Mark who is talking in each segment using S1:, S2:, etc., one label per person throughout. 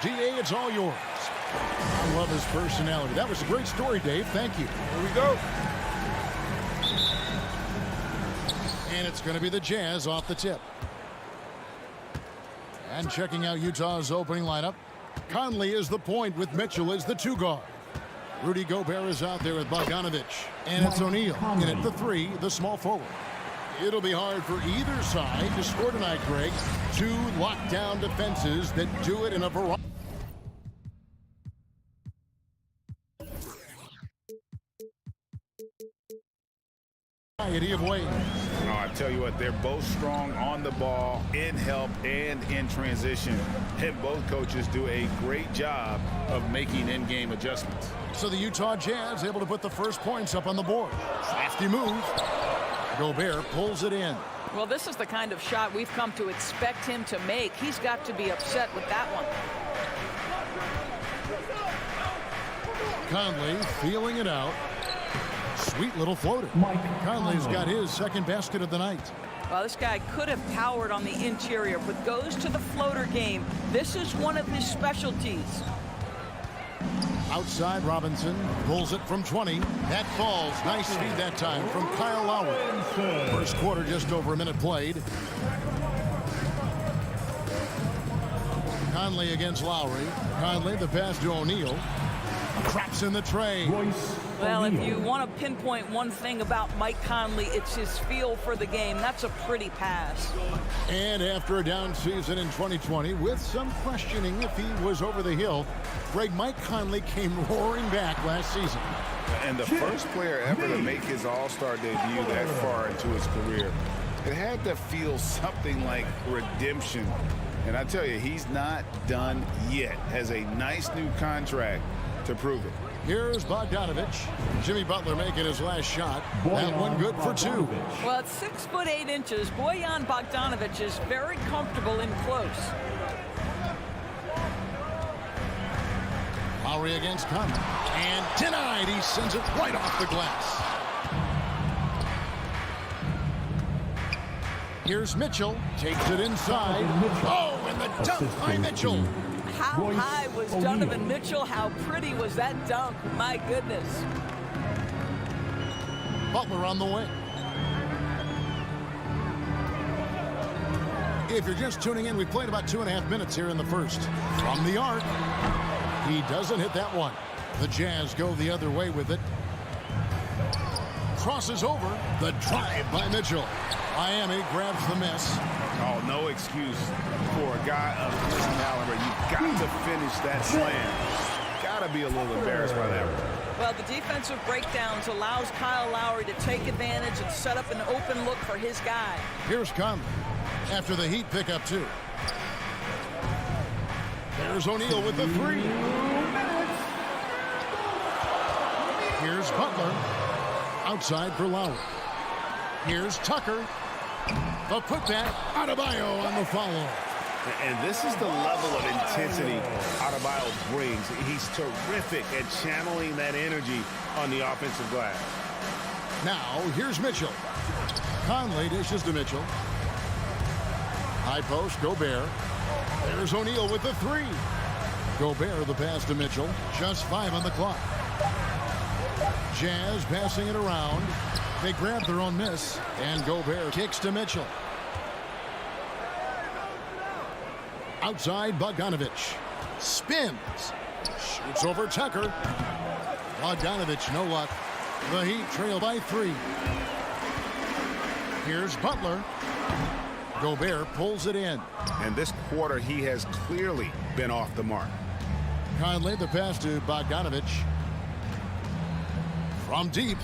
S1: DA, it's all yours. I love his personality. That was a great story, Dave. Thank you.
S2: Here we go.
S1: And it's going to be the Jazz off the tip. And checking out Utah's opening lineup, Conley is the point with Mitchell as the 2 guard. Rudy Gobert is out there with Bogdanovic. And it's O'Neal in at the 3, the small forward. It'll be hard for either side to score tonight, Greg. 2 lockdown defenses that do it in a variety of ways.
S2: Oh, I tell you what, they're both strong on the ball, in help, and in transition. And both coaches do a great job of making in-game adjustments.
S1: So the Utah Jazz able to put the first points up on the board. Crafty move. Gobert pulls it in.
S3: Well, this is the kind of shot we've come to expect him to make. He's got to be upset with that one.
S1: Conley feeling it out. Sweet little floater. Conley's got his second basket of the night.
S3: Well, this guy could have powered on the interior, but goes to the floater game. This is one of his specialties.
S1: Outside, Robinson pulls it from 20. That falls. Nice feed that time from Kyle Lowry. First quarter, just over a minute played. Conley against Lowry. Conley, the pass to O'Neal. Traps in the tray.
S3: Well, if you want to pinpoint one thing about Mike Conley, it's his feel for the game. That's a pretty pass.
S1: And after a down season in 2020, with some questioning if he was over the hill, Greg, Mike Conley came roaring back last season.
S2: And the first player ever to make his All-Star debut that far into his career, it had to feel something like redemption. And I tell you, he's not done yet. Has a nice new contract to prove it.
S1: Here's Bogdanovic. Jimmy Butler making his last shot. That one good for 2.
S3: Well, at 6 foot 8 inches, Bojan Bogdanovic is very comfortable in close.
S1: Lowry against Conley. And denied. He sends it right off the glass. Here's Mitchell. Takes it inside. Oh, and the dunk by Mitchell.
S3: How high was Donovan Mitchell? How pretty was that dunk? My goodness.
S1: Butler on the wing. If you're just tuning in, we played about 2.5 minutes here in the first. From the arc. He doesn't hit that one. The Jazz go the other way with it. Crosses over. The drive by Mitchell. Miami grabs the miss.
S2: Oh, no excuse for a guy of this caliber. You've got to finish that slam. Got to be a little embarrassed by that one.
S3: Well, the defensive breakdowns allows Kyle Lowry to take advantage and set up an open look for his guy.
S1: Here's Conley after the Heat pick up 2. There's O'Neal with the 3. Here's Butler. Outside for Lowry. Here's Tucker. The putback. Adebayo on the follow.
S2: And this is the level of intensity Adebayo brings. He's terrific at channeling that energy on the offensive glass.
S1: Now, here's Mitchell. Conley dishes to Mitchell. High post, Gobert. There's O'Neal with the 3. Gobert the pass to Mitchell. Just 5 on the clock. Jazz passing it around. They grab their own miss. And Gobert kicks to Mitchell. Outside, Bogdanovic. Spins. Shoots over Tucker. Bogdanovic, no luck. The Heat trail by 3. Here's Butler. Gobert pulls it in.
S2: And this quarter, he has clearly been off the mark.
S1: Conley, the pass to Bogdanovic. From deep.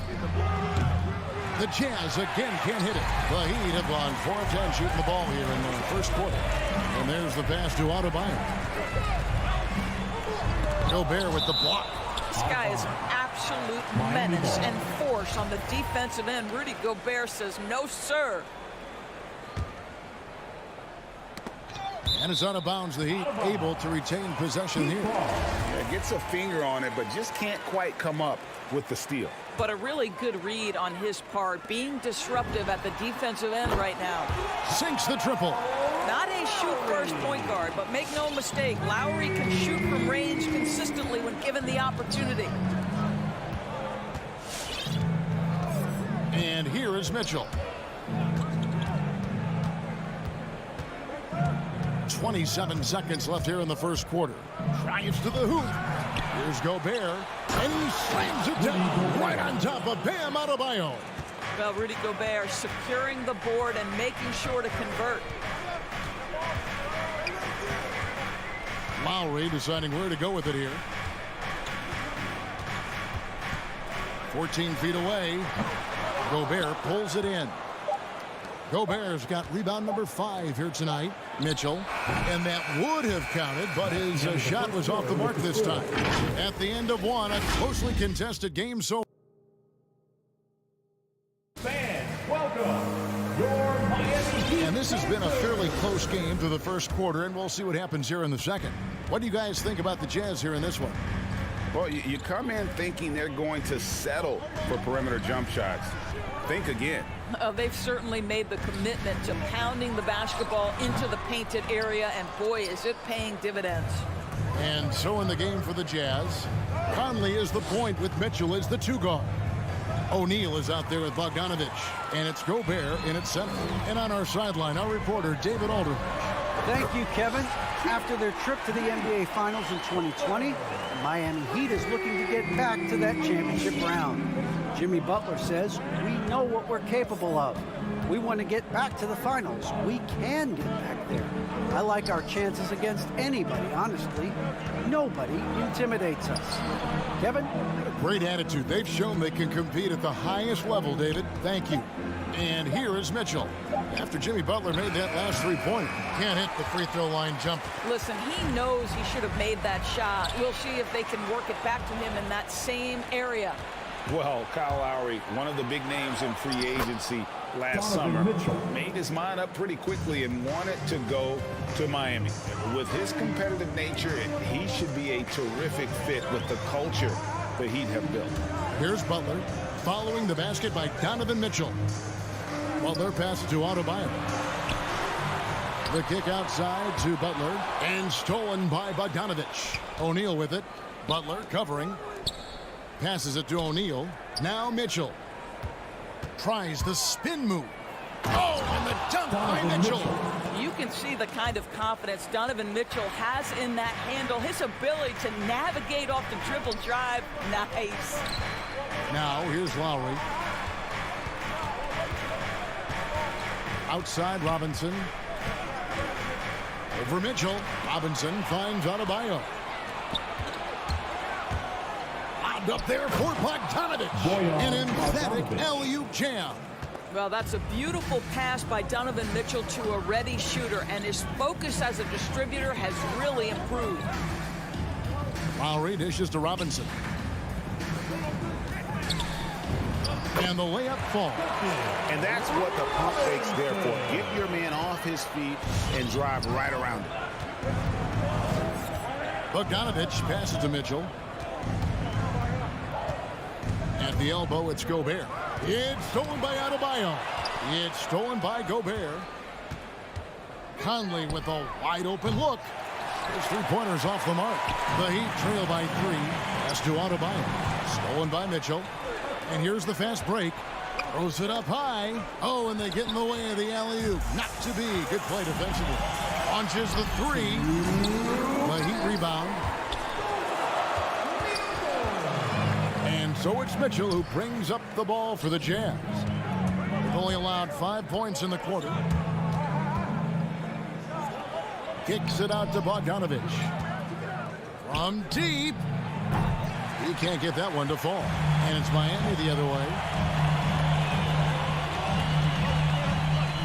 S1: The Jazz again can't hit it. The Heat have gone 4 of 10 shooting the ball here in the first quarter. And there's the pass to Adebayo. Gobert with the block.
S3: This guy is an absolute menace and force on the defensive end. Rudy Gobert says, no, sir.
S1: And it's out of bounds. The Heat able to retain possession here.
S2: Yeah, gets a finger on it, but just can't quite come up with the steal.
S3: But a really good read on his part, being disruptive at the defensive end right now.
S1: Sinks the triple.
S3: Not always shoot first point guard, but make no mistake, Lowry can shoot from range consistently when given the opportunity.
S1: And here is Mitchell. 27 seconds left here in the first quarter. Drives to the hoop. Here's Gobert, and he slams it down right on top of Bam Adebayo.
S3: Well, Rudy Gobert securing the board and making sure to convert.
S1: Lowry deciding where to go with it here. 14 feet away. Gobert pulls it in. Gobert's got rebound number 5 here tonight. Mitchell. And that would have counted, but his shot was off the mark this time. At the end of one, a closely contested game so.
S4: Fans, welcome your Miami Heat.
S1: And this has been a fairly close game through the first quarter, and we'll see what happens here in the second. What do you guys think about the Jazz here in this one?
S2: Well, you come in thinking they're going to settle for perimeter jump shots. Think again.
S3: They've certainly made the commitment to pounding the basketball into the painted area, and boy, is it paying dividends.
S1: And so in the game for the Jazz, Conley is the point with Mitchell as the 2 guard. O'Neal is out there with Bogdanovich, and it's Gobert in its center. And on our sideline, our reporter, David Aldridge.
S5: Thank you, Kevin. After their trip to the NBA Finals in 2020, the Miami Heat is looking to get back to that championship round. Jimmy Butler says, we know what we're capable of. We want to get back to the finals. We can get back there. I like our chances against anybody, honestly. Nobody intimidates us. Kevin?
S1: Great attitude. They've shown they can compete at the highest level, David. Thank you. And here is Mitchell. After Jimmy Butler made that last 3-pointer. Can't hit the free throw line jump.
S3: Listen, he knows he should have made that shot. We'll see if they can work it back to him in that same area.
S2: Well, Kyle Lowry, one of the big names in free agency last summer, made his mind up pretty quickly and wanted to go to Miami. With his competitive nature, he should be a terrific fit with the culture the Heat have built.
S1: Here's Butler, following the basket by Donovan Mitchell. Butler passes to Adebayo. The kick outside to Butler, and stolen by Bogdanovich. O'Neal with it. Butler covering. Passes it to O'Neal. Now Mitchell. Tries the spin move. Oh, and the dunk by Mitchell.
S3: You can see the kind of confidence Donovan Mitchell has in that handle. His ability to navigate off the dribble drive. Nice.
S1: Now here's Lowry. Outside Robinson. Over Mitchell. Robinson finds Adebayo. Lobbed up there for Bogdanovich. An emphatic alley-oop jam.
S3: Well, that's a beautiful pass by Donovan Mitchell to a ready shooter, and his focus as a distributor has really improved.
S1: Lowry dishes to Robinson. And the layup falls.
S2: And that's what the pump fake's there for. Get your man off his feet and drive right around him.
S1: Bogdanovich passes to Mitchell. At the elbow, it's Gobert. It's stolen by Adebayo. It's stolen by Gobert. Conley with a wide open look. His 3-pointers off the mark. The Heat trail by 3. Pass to Adebayo. Stolen by Mitchell. And here's the fast break. Throws it up high. Oh, and they get in the way of the alley-oop. Not to be. Good play defensively. Launches the 3. The Heat rebound. And so it's Mitchell who brings up the ball for the Jazz. They've only allowed 5 points in the quarter. Kicks it out to Bogdanovich. From deep. He can't get that one to fall. And it's Miami the other way.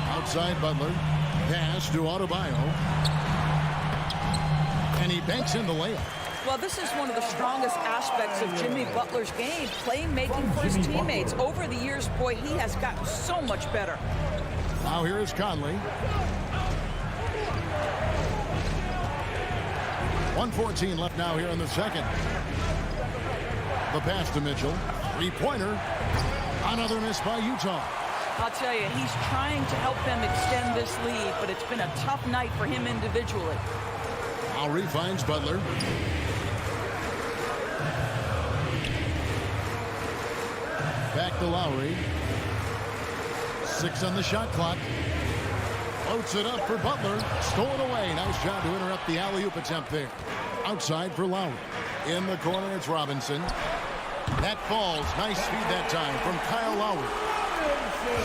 S1: Outside Butler. Pass to Adebayo. And he banks in the layup.
S3: Well, this is one of the strongest aspects of Jimmy Butler's game, playmaking for his teammates. Over the years, boy, he has gotten so much better.
S1: Now here is Conley. 1:14 left now here in the second. The pass to Mitchell. 3-pointer. Another miss by Utah.
S3: I'll tell you, he's trying to help them extend this lead, but it's been a tough night for him individually.
S1: Lowry finds Butler. Back to Lowry. 6 on the shot clock. Floats it up for Butler. Stolen away. Nice job to interrupt the alley-oop attempt there. Outside for Lowry. In the corner, it's Robinson. That falls. Nice speed that time from Kyle Lowry.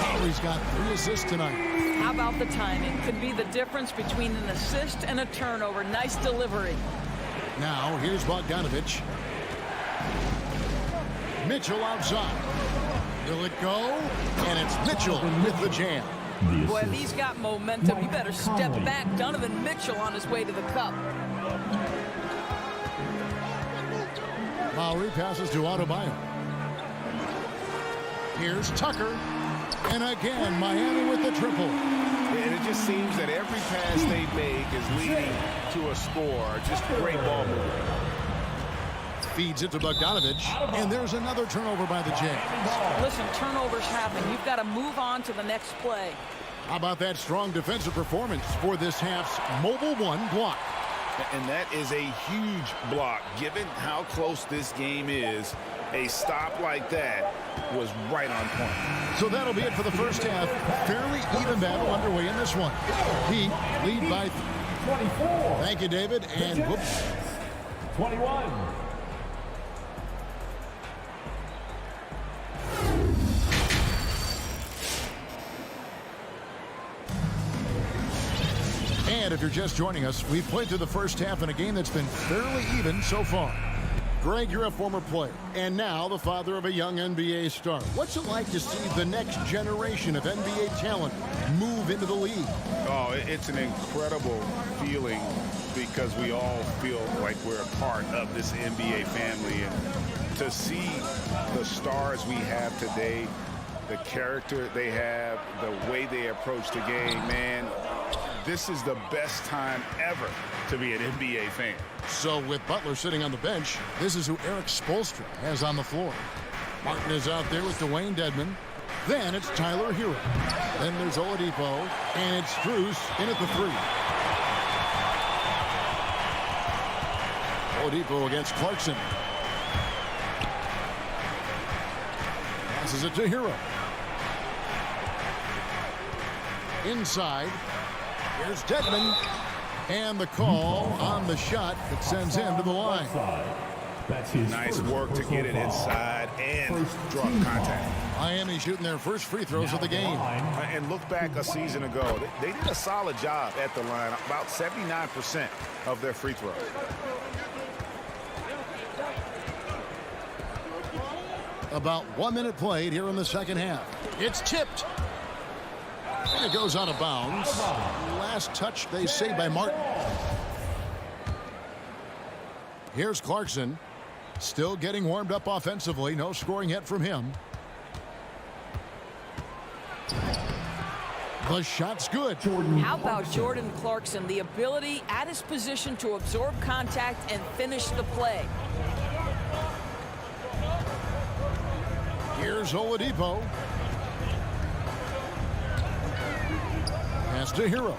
S1: Lowry's got 3 assists tonight.
S3: How about the timing? Could be the difference between an assist and a turnover. Nice delivery.
S1: Now, here's Bogdanovich. Mitchell outside. Will it go? And it's Mitchell with the jam.
S3: Boy, if he's got momentum, you better step back. Donovan Mitchell on his way to the cup.
S1: Lowry passes to Adebayo. Here's Tucker. And again, Miami with the triple.
S2: And it just seems that every pass they make is leading to a score. Just great ball movement.
S1: Feeds it to Bogdanovich. And there's another turnover by the Jazz.
S3: Listen, turnovers happen. You've got to move on to the next play.
S1: How about that strong defensive performance for this half's Mobile One block?
S2: And that is a huge block. Given how close this game is, a stop like that was right on point.
S1: So that'll be it for the first half. Fairly even battle underway in this one. Heat lead by
S4: 24.
S1: Thank you, David. And whoops.
S4: 21.
S1: And if you're just joining us, we've played through the first half in a game that's been fairly even so far. Greg, you're a former player, and now the father of a young NBA star. What's it like to see the next generation of NBA talent move into the league?
S2: Oh, it's an incredible feeling because we all feel like we're a part of this NBA family. And to see the stars we have today, the character they have, the way they approach the game, man, this is the best time ever to be an NBA fan.
S1: So with Butler sitting on the bench, this is who Eric Spoelstra has on the floor. Martin is out there with Dwayne Dedmon. Then it's Tyler Hero. Then there's Oladipo. And it's Strus in at the 3. Oladipo against Clarkson. Passes it to Hero. Inside. Here's Dedmon. And the call on the shot that sends him to the line.
S4: That's his
S2: nice work to get it inside and draw contact.
S1: Miami shooting their first free throws of the game.
S2: And look back a season ago. They did a solid job at the line. About 79% of their free throws.
S1: About 1 minute played here in the second half. It's tipped. And it goes out of bounds. Last touch, they say, by Martin. Here's Clarkson. Still getting warmed up offensively. No scoring yet from him. The shot's good.
S3: How about Jordan Clarkson? The ability at his position to absorb contact and finish the play.
S1: Here's Oladipo. Pass to Hero.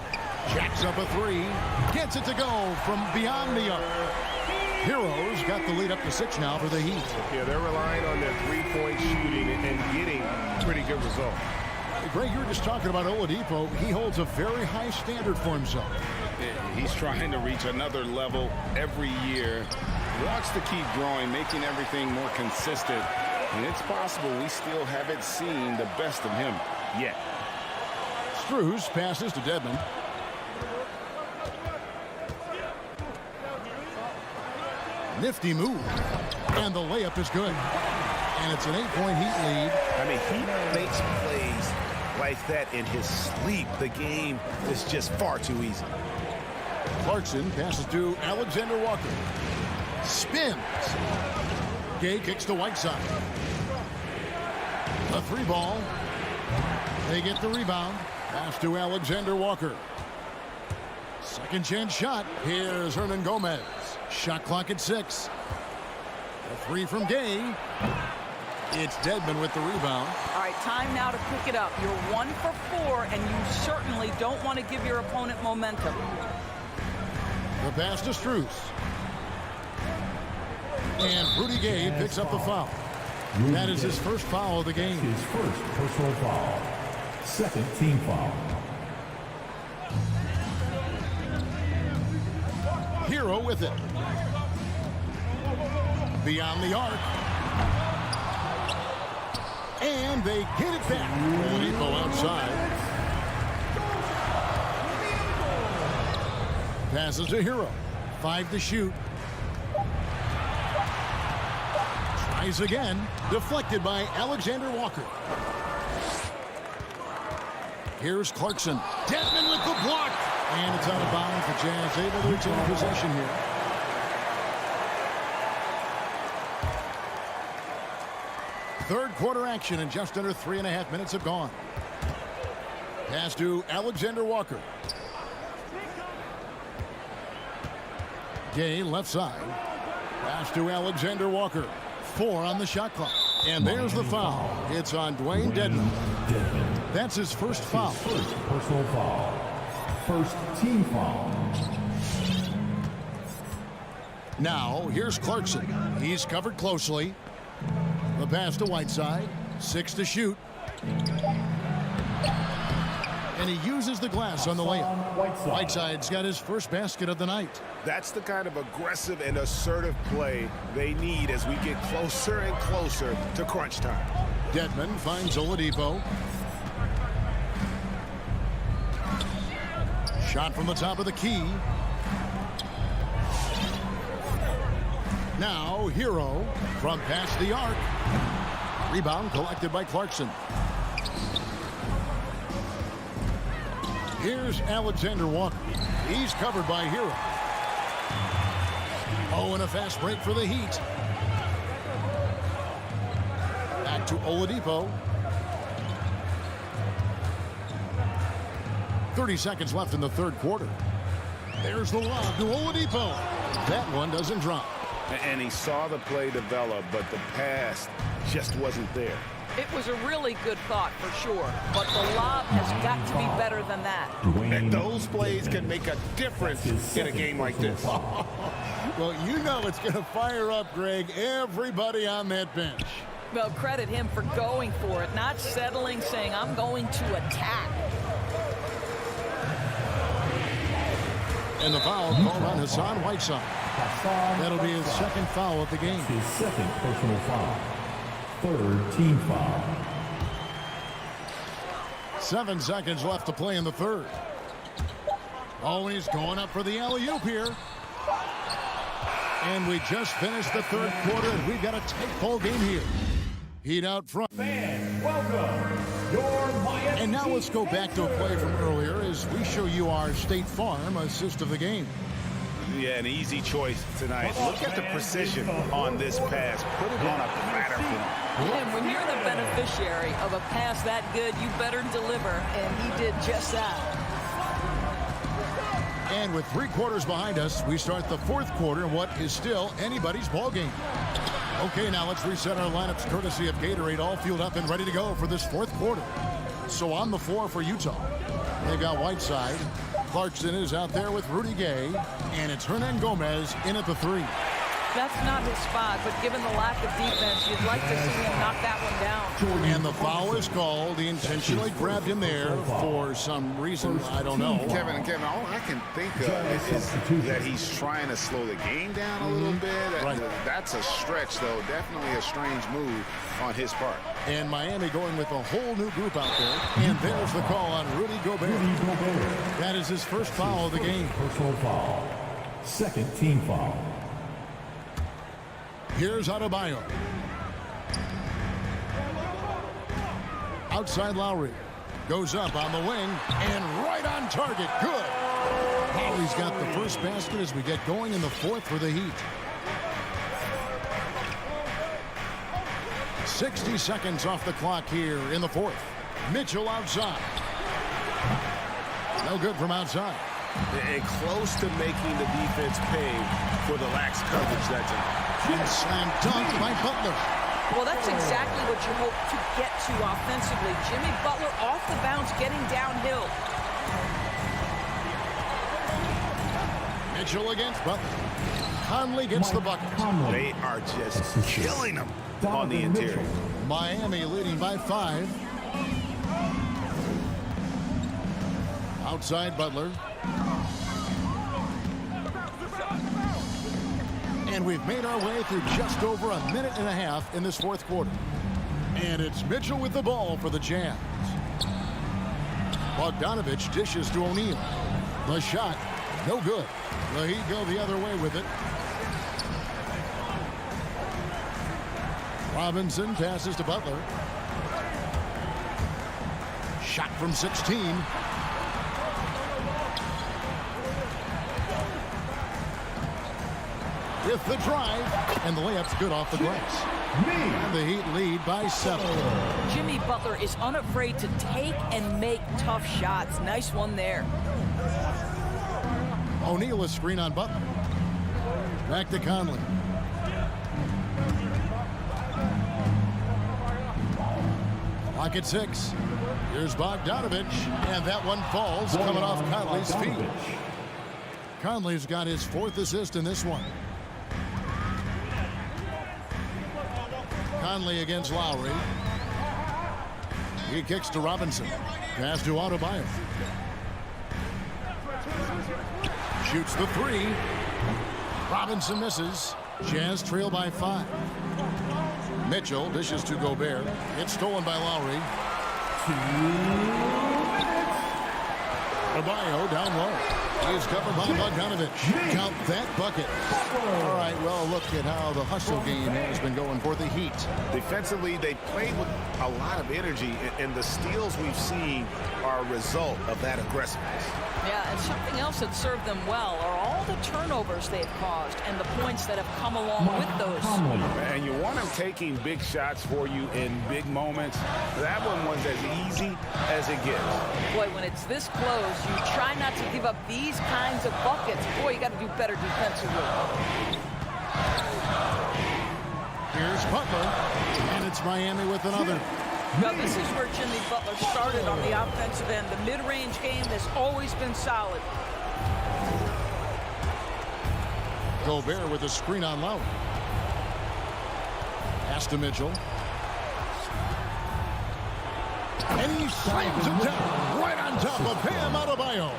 S1: Jacks up a 3. Gets it to go from beyond the arc. Hero's got the lead up to 6 now for the Heat.
S2: Yeah, they're relying on their three-point shooting and getting pretty good results.
S1: Greg, you were just talking about Oladipo. He holds a very high standard for himself.
S2: He's trying to reach another level every year. He wants to keep growing, making everything more consistent. And it's possible we still haven't seen the best of him yet.
S1: Strus passes to Dedmon. Nifty move. And the layup is good. And it's an 8-point Heat lead.
S2: I mean, he makes plays like that in his sleep. The game is just far too easy.
S1: Clarkson passes to Alexander Walker. Spins. Gay kicks to Whiteside. A 3-ball. They get the rebound. Pass to Alexander Walker. Second chance shot. Here's Hernan Gomez. Shot clock at 6. A 3 from Gay. It's Dedmon with the rebound.
S3: All right, time now to pick it up. You're 1 for 4, and you certainly don't want to give your opponent momentum.
S1: The pass to Strus. And Rudy Gay picks up the foul. That is his first foul of the game.
S4: His first personal foul. Second team foul.
S1: Hero with it. Beyond the arc. And they get it back. Oladipo outside. Passes to Hero. 5 to shoot. Tries again. Deflected by Alexander Walker. Here's Clarkson. Dedmon with the block. And it's out of bounds. The Jazz able to retain possession here. Third quarter action, and just under 3.5 minutes have gone. Pass to Alexander Walker. Gay left side. Pass to Alexander Walker. 4 on the shot clock. And there's the foul. It's on Dwayne Dedmon. That's his first foul.
S4: First personal foul. First team foul.
S1: Now, here's Clarkson. He's covered closely. The pass to Whiteside. 6 to shoot. And he uses the glass on the layup. Whiteside's got his first basket of the night.
S2: That's the kind of aggressive and assertive play they need as we get closer and closer to crunch time.
S1: Dedmon finds Oladipo. Shot from the top of the key. Now, Hero from past the arc. Rebound collected by Clarkson. Here's Alexander Walker. He's covered by Hero. Oh, and a fast break for the Heat. Back to Oladipo. 30 seconds left in the third quarter. There's the lob to Oladipo. That one doesn't drop.
S2: And he saw the play develop, but the pass just wasn't there.
S3: It was a really good thought for sure, but the lob has got to be better than that.
S2: And those plays can make a difference in a game like this.
S1: Well, you know it's going to fire up, Greg, everybody on that bench.
S3: Well, credit him for going for it, not settling, saying, I'm going to attack.
S1: And the foul called on Hassan Whiteside. That'll be his second foul of the game.
S4: His second personal foul. Third team foul.
S1: 7 seconds left to play in the third. Always going up for the alley-oop here. And we just finished the third quarter, and we've got a tight ball game here. Heat out front.
S4: Fans, welcome. Your Miami.
S1: And now let's go back to a play from earlier as we show you our State Farm assist of the game.
S2: Yeah, an easy choice tonight. Look at the precision on this pass. Put it on a platter for him.
S3: And when you're the beneficiary of a pass that good, you better deliver, and he did just that.
S1: And with 3 quarters behind us, we start the fourth quarter in what is still anybody's ball game. Okay, now let's reset our lineups courtesy of Gatorade, all fueled up and ready to go for this fourth quarter. So on the floor for Utah, they've got Whiteside. Clarkson is out there with Rudy Gay, and it's Hernan Gomez in at the 3.
S3: That's not his spot, but given the lack of defense, you'd like to see him knock that one down.
S1: And the foul is called. He intentionally grabbed him there for some reason. I don't know.
S2: Kevin, all I can think of is that he's trying to slow the game down a little bit.
S1: Right.
S2: That's a stretch, though. Definitely a strange move on his part.
S1: And Miami going with a whole new group out there. And there's the call on Rudy Gobert. That is his first foul of the game.
S4: Personal foul. Second team foul.
S1: Here's Adebayo. Outside Lowry. Goes up on the wing and right on target. Good. Lowry's got the first basket as we get going in the fourth for the Heat. 60 seconds off the clock here in the fourth. Mitchell outside. No good from outside.
S2: And close to making the defense pay for the lax coverage that time.
S1: And slam dunk by Butler.
S3: Well, that's exactly what you hope to get to offensively. Jimmy Butler off the bounce, getting downhill.
S1: Mitchell against Butler. Conley gets the bucket.
S2: They are just killing them on the interior.
S1: Miami leading by 5. Outside Butler. And we've made our way through just over a minute and a half in this fourth quarter. And it's Mitchell with the ball for the Jazz. Bogdanovich dishes to O'Neal. The shot, no good. The Heat go the other way with it. Robinson passes to Butler. Shot from 16. With the drive, and the layup's good off the glass. And the Heat lead by 7.
S3: Jimmy Butler is unafraid to take and make tough shots. Nice one there.
S1: O'Neal a screen on Butler. Back to Conley. Lock at 6. Here's Bogdanovich, and that one falls coming off Conley's feet. Conley's got his 4th assist in this one. Conley against Lowry. He kicks to Robinson. Pass to Adebayo. Shoots the 3. Robinson misses. Jazz trail by 5. Mitchell dishes to Gobert. It's stolen by Lowry. Adebayo down low. He's covered by Bogdanovich. Count that bucket. All right, well, look at how the hustle game has been going for the Heat.
S2: Defensively, they played with a lot of energy, and the steals we've seen are a result of that aggressiveness.
S3: Yeah, and something else that served them well are all the turnovers they've caused and the points that have come along with those.
S2: And you want them taking big shots for you in big moments. That one was as easy as it gets.
S3: Boy, when it's this close, you try not to give up these kinds of buckets. Boy, you got to do better defensively.
S1: Here's Butler, and it's Miami with another.
S3: Now, this is where Jimmy Butler started on the offensive end. The mid-range game has always been solid.
S1: Gobert with a screen on Lowry. Pass to Mitchell. And he slams it down right on top of Bam Adebayo.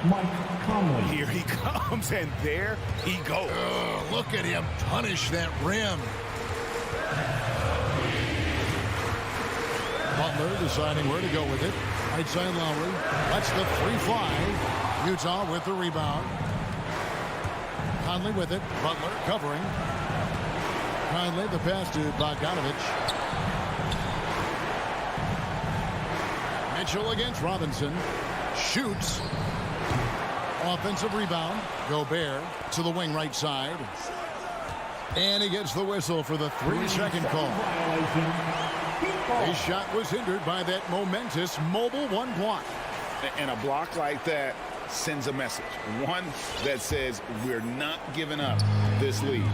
S2: Here he comes, and there he goes.
S1: Look at him punish that rim. Butler deciding where to go with it. Right side Lowry. Lets the 3 fly. Utah with the rebound. Conley with it. Butler covering. Conley the pass to Bogdanovich. Mitchell against Robinson. Shoots. Offensive rebound. Gobert to the wing right side. And he gets the whistle for the 3-second call. His shot was hindered by that momentous mobile 1 block.
S2: And a block like that sends a message. One that says we're not giving up this lead.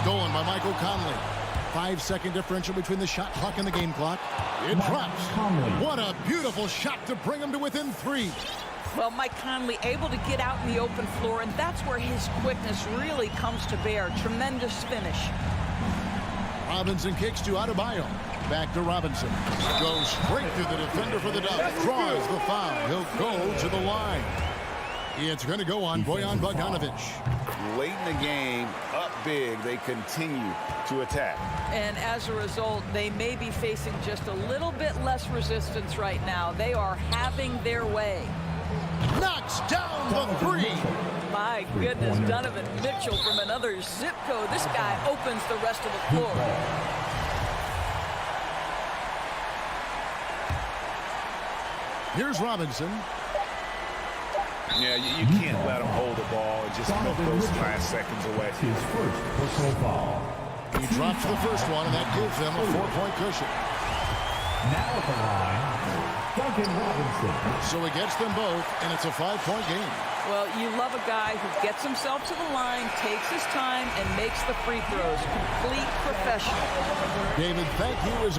S1: Stolen by Michael Conley. 5-second differential between the shot clock and the game clock. It drops. What a beautiful shot to bring him to within 3.
S3: Well, Mike Conley able to get out in the open floor, and that's where his quickness really comes to bear. Tremendous finish.
S1: Robinson kicks to Adebayo. Back to Robinson. Goes straight to the defender for the dunk. Draws the foul. He'll go to the line. It's going to go on Bojan Bogdanovich.
S2: Late in the game, up big, they continue to attack.
S3: And as a result, they may be facing just a little bit less resistance right now. They are having their way.
S1: Knocks down the 3.
S3: My goodness, Donovan Mitchell from another zip code. This guy opens the rest of the floor.
S1: Here's Robinson.
S2: Yeah, you can't let him hold the ball and just milk those last seconds away.
S4: His first personal foul.
S1: He drops the first one, and that gives them a 4-point cushion.
S4: Now at the line, Duncan Robinson.
S1: So he gets them both, and it's a 5-point game.
S3: Well, you love a guy who gets himself to the line, takes his time, and makes the free throws. Complete professional.
S1: David, thank you. As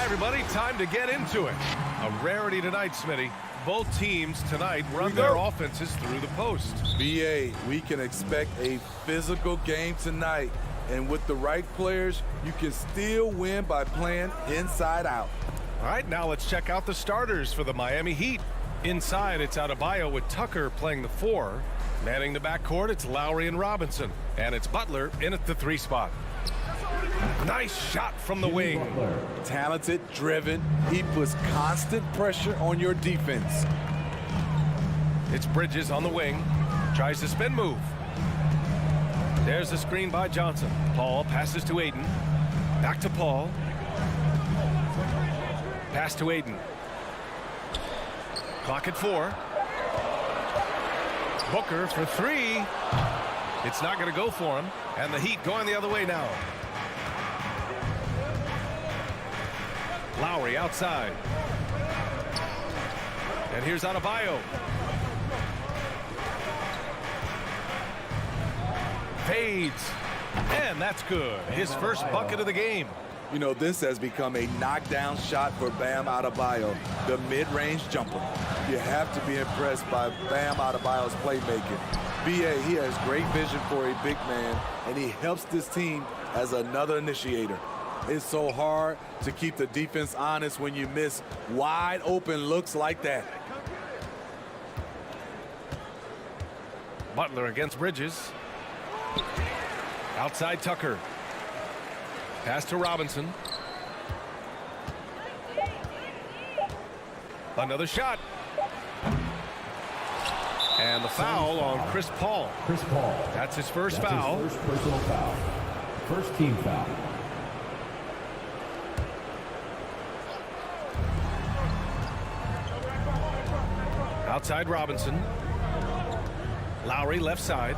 S6: everybody, time to get into it. A rarity tonight, Smitty. Both teams tonight run their offenses through the post.
S7: BA, we can expect a physical game tonight. And with the right players, you can still win by playing inside out.
S6: All right, now let's check out the starters for the Miami Heat. Inside, it's Adebayo with Tucker playing the 4. Manning the backcourt, it's Lowry and Robinson. And it's Butler in at the 3 spot. Nice shot from the wing.
S7: Talented, driven. He puts constant pressure on your defense.
S6: It's Bridges on the wing. Tries the spin move. There's the screen by Johnson. Paul passes to Aiden. Back to Paul. Pass to Aiden. Clock at 4. Booker for 3. It's not going to go for him. And the Heat going the other way now. Lowry outside. And here's Adebayo. Fades. And that's good. His first bucket of the game.
S7: You know, this has become a knockdown shot for Bam Adebayo, the mid-range jumper. You have to be impressed by Bam Adebayo's playmaking. BA, he has great vision for a big man, and he helps this team as another initiator. It's so hard to keep the defense honest when you miss wide open looks like that.
S6: Butler against Bridges. Outside Tucker. Pass to Robinson. Another shot. And the foul on Chris Paul.
S4: Chris Paul.
S6: That's his first
S4: That's
S6: foul.
S4: His first personal foul. First team foul.
S6: Outside Robinson. Lowry left side.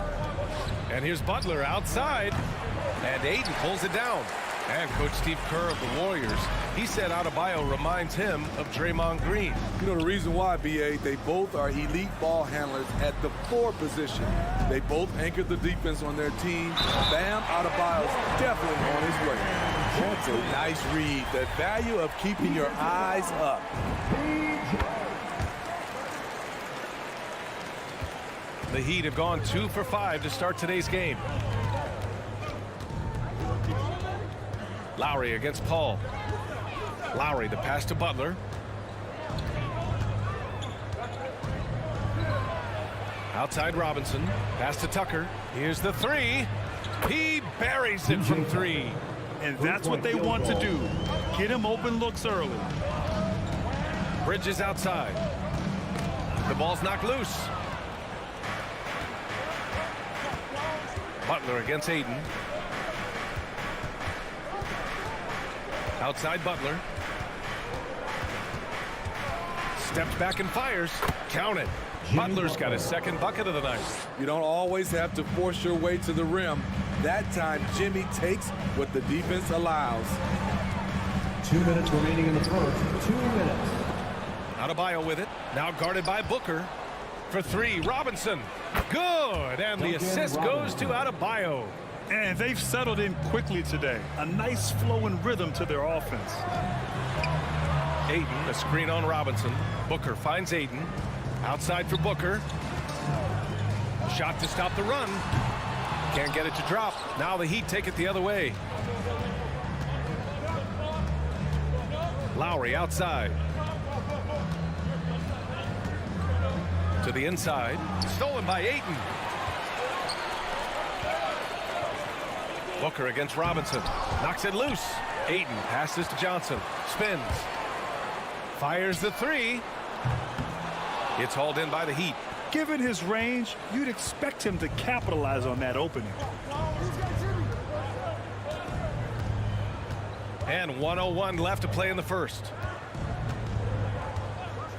S6: And here's Butler outside. And Aiden pulls it down. And Coach Steve Kerr of the Warriors, he said Adebayo reminds him of Draymond Green.
S7: You know the reason why, BA, they both are elite ball handlers at the 4 position. They both anchor the defense on their team. Bam Adebayo's definitely on his way. That's a nice read. The value of keeping your eyes up.
S6: The Heat have gone 2 for 5 to start today's game. Lowry against Paul. Lowry, the pass to Butler. Outside Robinson. Pass to Tucker. Here's the 3. He buries it from 3.
S8: And that's what they want to do. Get him open looks early.
S6: Bridges outside. The ball's knocked loose. Butler against Aiden. Outside Butler. Steps back and fires. Count it. Butler's got his second bucket of the night.
S7: You don't always have to force your way to the rim. That time, Jimmy takes what the defense allows.
S4: 2 minutes remaining in the first. 2 minutes.
S6: Adebayo with it. Now guarded by Booker. For 3, Robinson. Good. And the assist goes to Adebayo.
S8: And they've settled in quickly today. A nice flow and rhythm to their offense.
S6: Aiden, a screen on Robinson. Booker finds Aiden. Outside for Booker. Shot to stop the run. Can't get it to drop. Now the Heat take it the other way. Lowry outside. To the inside. Stolen by Ayton. Booker against Robinson. Knocks it loose. Ayton passes to Johnson. Spins. Fires the 3. It's hauled in by the Heat.
S8: Given his range, you'd expect him to capitalize on that opening.
S6: And 1:01 left to play in the first.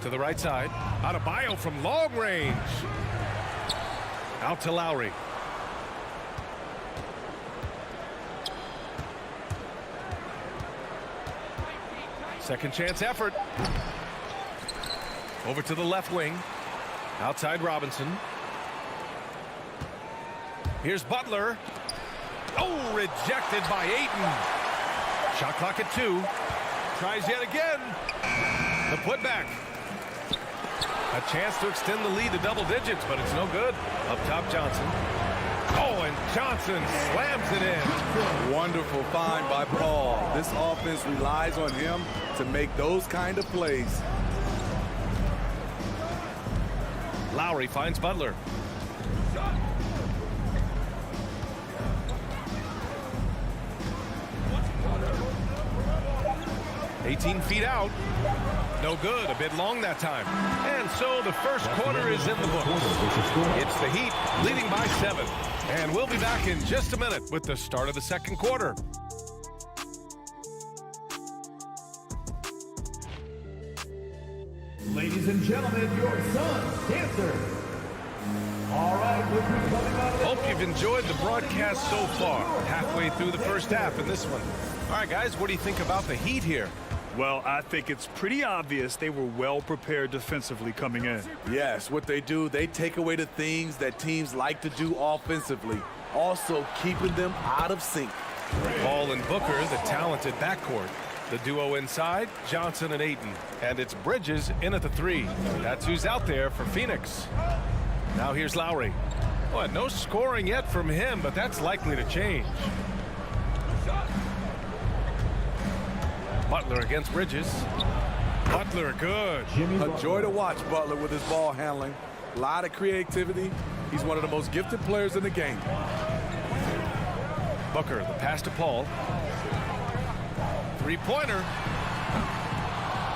S6: To the right side. Adebayo from long range. Out to Lowry. Second chance effort. Over to the left wing. Outside Robinson. Here's Butler. Oh, rejected by Ayton. Shot clock at 2. tries yet again. The putback. A chance to extend the lead to double digits, but it's no good. Up top, Johnson. Oh, and Johnson slams it in.
S7: Wonderful find by Paul. This offense relies on him to make those kind of plays.
S6: Lowry finds Butler. "18 feet out. No good. A bit long that time. And so the first quarter is in the books. It's the Heat leading by 7. And we'll be back in just a minute with the start of the second quarter.
S4: Ladies and gentlemen, your son's dancer. All right, we'll be coming up.
S6: Hope you've enjoyed the broadcast so far. Halfway through the first half in this one. All right, guys, what do you think about the Heat here?
S8: Well, I think it's pretty obvious they were well prepared defensively coming in.
S7: Yes, what they do, they take away the things that teams like to do offensively, also keeping them out of sync.
S6: Paul and Booker, the talented backcourt. The duo inside, Johnson and Ayton. And it's Bridges in at the 3. That's who's out there for Phoenix. Now here's Lowry. Well, no scoring yet from him, but that's likely to change. Butler against Bridges. Butler, good.
S7: A joy to watch Butler with his ball handling. A lot of creativity. He's one of the most gifted players in the game.
S6: Booker, the pass to Paul. Three-pointer.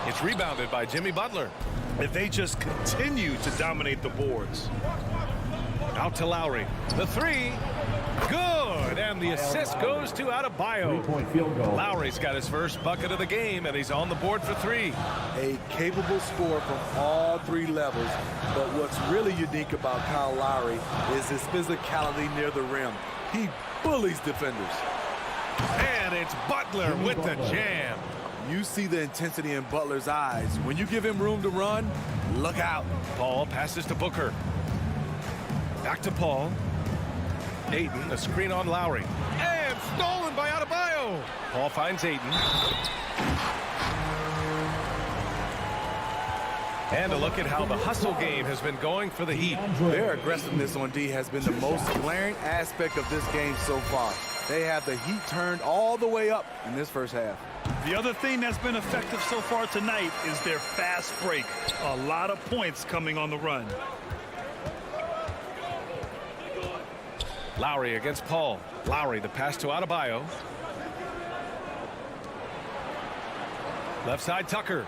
S6: It's rebounded by Jimmy Butler.
S8: If they just continue to dominate the boards.
S6: Out to Lowry. The 3. Good. And the assist goes to Adebayo.
S4: 3-point field goal.
S6: Lowry's got his first bucket of the game, and he's on the board for 3.
S7: A capable scorer from all 3 levels. But what's really unique about Kyle Lowry is his physicality near the rim. He bullies defenders.
S6: And it's Butler with the jam.
S7: You see the intensity in Butler's eyes. When you give him room to run, look out.
S6: Paul passes to Booker. Back to Paul. Ayton, a screen on Lowry. And stolen by Adebayo. Paul finds Ayton. And a look at how the hustle game has been going for the Heat.
S7: Their aggressiveness on D has been the most glaring aspect of this game so far. They have the Heat turned all the way up in this first half.
S8: The other thing that's been effective so far tonight is their fast break. A lot of points coming on the run.
S6: Lowry against Paul. Lowry, the pass to Adebayo. Left side, Tucker.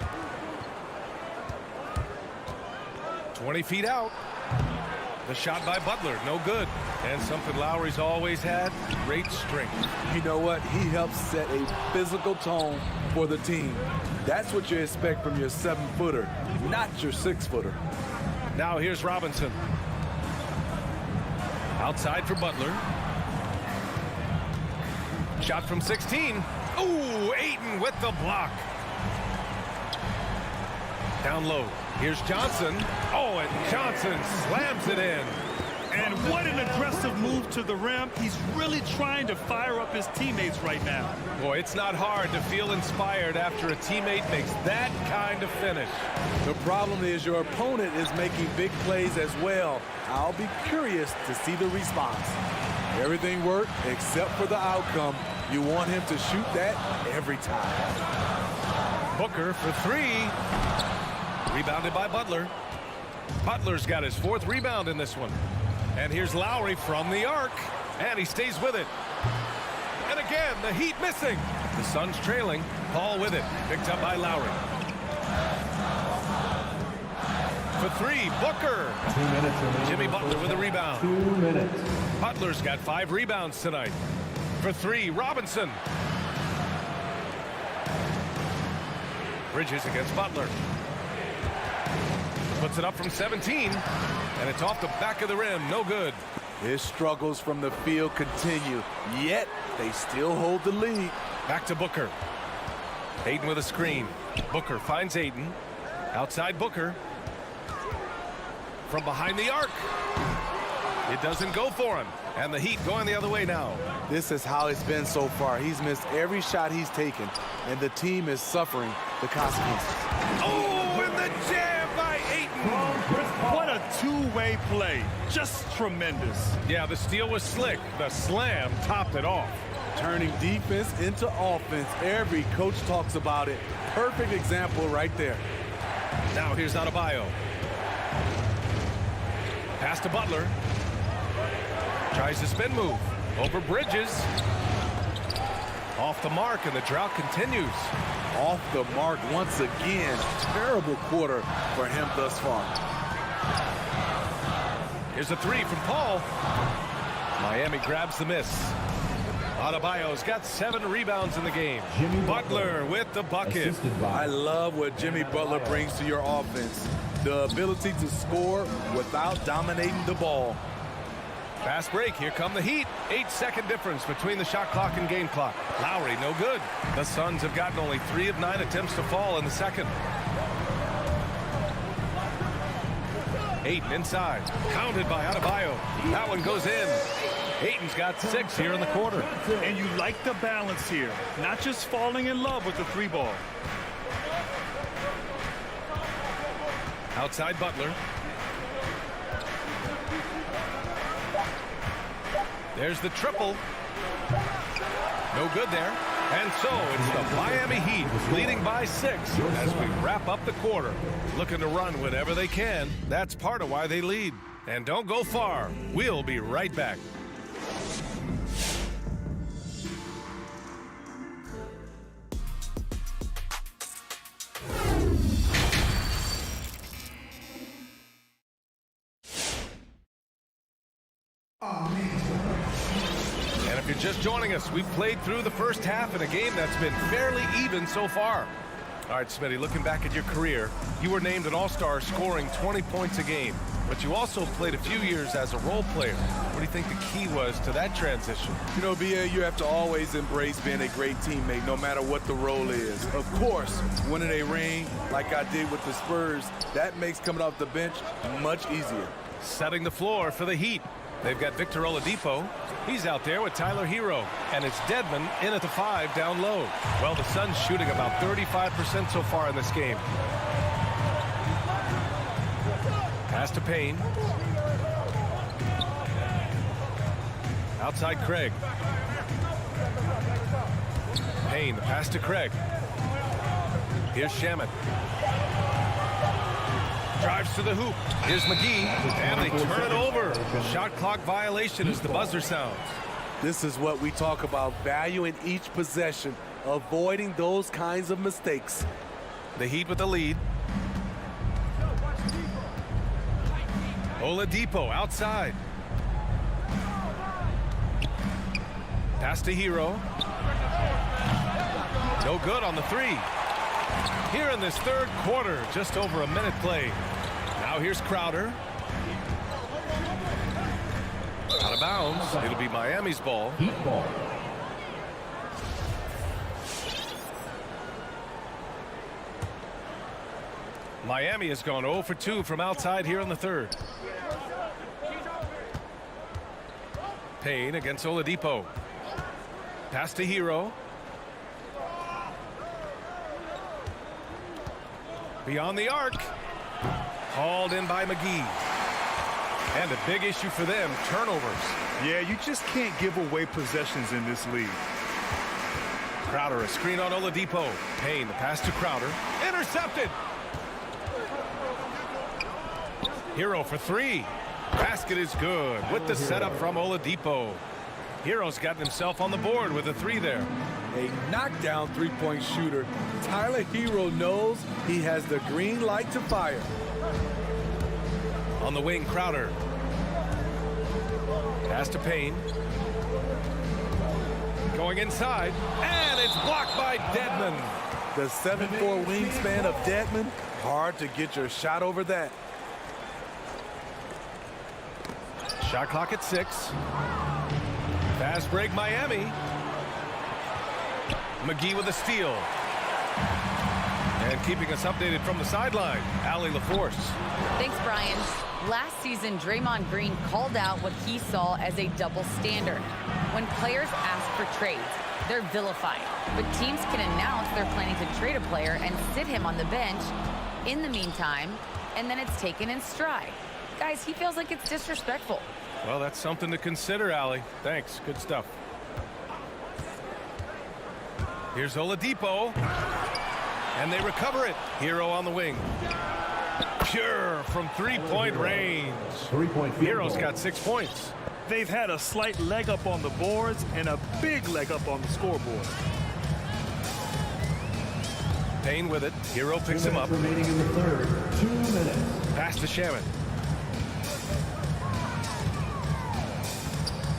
S6: 20 feet out. The shot by Butler, no good. And something Lowry's always had, great strength.
S7: You know what? He helps set a physical tone for the team. That's what you expect from your 7-footer, not your 6-footer.
S6: Now here's Robinson. Outside for Butler. Shot from 16. Ooh, Ayton with the block. Down low. Here's Johnson. Oh, and Johnson slams it in.
S8: And what an aggressive move to the rim. He's really trying to fire up his teammates right now.
S6: Boy, it's not hard to feel inspired after a teammate makes that kind of finish.
S7: The problem is your opponent is making big plays as well. I'll be curious to see the response. Everything worked except for the outcome. You want him to shoot that every time.
S6: Booker for 3. Rebounded by Butler. Butler's got his 4th rebound in this one. And here's Lowry from the arc. And he stays with it. And again, the Heat missing. The Suns trailing. Paul with it. Picked up by Lowry. For 3, Booker.
S4: 2 minutes remaining.
S6: Jimmy Butler with a rebound.
S4: 2 minutes.
S6: Butler's got 5 rebounds tonight. For 3, Robinson. Bridges against Butler. Puts it up from 17. And it's off the back of the rim. No good.
S7: His struggles from the field continue, yet they still hold the lead.
S6: Back to Booker. Ayton with a screen. Booker finds Ayton. Outside Booker. From behind the arc. It doesn't go for him. And the Heat going the other way now.
S7: This is how it's been so far. He's missed every shot he's taken, and the team is suffering the consequences.
S6: Oh, and the jam by Ayton.
S8: What a two-way play. Just tremendous.
S6: Yeah, the steal was slick. The slam topped it off.
S7: Turning defense into offense. Every coach talks about it. Perfect example right there.
S6: Now here's Adebayo. Pass to Butler. Tries the spin move. Over Bridges. Off the mark, and the drought continues.
S7: Off the mark once again. Terrible quarter for him thus far.
S6: Here's a three from Paul. Miami grabs the miss. Adebayo's got 7 rebounds in the game. Butler with the bucket.
S7: I love what Jimmy Butler brings to your offense. The ability to score without dominating the ball.
S6: Fast break. Here come the Heat. 8-second difference between the shot clock and game clock. Lowry, no good. The Suns have gotten only 3 of 9 attempts to fall in the second. Ayton inside. Counted by Adebayo. That one goes in. Ayton's got 6 here in the quarter.
S8: And you like the balance here. Not just falling in love with the 3-ball.
S6: Outside Butler. There's the triple. No good there. And so it's the Miami Heat leading by 6 as we wrap up the quarter. Looking to run whenever they can. That's part of why they lead. And don't go far. We'll be right back. And if you're just joining us, we've played through the first half in a game that's been fairly even so far. All right, Smitty, looking back at your career, you were named an All-Star scoring 20 points a game, but you also played a few years as a role player. What do you think the key was to that transition?
S7: You know, B.A., you have to always embrace being a great teammate, no matter what the role is. Of course, winning a ring like I did with the Spurs, that makes coming off the bench much easier.
S6: Setting the floor for the Heat. They've got Victor Oladipo. He's out there with Tyler Hero. And it's Dedmon in at the 5 down low. Well, the Suns shooting about 35% so far in this game. Pass to Payne. Outside Craig. Payne, the pass to Craig. Here's Shamet. Drives to the hoop. Here's McGee, and they turn it over. Shot clock violation as the buzzer sounds.
S7: This is what we talk about, valuing each possession, avoiding those kinds of mistakes.
S6: The Heat with the lead. Oladipo outside. Pass to Hero. No good on the 3. Here in this third quarter, just over a minute played. Now here's Crowder. Out of bounds. It'll be Miami's ball.
S4: Heat ball.
S6: Miami has gone 0 for 2 from outside here in the third. Payne against Oladipo. Pass to Hero. Beyond the arc. Hauled in by McGee. And a big issue for them, turnovers.
S8: Yeah, you just can't give away possessions in this league.
S6: Crowder, a screen on Oladipo. Payne, the pass to Crowder. Intercepted. Hero for 3. Basket is good with the setup from Oladipo. Hero's gotten himself on the board with a 3 there.
S7: A knockdown three-point shooter. Tyler Hero knows he has the green light to fire.
S6: On the wing, Crowder. Pass to Payne. Going inside, and it's blocked by Dedmon.
S7: The 7'4" wingspan of Dedmon, hard to get your shot over that.
S6: Shot clock at 6. Fast break, Miami. McGee with a steal. And keeping us updated from the sideline, Allie LaForce.
S9: Thanks, Brian. Last season, Draymond Green called out what he saw as a double standard. When players ask for trades, they're vilified. But teams can announce they're planning to trade a player and sit him on the bench in the meantime, and then it's taken in stride. Guys, he feels like it's disrespectful.
S6: Well, that's something to consider, Allie. Thanks. Good stuff. Here's Oladipo. And they recover it. Hero on the wing. Pure from three-point range. Hero's got 6 points.
S8: They've had a slight leg up on the boards and a big leg up on the scoreboard.
S6: Payne with it. Hero picks him up.
S4: Remaining in the third. 2 minutes.
S6: Pass to Shaman.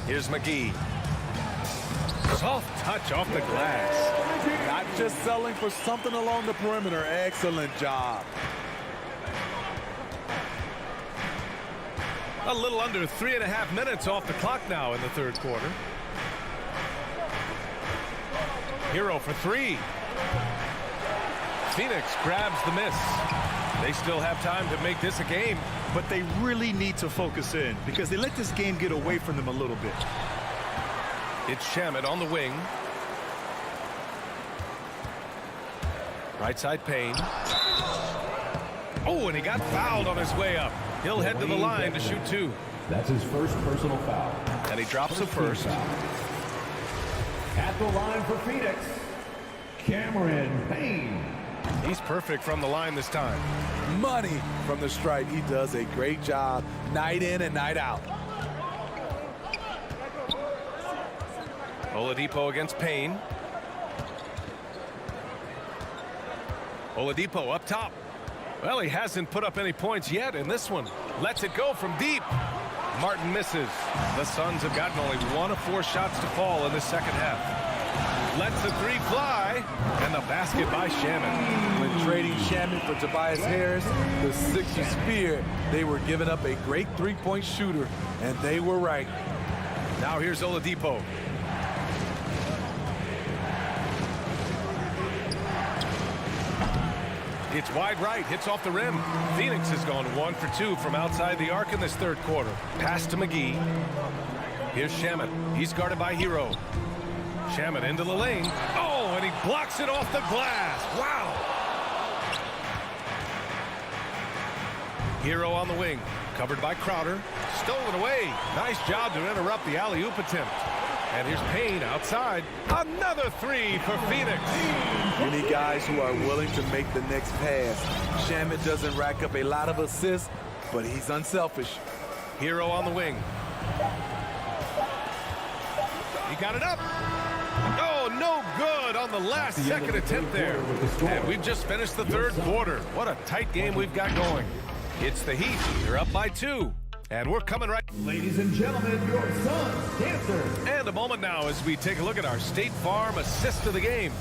S6: Here's McGee. Soft touch off the glass.
S7: Not just selling for something along the perimeter. Excellent job.
S6: A little under 3.5 minutes off the clock now in the third quarter. Hero for three. Phoenix grabs the miss. They still have time to make this a game.
S8: But they really need to focus in because they let this game get away from them a little bit.
S6: It's Shamet on the wing. Right side Payne. Oh, and he got fouled on his way up. He'll head to the line to shoot two.
S4: That's his first personal foul.
S6: And he drops the first.
S4: At the line for Phoenix, Cameron Payne.
S6: He's perfect from the line this time.
S7: Money from the stripe. He does a great job night in and night out.
S6: Oladipo against Payne. Oladipo up top. Well, he hasn't put up any points yet in this one. Lets it go from deep. Martin misses. The Suns have gotten only 1 of 4 shots to fall in the second half. Lets the three fly, and the basket by Shaman.
S7: When trading Shaman for Tobias Harris, the Sixers feared they were giving up a great three-point shooter, and they were right.
S6: Now here's Oladipo. It's wide right, hits off the rim. Phoenix has gone 1 for 2 from outside the arc in this third quarter. Pass to McGee. Here's Shamet. He's guarded by Hero. Shamet into the lane. Oh, and he blocks it off the glass. Wow. Hero on the wing. Covered by Crowder. Stolen away. Nice job to interrupt the alley-oop attempt. And here's Payne outside. Another three for Phoenix.
S7: You need guys who are willing to make the next pass. Shamet doesn't rack up a lot of assists, but he's unselfish.
S6: Hero on the wing. He got it up. Oh, no good on the last second attempt there. And we've just finished the third quarter. What a tight game we've got going. It's the Heat. They're up by 2. And we're coming right.
S4: Ladies and gentlemen, your Suns dancer.
S6: And a moment now as we take a look at our State Farm assist of the game.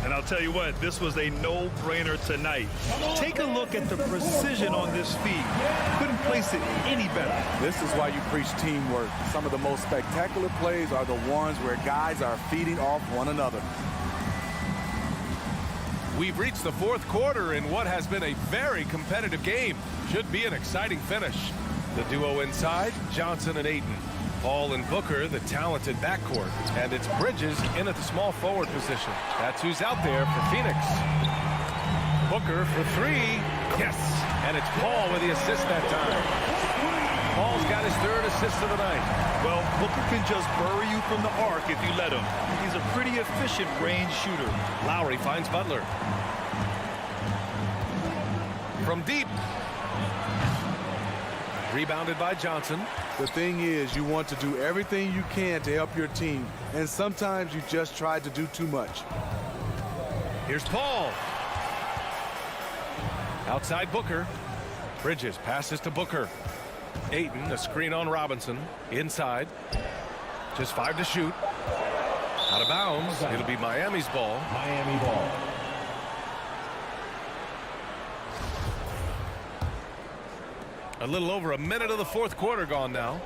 S8: And I'll tell you what, this was a no-brainer tonight. Take a look at the precision on this feed. Couldn't place it any better.
S7: This is why you preach teamwork. Some of the most spectacular plays are the ones where guys are feeding off one another.
S6: We've reached the fourth quarter in what has been a very competitive game. Should be an exciting finish. The duo inside, Johnson and Ayton. Paul and Booker, the talented backcourt. And it's Bridges in at the small forward position. That's who's out there for Phoenix. Booker for three. Yes. And it's Paul with the assist that time. Paul's got his third assist of the night.
S8: Well, Booker can just bury you from the arc if you let him. He's a pretty efficient range shooter.
S6: Lowry finds Butler. From deep. Rebounded by Johnson.
S7: The thing is, you want to do everything you can to help your team, and sometimes you just try to do too much.
S6: Here's Paul. Outside Booker. Bridges passes to Booker. Ayton, a screen on Robinson. Inside. Just 5 to shoot. Out of bounds. It'll be Miami's ball.
S4: Miami ball.
S6: A little over a minute of the fourth quarter gone now.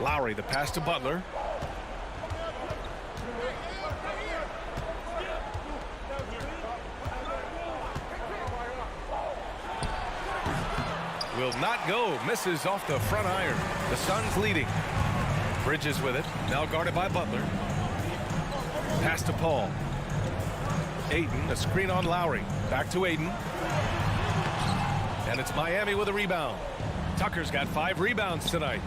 S6: Lowry, the pass to Butler. will not go. Misses off the front iron. The Suns leading. Bridges with it. Now guarded by Butler. Pass to Paul. Ayton, a screen on Lowry. Back to Ayton. And it's Miami with a rebound. Tucker's got 5 rebounds tonight.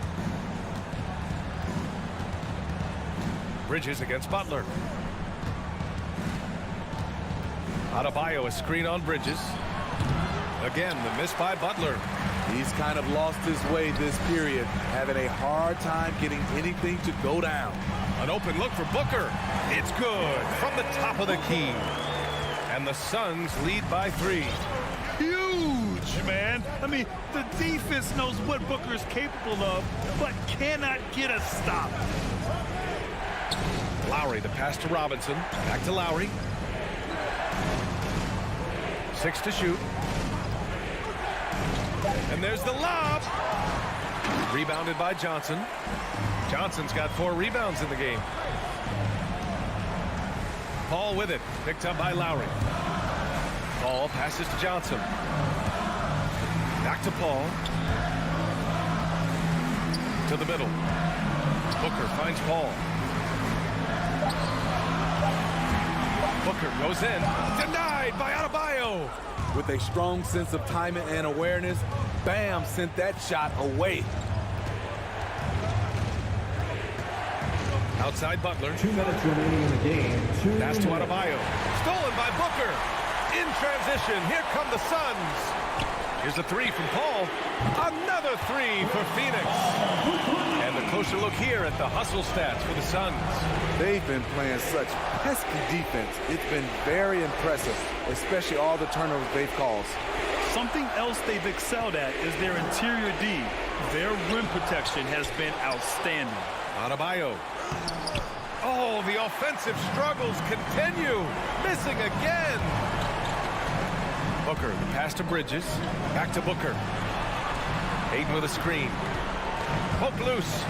S6: Bridges against Butler. Adebayo, a screen on Bridges. Again, the miss by Butler.
S7: He's kind of lost his way this period, having a hard time getting anything to go down.
S6: An open look for Booker. It's good from the top of the key. And the Suns lead by 3.
S8: Huge, man. I mean, the defense knows what Booker is capable of, but cannot get a stop.
S6: Lowry, the pass to Robinson. Back to Lowry. 6 to shoot. And there's the lob. Rebounded by Johnson. Johnson's got 4 rebounds in the game. Paul with it. Picked up by Lowry. Paul passes to Johnson. Back to Paul. To the middle. Booker finds Paul. Booker goes in. Denied by Adebayo.
S7: With a strong sense of timing and awareness, Bam sent that shot away.
S6: Outside Butler.
S4: 2 minutes remaining in the game.
S6: Pass to Adebayo. Stolen by Booker. In transition. Here come the Suns. Here's a 3 from Paul. Another 3 for Phoenix. And a closer look here at the hustle stats for the Suns.
S7: They've been playing such pesky defense. It's been very impressive, especially all the turnovers they've caused.
S8: Something else they've excelled at is their interior D. Their rim protection has been outstanding.
S6: Adebayo. Oh, the offensive struggles continue. Missing again. Booker, the pass to Bridges. Back to Booker. Ayton with a screen. Poke loose.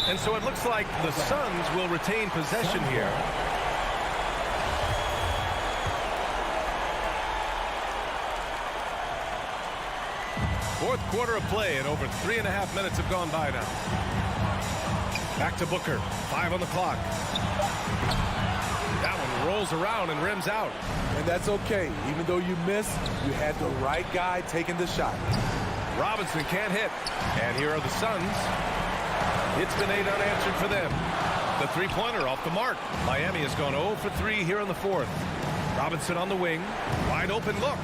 S6: And so it looks like the Suns will retain possession here. Fourth quarter of play, and over 3.5 minutes have gone by now. Back to Booker. 5 on the clock. That one rolls around and rims out.
S7: And that's okay. Even though you miss, you had the right guy taking the shot.
S6: Robinson can't hit. And here are the Suns. It's been 8 unanswered for them. The three-pointer off the mark. Miami has gone 0 for 3 here in the 4th. Robinson on the wing. Wide open look.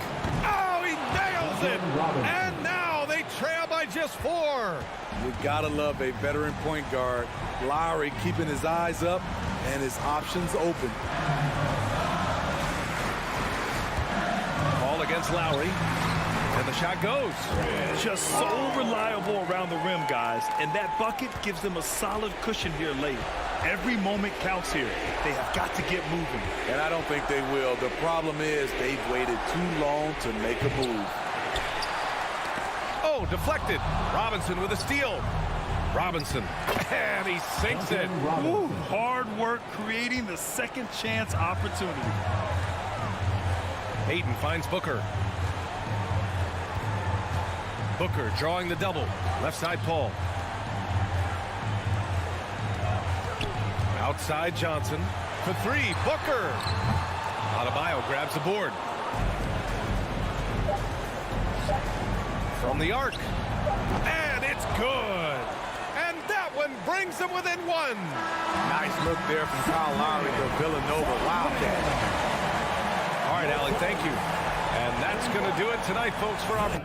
S6: Oh, he nails it. And now they trail by just 4.
S7: You gotta love a veteran point guard. Lowry keeping his eyes up and his options open.
S6: Ball against Lowry. And the shot goes.
S8: Just so reliable around the rim, guys. And that bucket gives them a solid cushion here late. Every moment counts here. They have got to get moving.
S7: And I don't think they will. The problem is they've waited too long to make a move.
S6: Oh, deflected. Robinson with a steal. Robinson. And he sinks it.
S8: Ooh, hard work creating the second chance opportunity.
S6: Ayton finds Booker. Booker drawing the double. Left side Paul. Outside Johnson. For 3. Booker. Adebayo grabs the board. From the arc. And it's good. And that one brings them within 1.
S7: Nice look there from Kyle Lowry, the Villanova Wildcat.
S6: All right, Allie, thank you. And that's going to do it tonight, folks, for our...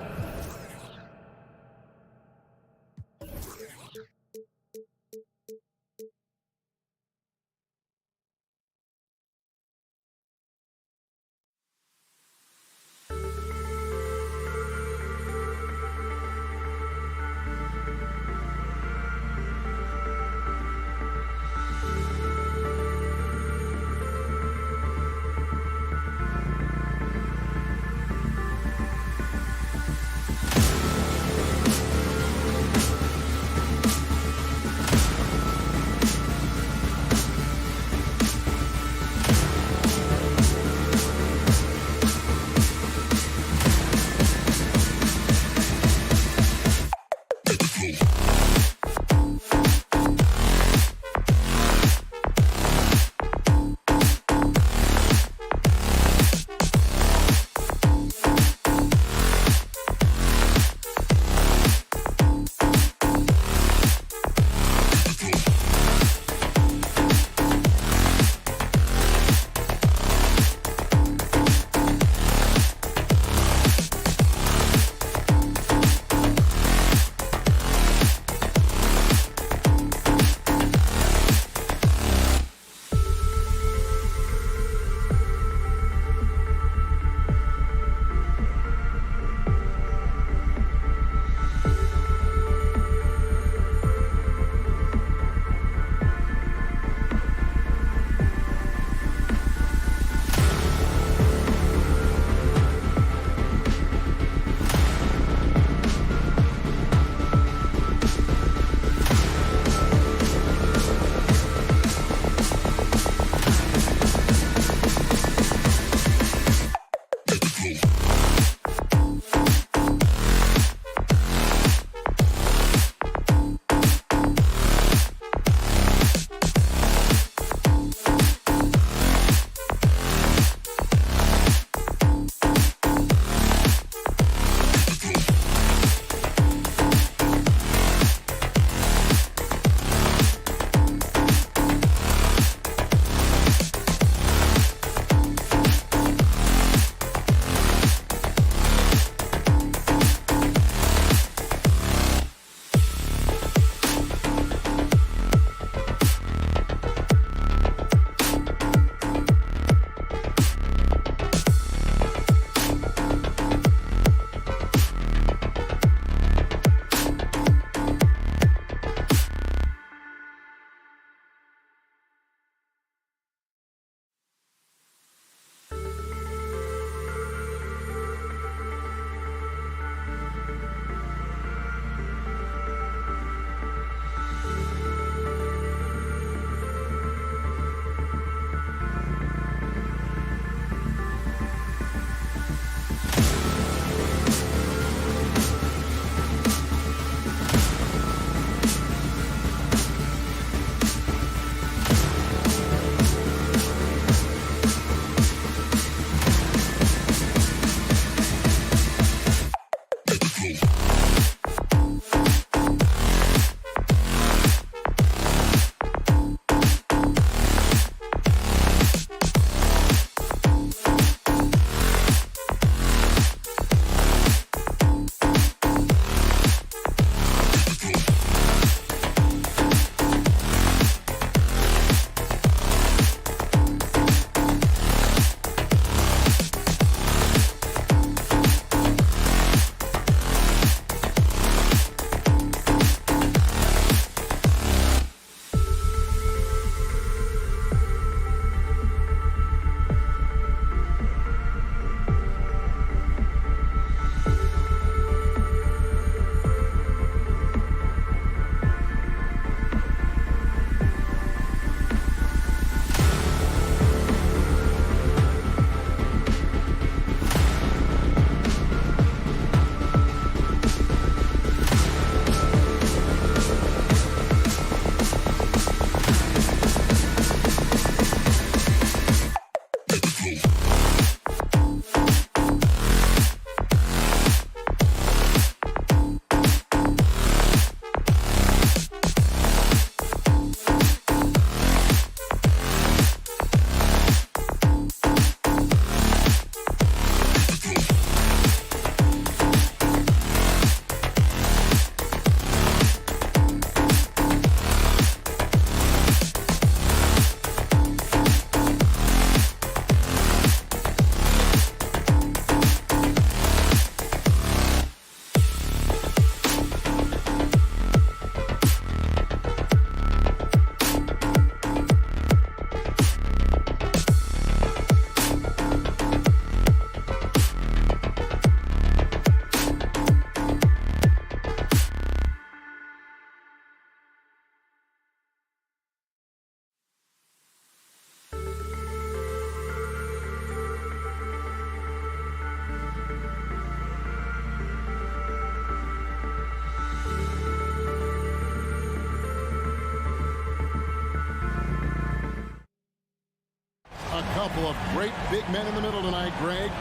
S1: couple of great big men in the middle tonight, Greg.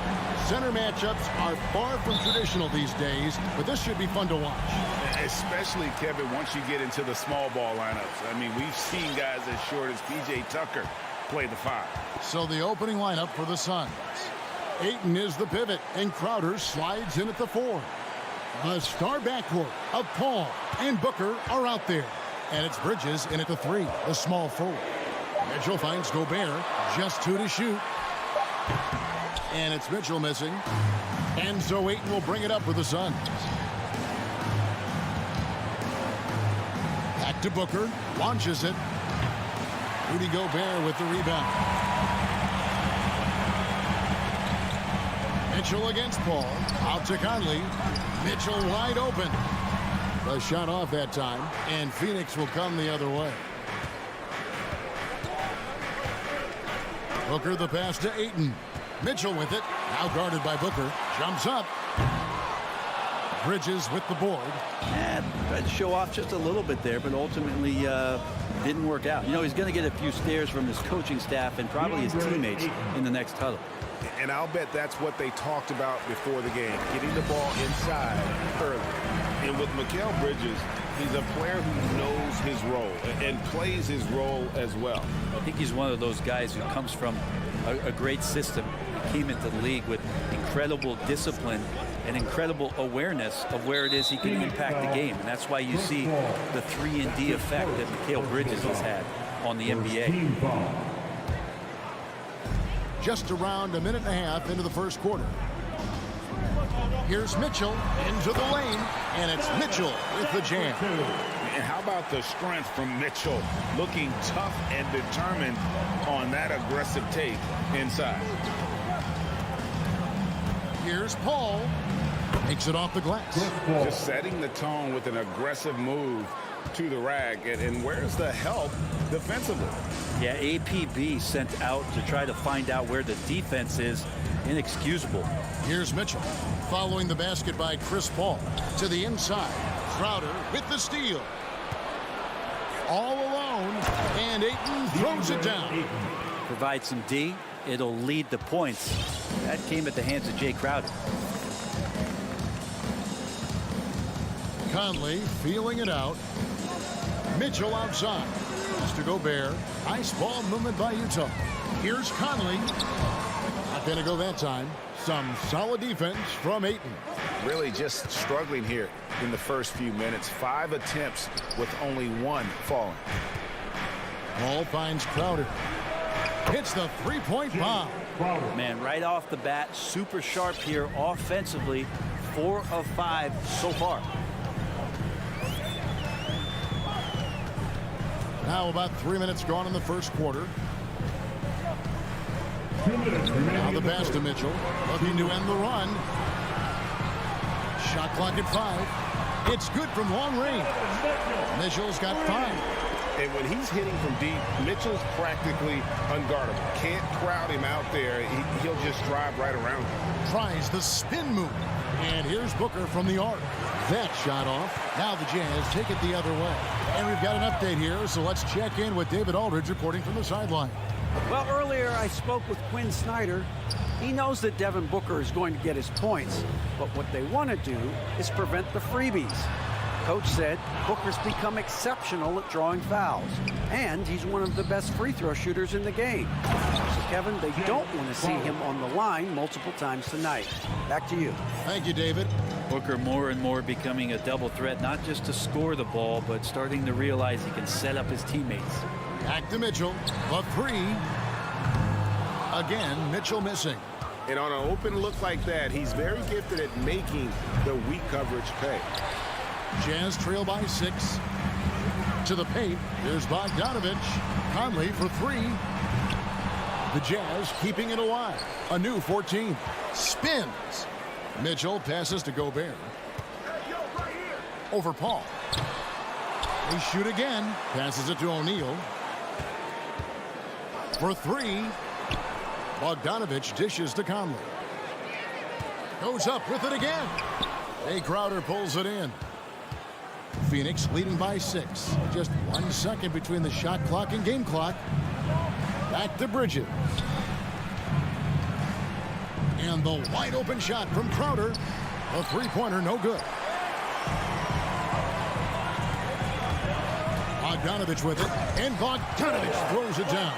S1: Center matchups are far from traditional these days, but this should be fun to watch.
S2: Especially, Kevin, once you get into the small ball lineups. I mean, we've seen guys as short as P.J. Tucker play the 5.
S1: So the opening lineup for the Suns. Ayton is the pivot, and Crowder slides in at the 4. The star backcourt of Paul and Booker are out there. And it's Bridges in at the 3, the small forward. Mitchell finds Gobert, just 2 to shoot. And it's Mitchell missing. And so Ayton will bring it up for the Suns. Back to Booker, launches it. Rudy Gobert with the rebound. Mitchell against Paul. Out to Conley. Mitchell wide open. The shot off that time, and Phoenix will come the other way. Booker the pass to Ayton. Mitchell with it. Now guarded by Booker. Jumps up. Bridges with the board.
S10: And tried to show off just a little bit there, but ultimately didn't work out. You know, he's going to get a few stares from his coaching staff and probably his teammates in the next huddle.
S2: And I'll bet that's what they talked about before the game, getting the ball inside early. And with Mikal Bridges, he's a player who knows his role and plays his role as well.
S10: I think he's one of those guys who comes from a great system. He came into the league with incredible discipline and incredible awareness of where it is he can impact the game. And that's why you see the 3-and-D effect that Mikal Bridges has had on the NBA.
S1: Just around a minute and a half into the first quarter. Here's Mitchell into the lane, and it's Mitchell with the jam.
S2: And how about the strength from Mitchell, looking tough and determined on that aggressive take inside.
S1: Here's Paul. Takes it off the glass.
S2: Just setting the tone with an aggressive move to the rack. And where's the help defensively?
S10: Yeah, APB sent out to try to find out where the defense is. Inexcusable.
S1: Here's Mitchell following the basket by Chris Paul to the inside. Crowder with the steal. All alone, and Ayton throws it down.
S10: Provide some D, it'll lead the points. That came at the hands of Jay Crowder.
S1: Conley feeling it out. Mitchell outside. To Gobert. Nice ball movement by Utah. Here's Conley. Not going to go that time. Some solid defense from Ayton.
S2: Really just struggling here in the first few minutes. 5 attempts with only 1 falling.
S1: Paul finds Crowder. Hits the three-point bomb.
S10: Man, right off the bat, super sharp here offensively. 4 of 5 so far.
S1: Now about 3 minutes gone in the first quarter. Now the pass to Mitchell. Looking to end the run. Shot clock at 5. It's good from long range. Mitchell's got 5.
S2: And when he's hitting from deep, Mitchell's practically unguardable. Can't crowd him out there. He'll just drive right around him.
S1: Tries the spin move. And here's Booker from the arc. That shot off. Now the Jazz take it the other way. And we've got an update here, so let's check in with David Aldridge reporting from the sideline.
S5: Well, earlier I spoke with Quinn Snyder. He knows that Devin Booker is going to get his points, but what they want to do is prevent the freebies. Coach said Booker's become exceptional at drawing fouls, and he's one of the best free throw shooters in the game. So, Kevin, they don't want to see him on the line multiple times tonight. Back to you.
S1: Thank you, David.
S10: Booker more and more becoming a double threat, not just to score the ball, but starting to realize he can set up his teammates.
S1: Back to Mitchell. The 3. Again, Mitchell missing.
S2: And on an open look like that, he's very gifted at making the weak coverage pay.
S1: Jazz trail by 6. To the paint. Here's Bogdanovich. Conley for 3. The Jazz keeping it alive. A new 14. Spins. Mitchell passes to Gobert. Over Paul. They shoot again. Passes it to O'Neal. For 3. Bogdanovich dishes to Conley. Goes up with it again. Jay Crowder pulls it in. Phoenix leading by 6. Just 1 second between the shot clock and game clock. Back to Bridges. And the wide open shot from Crowder. A three-pointer, no good. Bogdanovich with it, and Bogdanovich throws it down.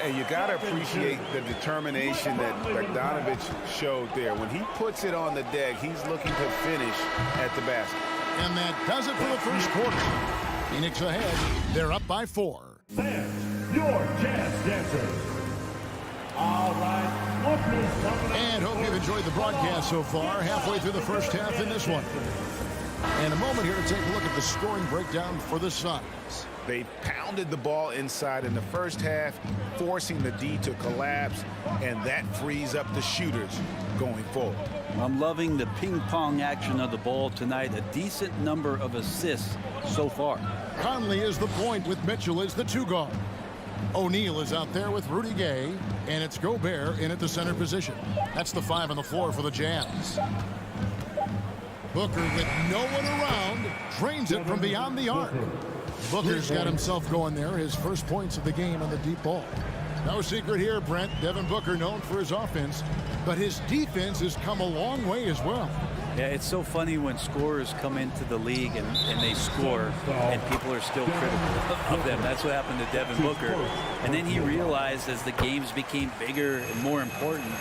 S2: And you got to appreciate the determination that Bogdanovich showed there. When he puts it on the deck, he's looking to finish at the basket.
S1: And that does it for the first quarter. Phoenix ahead. They're up by 4.
S4: Fans, your jazz dancers. All right,
S1: and hope you've enjoyed the broadcast so far. Halfway through the first half in this one. And a moment here to take a look at the scoring breakdown for the Suns.
S2: They pounded the ball inside in the first half, forcing the D to collapse, and that frees up the shooters going forward.
S10: I'm loving the ping-pong action of the ball tonight. A decent number of assists so far.
S1: Conley is the point with Mitchell as the 2 guard. O'Neal is out there with Rudy Gay, and it's Gobert in at the center position. That's the 5 on the floor for the Jazz. Booker with no one around drains it from beyond the arc. Booker's got himself going there, his first points of the game on the deep ball. No secret here, Brent. Devin Booker known for his offense, but his defense has come a long way as well.
S10: Yeah, it's so funny when scorers come into the league and they score and people are still critical of them. That's what happened to Devin Booker. And then he realized as the games became bigger and more important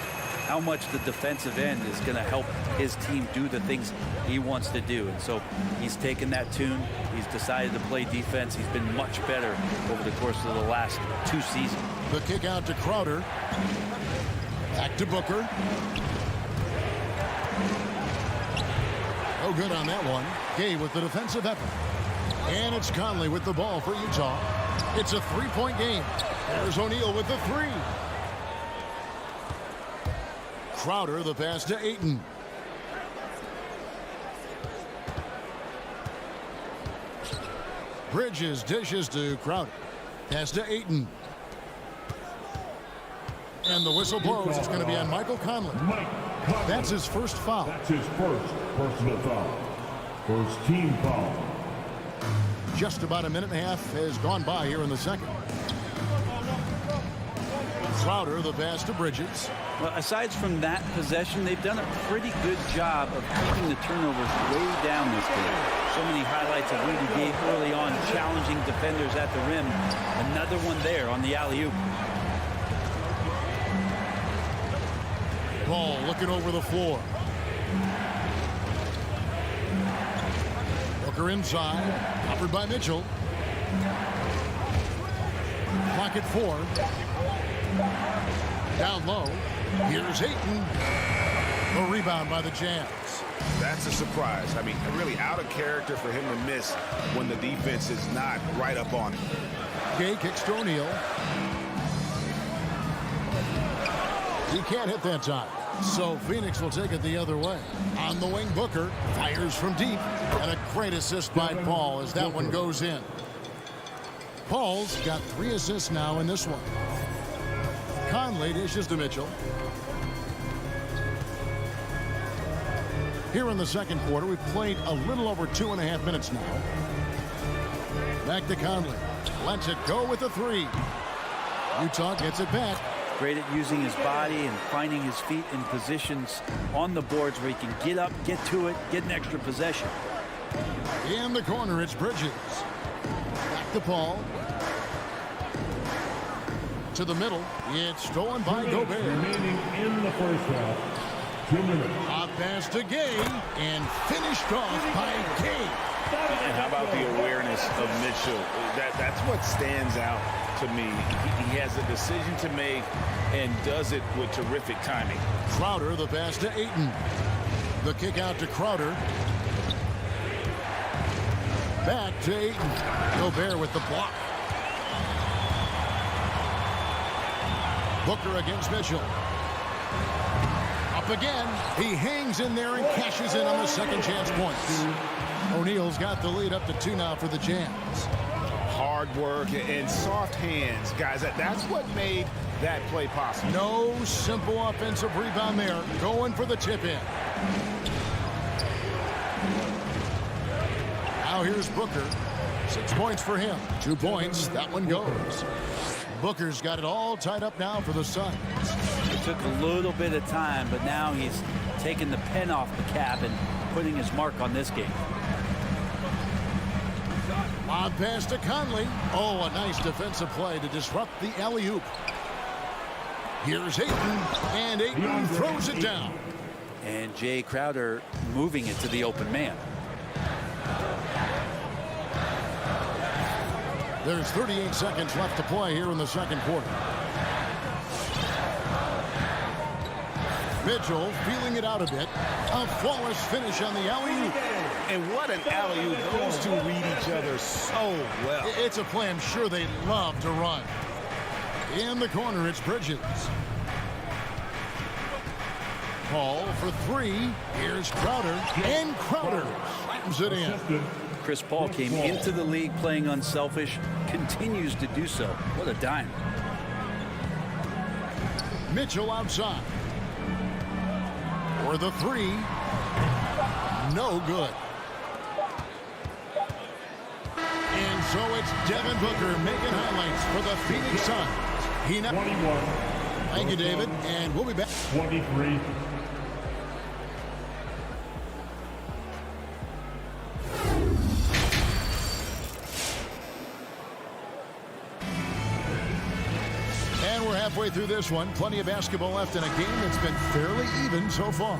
S10: how much the defensive end is going to help his team do the things he wants to do. And so he's taken that tune. He's decided to play defense. He's been much better over the course of the last 2 seasons.
S1: The kick out to Crowder. Back to Booker. No good on that one. Gay with the defensive effort. And it's Conley with the ball for Utah. It's a 3-point game. There's O'Neal with the 3. Crowder, the pass to Ayton. Bridges dishes to Crowder. Pass to Ayton. And the whistle blows. It's going to be on Michael Conley. That's his first foul.
S4: That's his first personal foul. First team foul.
S1: Just about a minute and a half has gone by here in the second. Crowder, the pass to Bridges.
S10: Well, aside from that possession, they've done a pretty good job of keeping the turnovers way down this game. So many highlights of Rudy Gay early on, challenging defenders at the rim. Another one there on the alley-oop.
S1: Ball looking over the floor. Booker inside, covered by Mitchell. Clock at 4. Down low. Here's Ayton. The rebound by the Jazz.
S2: That's a surprise. I mean, really out of character for him to miss when the defense is not right up on him.
S1: Gay kicks to O'Neal. He can't hit that time. So Phoenix will take it the other way. On the wing, Booker fires from deep. And a great assist by Paul as that one goes in. Paul's got 3 assists now in this one. Conley dishes to Mitchell. Here in the second quarter, we've played a little over 2.5 minutes now. Back to Conley. Lets it go with the 3. Utah gets it back.
S10: Great at using his body and finding his feet in positions on the boards where he can get up, get to it, get an extra possession.
S1: In the corner, it's Bridges. Back to Paul. To the middle. It's stolen by Gobert.
S4: Remaining in the first half. 2 minutes.
S1: A pass to Gay and finished off by Gay.
S2: And how about the awareness of Mitchell? That's what stands out to me. He has a decision to make and does it with terrific timing.
S1: Crowder, the pass to Ayton. The kick out to Crowder. Back to Ayton. Gobert with the block. Booker against Mitchell. Up again. He hangs in there and cashes in on the second chance points. O'Neal's got the lead up to 2 now for the Jazz.
S2: Hard work and soft hands, guys. That's what made that play possible.
S1: No simple offensive rebound there. Going for the tip in. Now here's Booker. 6 points for him. 2 points. That one goes. Booker's got it all tied up now for the Suns.
S10: took a little bit of time, but now he's taking the pen off the cap and putting his mark on this game.
S1: On pass to Conley. Oh, a nice defensive play to disrupt the alley-oop. Here's Ayton, and Ayton throws it down.
S10: And Jay Crowder moving it to the open man.
S1: There's 38 seconds left to play here in the second quarter. Mitchell feeling it out a bit. A flawless finish on the alley-oop.
S2: And what an alley-oop. Those two read each other so well.
S1: It's a play I'm sure they love to run. In the corner, it's Bridges. Paul for three. Here's Crowder. And Crowder slams it in.
S10: Chris Paul came into the league playing unselfish, continues to do so. What a dime.
S1: Mitchell outside. For the three. No good. And so it's Devin Booker making highlights for the Phoenix Suns. He now
S4: 21.
S1: Thank you, David, and we'll be back.
S4: 23.
S1: And we're halfway through this one. Plenty of basketball left in a game that's been fairly even so far.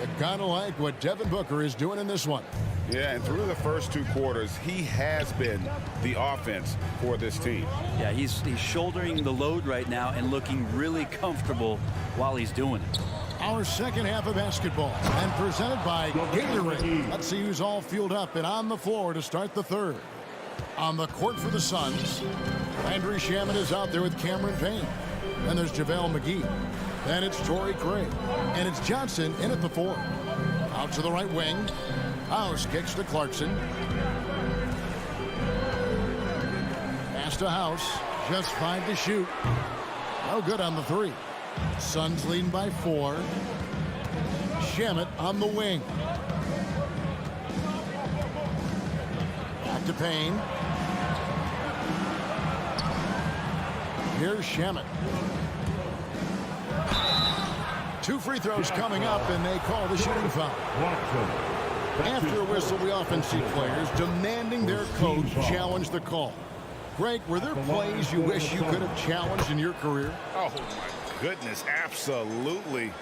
S1: You gotta like what Devin Booker is doing in this one.
S2: Yeah, and through the first two quarters, he has been the offense for this team.
S10: Yeah, he's shouldering the load right now and looking really comfortable while he's doing it.
S1: Our second half of basketball, and presented by Gatorade. Let's see who's all fueled up and on the floor to start the third. On the court for the Suns, Landry Shamet is out there with Cameron Payne. Then there's JaVale McGee. Then it's Torrey Craig. And it's Johnson in at the 4. Out to the right wing. House kicks to Clarkson. Pass to House. Just 5 to shoot. No good on the 3. Suns leading by 4. Shamet on the wing. Back to Payne. Here's Shamet. 2 free throws coming up, and they call the shooting foul. After a whistle, we often see players demanding their coach challenge the call. Greg, were there plays you wish you could have challenged in your career?
S2: Oh, my goodness, absolutely.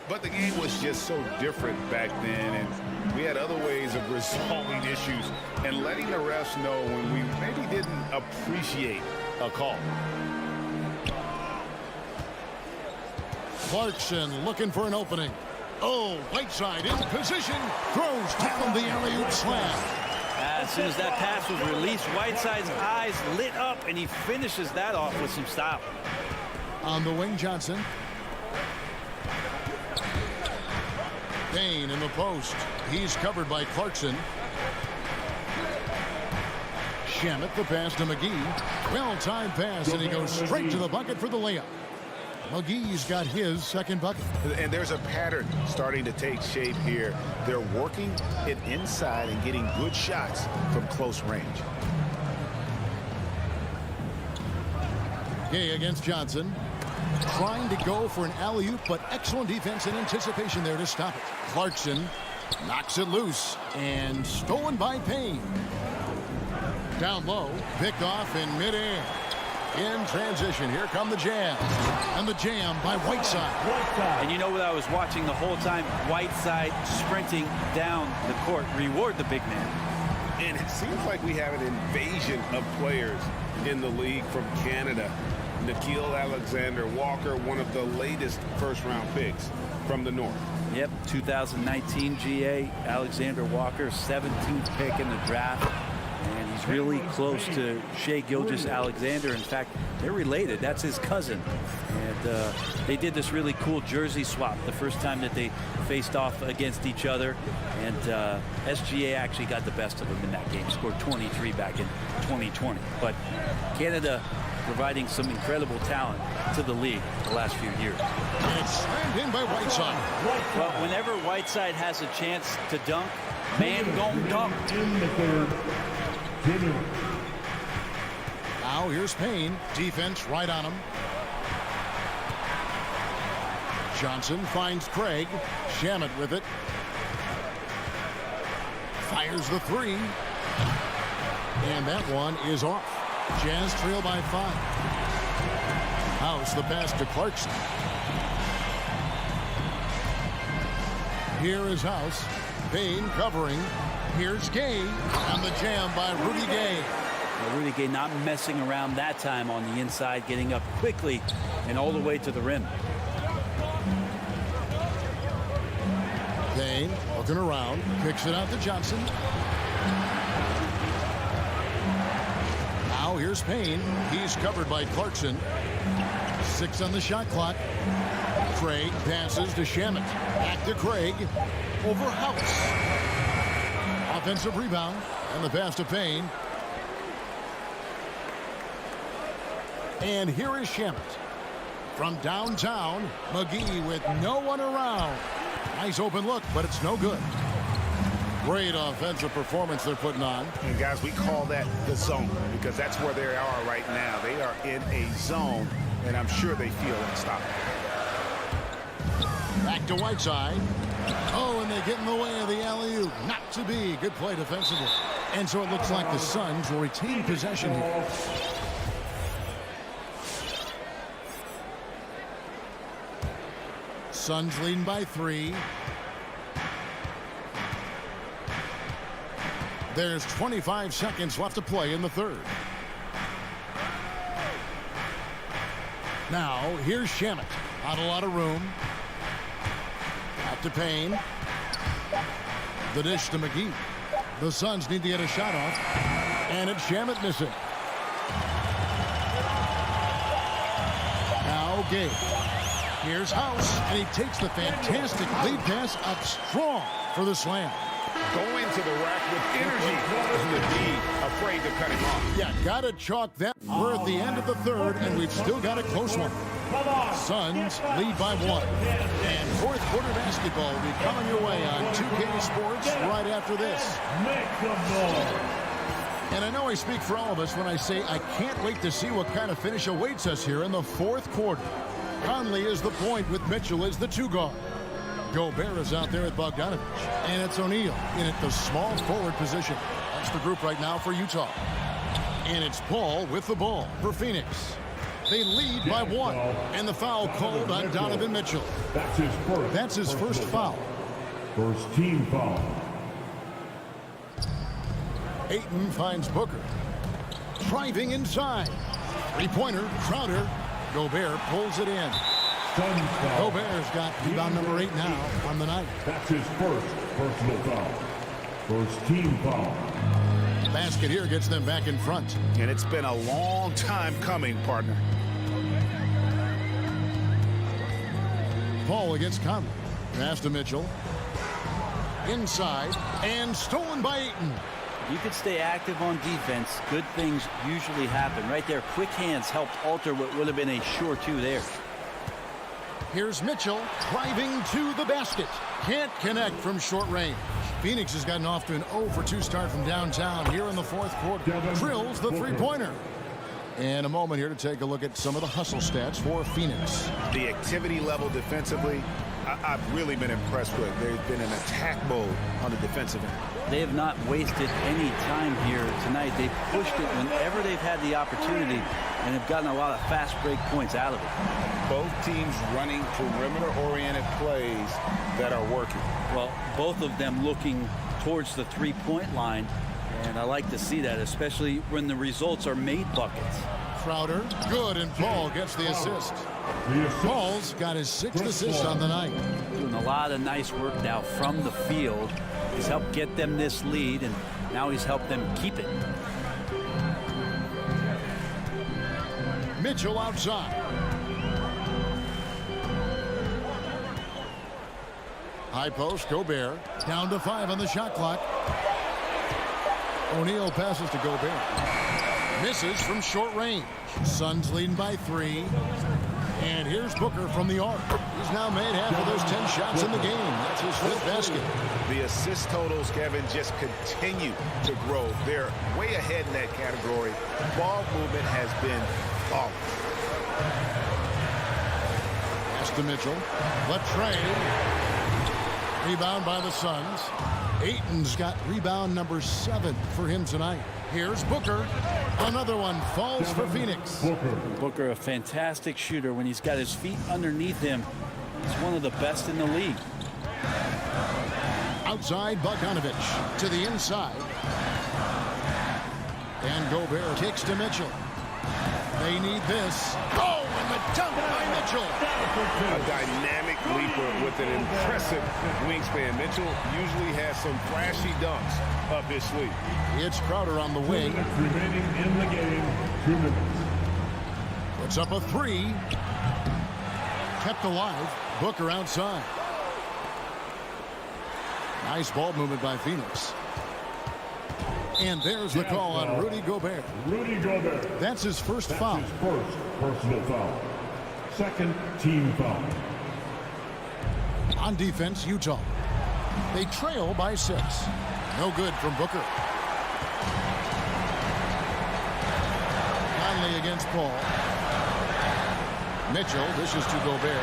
S2: But the game was just so different back then, and we had other ways of resolving issues and letting the refs know when we maybe didn't appreciate a call.
S1: Clarkson looking for an opening. Oh, Whiteside in position. Throws down the alley-oop slam.
S10: As soon as that pass was released, Whiteside's eyes lit up, and he finishes that off with some style.
S1: On the wing, Johnson. Payne in the post. He's covered by Clarkson. Shamet the pass to McGee. Well-timed pass, and he goes straight to the bucket for the layup. McGee's got his second bucket.
S2: And there's a pattern starting to take shape here. They're working it inside and getting good shots from close range.
S1: Gay against Johnson. Trying to go for an alley-oop, but excellent defense and anticipation there to stop it. Clarkson knocks it loose and stolen by Payne. Down low, picked off in midair. In transition, here come the Jazz. And the jam by Whiteside.
S10: And you know what I was watching the whole time? Whiteside sprinting down the court. Reward the big man.
S2: And it seems like we have an invasion of players in the league from Canada. Nickeil Alexander-Walker, one of the latest first-round picks from the North.
S10: Yep, 2019 GA, Alexander-Walker, 17th pick in the draft. And he's really close to Shai Gilgeous-Alexander. In fact, they're related. That's his cousin. And they did this really cool jersey swap the first time that they faced off against each other. And SGA actually got the best of him in that game. Scored 23 back in 2020. But Canada providing some incredible talent to the league the last few years.
S1: It's slammed in by Whiteside.
S10: Well, whenever Whiteside has a chance to dunk, man gon' dunk.
S4: In the third.
S1: Now here's Payne. Defense right on him. Johnson finds Craig. Shamet with it. Fires the three. And that one is off. Jazz trail by 5. House the pass to Clarkson. Here is House. Payne covering. Here's Gay. And the jam by Rudy Gay.
S10: Well, Rudy Gay not messing around that time on the inside, getting up quickly and all the way to the rim.
S1: Payne looking around. Kicks it out to Johnson. Now here's Payne. He's covered by Clarkson. 6 on the shot clock. Craig passes to Shamet. Back to Craig. Over House. Offensive rebound. And the pass to Payne. And here is Shamet. From downtown, McGee with no one around. Nice open look, but it's no good. Great offensive performance they're putting on.
S2: And guys, we call that the zone because that's where they are right now. They are in a zone, and I'm sure they feel unstoppable.
S1: Back to Whiteside. Oh, and they get in the way of the alley-oop. Not to be. Good play defensively. And so it looks like the Suns will retain possession here. Suns leading by 3. There's 25 seconds left to play in the third. Now, here's Shamet. Not a lot of room. Out to Payne. The dish to McGee. The Suns need to get a shot off. And it's Shamet missing. Now, Gabe. Here's House, and he takes the fantastic lead pass up strong for the slam.
S2: Going to the rack with energy and the D afraid to cut him off.
S1: Yeah, got to chalk that. We're at the end of the third, and we've still got a close one. Suns lead by 1. And fourth quarter basketball will be coming your way on 2K Sports right after this. And I know I speak for all of us when I say I can't wait to see what kind of finish awaits us here in the fourth quarter. Conley is the point with Mitchell as the 2 guard. Gobert is out there at Bogdanovich. And it's O'Neal in at the small forward position. That's the group right now for Utah. And it's Paul with the ball for Phoenix. They lead by 1. And the foul called on Donovan Mitchell.
S4: That's his first
S1: foul.
S4: First team foul.
S1: Ayton finds Booker. Driving inside. 3-pointer, Crowder. Gobert pulls it in. Gobert's got rebound number 8 now on the night.
S4: That's his first personal foul. First team foul.
S1: Basket here gets them back in front.
S2: And it's been a long time coming, partner.
S1: Paul against Conley. Pass to Mitchell. Inside. And stolen by Ayton.
S10: You could stay active on defense. Good things usually happen. Right there, quick hands helped alter what would have been a sure 2 there.
S1: Here's Mitchell driving to the basket. Can't connect from short range. Phoenix has gotten off to an 0-for-2 start from downtown here in the fourth quarter. Drills the 3-pointer. And a moment here to take a look at some of the hustle stats for Phoenix.
S2: The activity level defensively, I've really been impressed with. They've been in attack mode on the defensive end.
S10: They have not wasted any time here tonight. They've pushed it whenever they've had the opportunity and have gotten a lot of fast break points out of it.
S2: Both teams running perimeter-oriented plays that are working.
S10: Well, both of them looking towards the 3-point line, and I like to see that, especially when the results are made buckets.
S1: Crowder, good, and Paul gets the assist. Paul's got his 6th assist on the night.
S10: Doing a lot of nice work now from the field. He's helped get them this lead, and now he's helped them keep it.
S1: Mitchell outside. High post, Gobert. Down to 5 on the shot clock. O'Neal passes to Gobert. Misses from short range. Suns leading by 3. And here's Booker from the arc. He's now made half of those 10 shots in the game. That's his 5th basket.
S2: The assist totals, Kevin, just continue to grow. They're way ahead in that category. Ball movement has been flawless.
S1: Pass to Mitchell. Latrey. Rebound by the Suns. Ayton's got rebound number 7 for him tonight. Here's Booker. Another one falls for Phoenix.
S10: Booker, a fantastic shooter. When he's got his feet underneath him, he's one of the best in the league.
S1: Outside, Bogdanovich to the inside. And Gobert kicks to Mitchell. They need this. Oh, and the dunk by Mitchell.
S2: A dynamic leaper with an impressive wingspan. Mitchell usually has some flashy dunks up his sleeve.
S1: It's Crowder on the wing.
S4: 2 minutes remaining in the game. 2 minutes.
S1: Puts up a 3. Kept alive. Booker outside. Nice ball movement by Phoenix. And there's the call on Rudy Gobert.
S4: Rudy Gobert.
S1: That's his first foul.
S4: His first personal foul. Second team foul.
S1: On defense, Utah. They trail by 6. No good from Booker. Conley against Paul. Mitchell dishes to Gobert.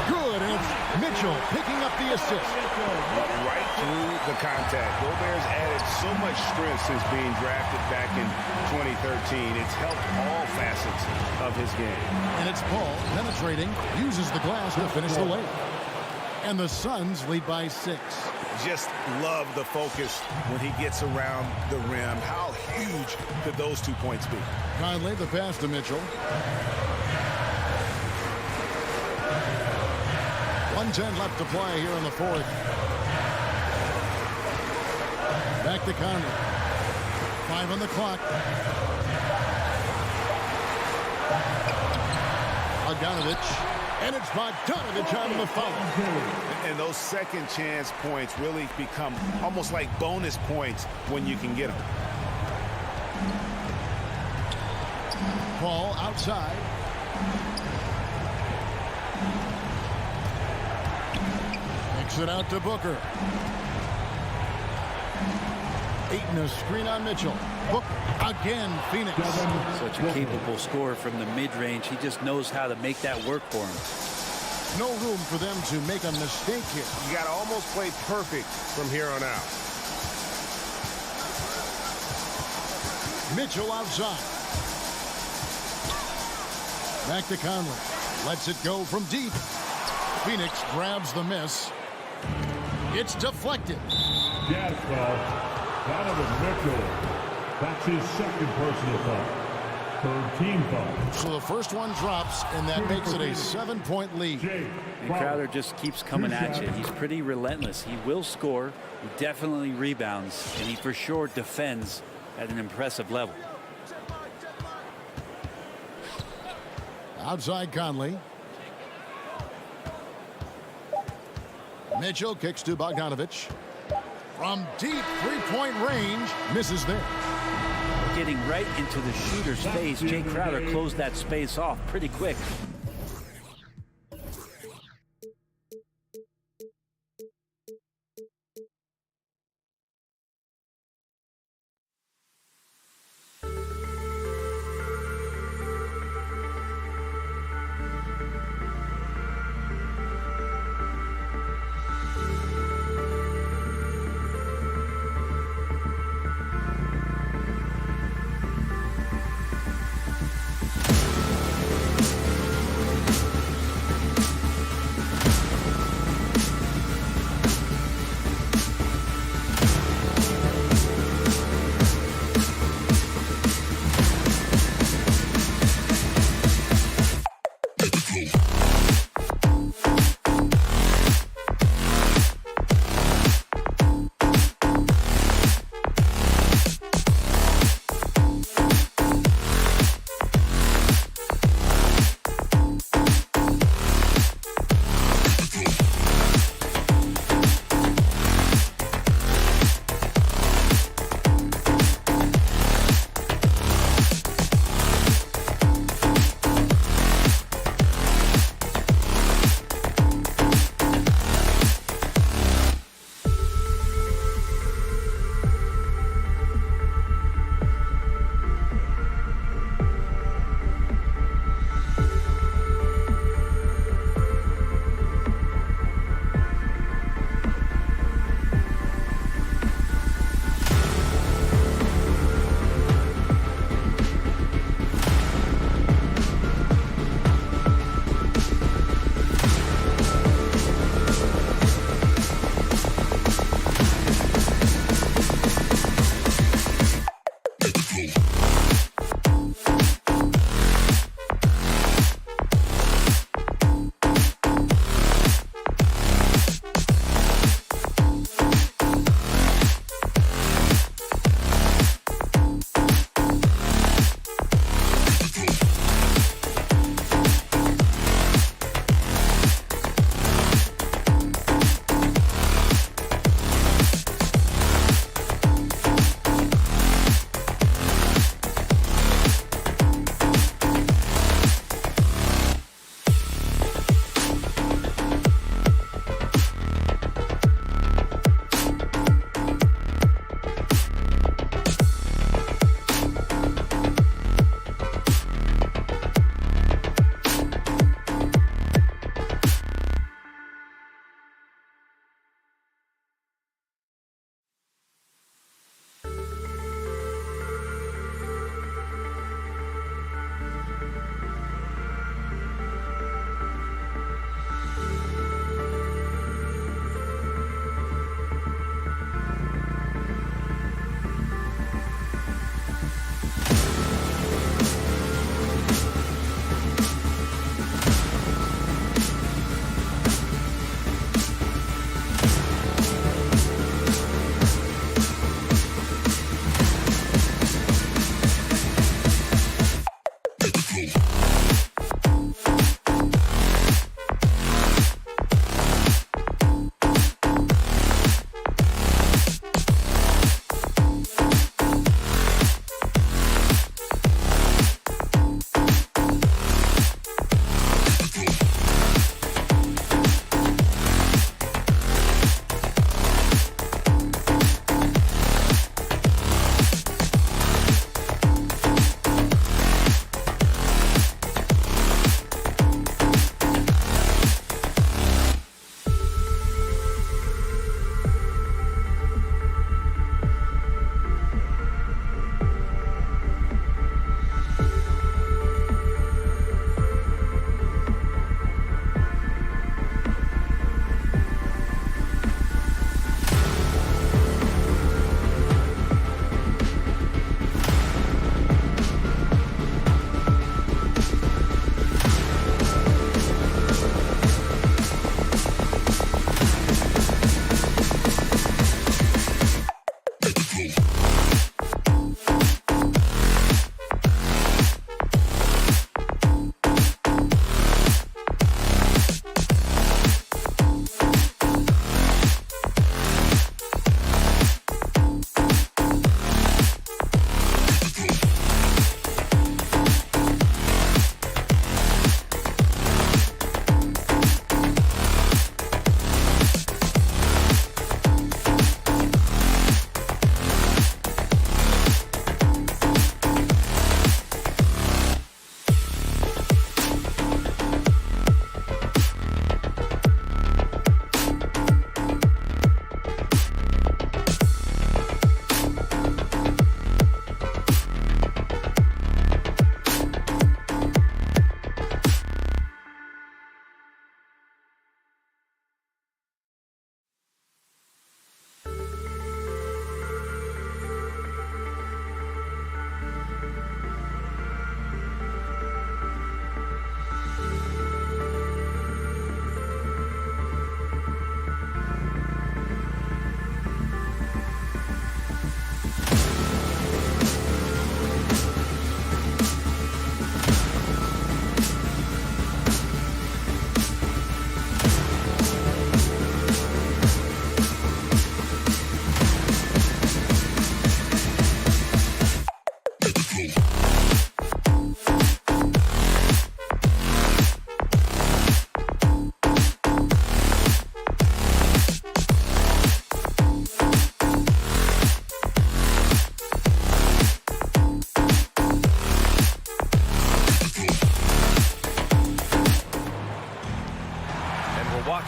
S1: Good, and it's Mitchell picking up the assist.
S2: Right through the contact. Gobert's added so much strength since being drafted back in 2013. It's helped all facets of his game.
S1: And it's Paul penetrating, uses the glass to finish the layup. And the Suns lead by 6.
S2: Just love the focus when he gets around the rim. How huge could those 2 points be?
S1: Conley, the pass to Mitchell. 1:10 left to play here in the 4th. Back to Conley. 5 on the clock. Bogdanovich. And it's Bogdanovich on the foul.
S2: And those second chance points really become almost like bonus points when you can get them.
S1: Paul outside. Kicks it out to Booker. Ayton a screen on Mitchell. Booker again, Phoenix.
S10: Such a capable scorer from the mid-range. He just knows how to make that work for him.
S1: No room for them to make a mistake here.
S2: You got to almost play perfect from here on out.
S1: Mitchell outside. Back to Conley. Lets it go from deep. Phoenix grabs the miss. It's deflected.
S4: Jazz foul. Donovan Mitchell. That's his second personal foul. Third team foul.
S1: So the first one drops, and that makes it a 7-point lead.
S10: And Crowder just keeps coming at you. He's pretty relentless. He will score. He definitely rebounds, and he for sure defends at an impressive level.
S1: Outside Conley. Mitchell kicks to Bogdanovich. From deep three-point range, misses there.
S10: Getting right into the shooter's face. Jay Crowder closed that space off pretty quick.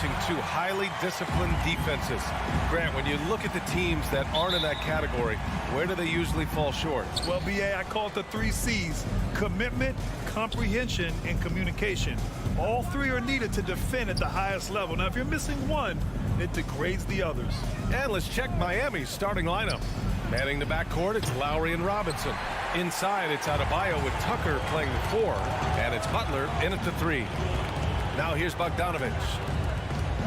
S6: watching two highly disciplined defenses. Grant, when you look at the teams that aren't in that category, where do they usually fall short?
S8: Well, BA, I call it the 3 C's: commitment, comprehension, and communication. All 3 are needed to defend at the highest level. Now, if you're missing one, it degrades the others.
S6: And let's check Miami's starting lineup. Manning the backcourt, it's Lowry and Robinson. Inside, it's Adebayo with Tucker playing the 4, and it's Butler in at the 3. Now here's Bogdanovich.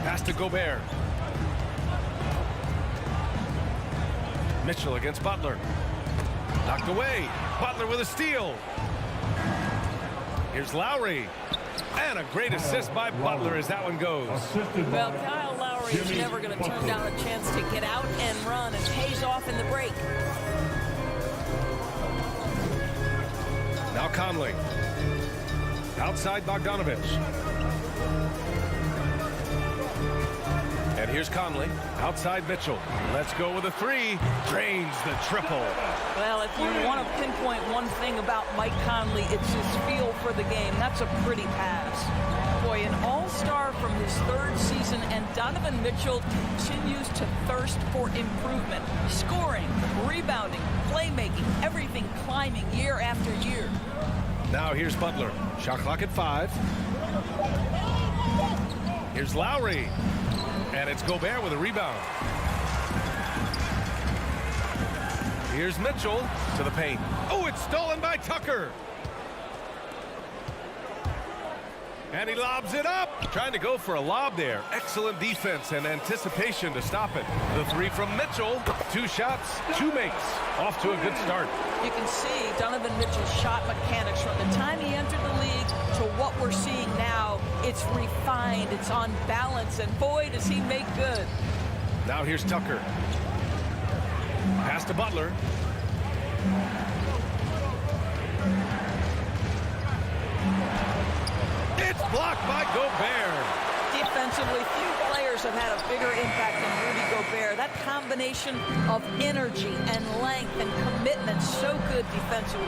S6: Pass to Gobert. Mitchell against Butler. Knocked away. Butler with a steal. Here's Lowry. And a great assist by Butler as that one goes.
S3: Well, Kyle Lowry is never going to turn down a chance to get out and run, and pays off in the break.
S6: Now Conley. Outside Bogdanovich. And here's Conley. Outside Mitchell. Let's go with a 3. Drains the triple.
S3: Well, if you want to pinpoint one thing about Mike Conley, it's his feel for the game. That's a pretty pass. Boy, an all-star from his 3rd season, and Donovan Mitchell continues to thirst for improvement. Scoring, rebounding, playmaking, everything climbing year after year.
S6: Now here's Butler. Shot clock at 5. Here's Lowry. And it's Gobert with a rebound. Here's Mitchell to the paint. Oh, it's stolen by Tucker. And he lobs it up. Trying to go for a lob there. Excellent defense and anticipation to stop it. The 3 from Mitchell. 2 shots, 2 makes. Off to a good start.
S3: You can see Donovan Mitchell's shot mechanics from the time he entered the league to what we're seeing now. It's refined, it's on balance, and boy, does he make good.
S6: Now here's Tucker. Pass to Butler. It's blocked by Gobert.
S3: Defensively, few players have had a bigger impact than Rudy Gobert. That combination of energy and length and commitment, so good defensively.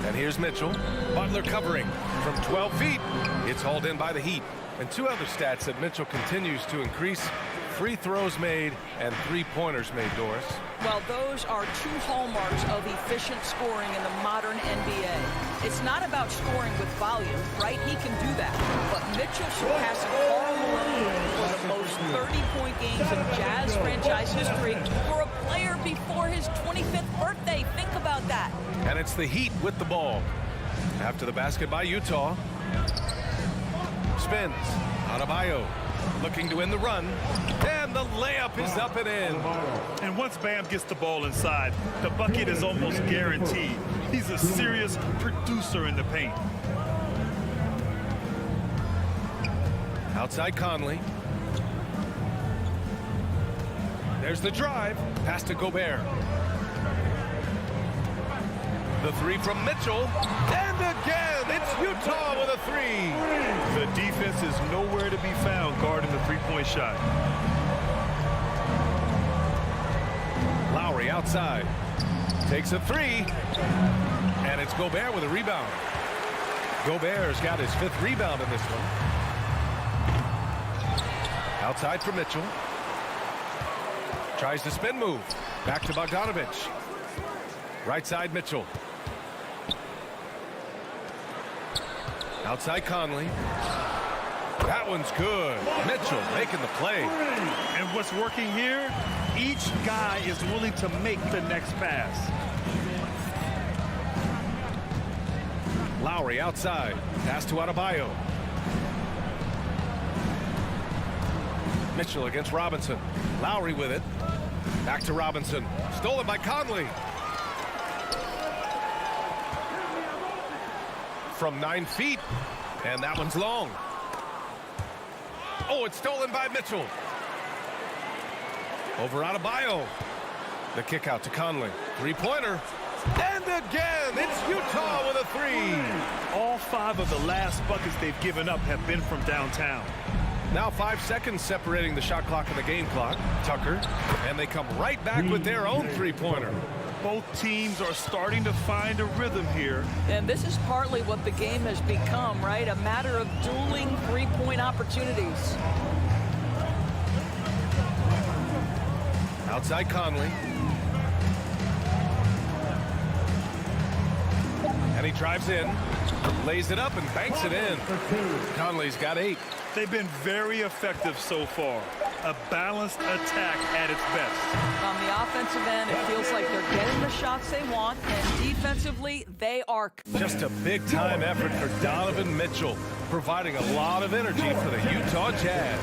S6: And here's Mitchell. Butler covering from 12 feet. It's hauled in by the Heat. And 2 other stats that Mitchell continues to increase: free throws made and 3-pointers made, Doris.
S3: Well, those are 2 hallmarks of efficient scoring in the modern NBA. It's not about scoring with volume, right? He can do that. But Mitchell surpassing Karl Malone for the most 30-point games in Jazz franchise history for a player before his 25th birthday. Think about that.
S6: And it's the Heat with the ball. After the basket by Utah. Spins. Adebayo looking to win the run. And the layup is up and in.
S8: And once Bam gets the ball inside, the bucket is almost guaranteed. He's a serious producer in the paint.
S6: Outside Conley. There's the drive. Pass to Gobert. The 3 from Mitchell. And again, it's Utah with a 3.
S8: The defense is nowhere to be found guarding the 3-point shot.
S6: Lowry outside. Takes a 3. And it's Gobert with a rebound. Gobert's got his 5th rebound in this one. Outside for Mitchell. Tries the spin move. Back to Bogdanovich. Right side Mitchell. Outside Conley. That one's good. Mitchell making the play.
S8: And what's working here? Each guy is willing to make the next pass.
S6: Lowry outside. Pass to Adebayo. Mitchell against Robinson. Lowry with it. Back to Robinson. Stolen by Conley. From 9 feet. And that one's long. Oh, it's stolen by Mitchell. Over Adebayo. The kick out to Conley. 3-pointer. And again, it's Utah with a 3.
S8: All 5 of the last buckets they've given up have been from downtown.
S6: Now 5 seconds separating the shot clock and the game clock. Tucker. And they come right back with their own 3-pointer.
S8: Both teams are starting to find a rhythm here.
S3: And this is partly what the game has become, right? A matter of dueling three-point opportunities.
S6: Outside Conley. And he drives in, lays it up, and banks it in. Conley's got 8.
S8: They've been very effective so far. A balanced attack at its best.
S3: On the offensive end, it feels like they're getting the shots they want, and defensively, they are.
S6: Just a big-time effort for Donovan Mitchell, providing a lot of energy for the Utah Jazz.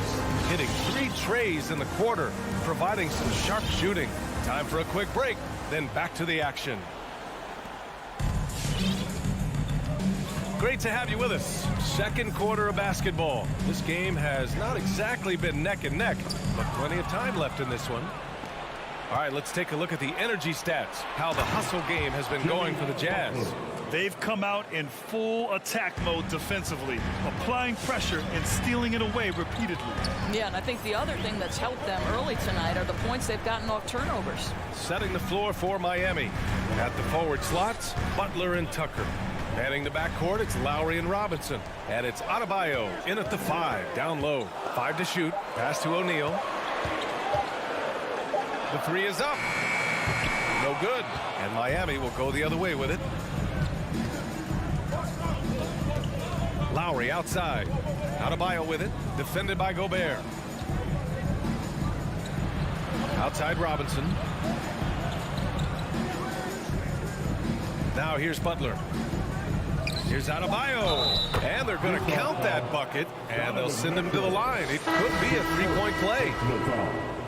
S6: Hitting 3 trays in the quarter, providing some sharp shooting. Time for a quick break, then back to the action. Great to have you with us. Second quarter of basketball. This game has not exactly been neck and neck, but plenty of time left in this one. All right, let's take a look at the energy stats, how the hustle game has been going for the Jazz.
S8: They've come out in full attack mode defensively, applying pressure and stealing it away repeatedly.
S3: Yeah, and I think the other thing that's helped them early tonight are the points they've gotten off turnovers.
S6: Setting the floor for Miami. At the forward slots, Butler and Tucker. Manning the backcourt, it's Lowry and Robinson. And it's Adebayo in at the 5, down low. 5 to shoot, pass to O'Neal. The 3 is up. No good. And Miami will go the other way with it. Lowry outside. Adebayo with it, defended by Gobert. Outside Robinson. Now here's Butler. Here's Adebayo, and they're going to count that bucket, and they'll send him to the line. It could be a 3-point play.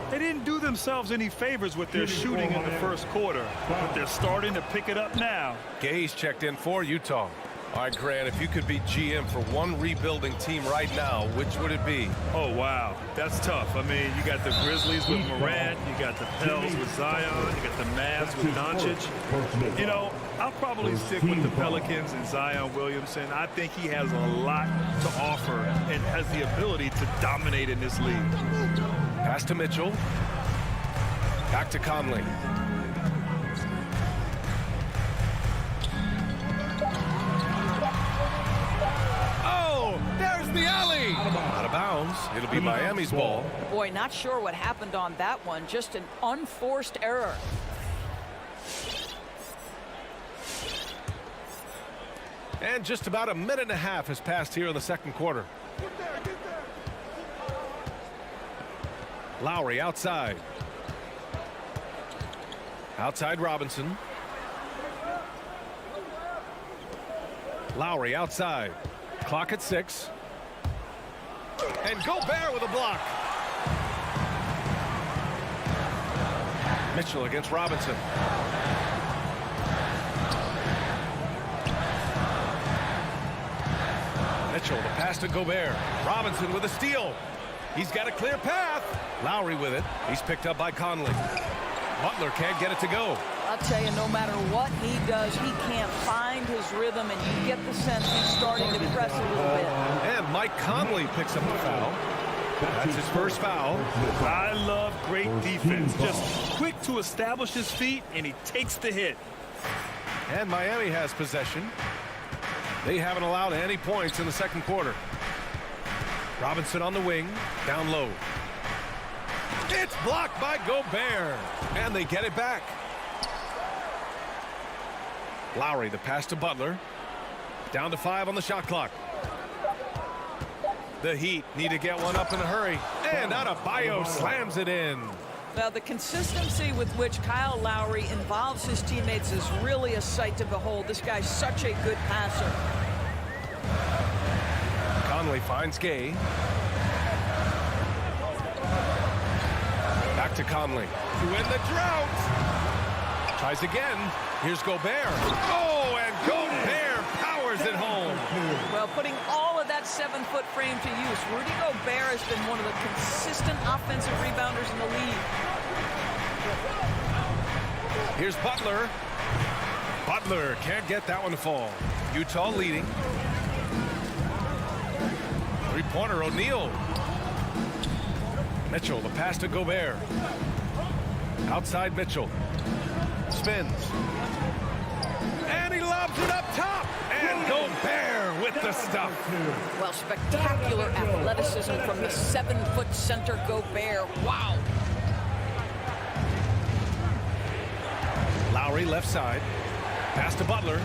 S8: They didn't do themselves any favors with their shooting in the first quarter, but they're starting to pick it up now.
S6: Gay's checked in for Utah. All right, Grant, if you could be GM for one rebuilding team right now, which would it be?
S8: Oh, wow. That's tough. I mean, you got the Grizzlies with Morant, you got the Pels with Zion, you got the Mavs with Doncic. You know, I'll probably stick with the Pelicans and Zion Williamson. I think he has a lot to offer and has the ability to dominate in this league.
S6: Pass to Mitchell. Back to Conley. The alley. Out of bounds. It'll be Miami's ball.
S3: Boy, not sure what happened on that one. Just an unforced error.
S6: And just about a minute and a half has passed here in the second quarter. Lowry outside. Outside Robinson. Lowry outside. Clock at 6. And Gobert with a block. Mitchell against Robinson. Mitchell, the pass to Gobert. Robinson with a steal. He's got a clear path. Lowry with it. He's picked up by Conley. Butler can't get it to go.
S3: I'll tell you, no matter what he does, he can't find his rhythm, and you get the sense he's starting to press a little bit.
S6: And Mike Conley picks up a foul. That's his first foul.
S8: I love great defense. Just quick to establish his feet, and he takes the hit.
S6: And Miami has possession. They haven't allowed any points in the second quarter. Robinson on the wing, down low. It's blocked by Gobert, and they get it back. Lowry, the pass to Butler. Down to 5 on the shot clock. The Heat need to get one up in a hurry. And Adebayo slams it in.
S3: Now, the consistency with which Kyle Lowry involves his teammates is really a sight to behold. This guy's such a good passer.
S6: Conley finds Gay. Back to Conley. To win the drought. Tries again. Here's Gobert. Oh, and Gobert powers it home.
S3: Well, putting all of that 7-foot frame to use, Rudy Gobert has been one of the consistent offensive rebounders in the league.
S6: Here's Butler. Butler can't get that one to fall. Utah leading. Three-pointer, O'Neal. Mitchell, the pass to Gobert. Outside Mitchell. spins. And he lobs it up top. And Gobert with the stuff.
S3: Well, spectacular athleticism from the 7-foot center Gobert. Wow.
S6: Lowry left side. Pass to Butler.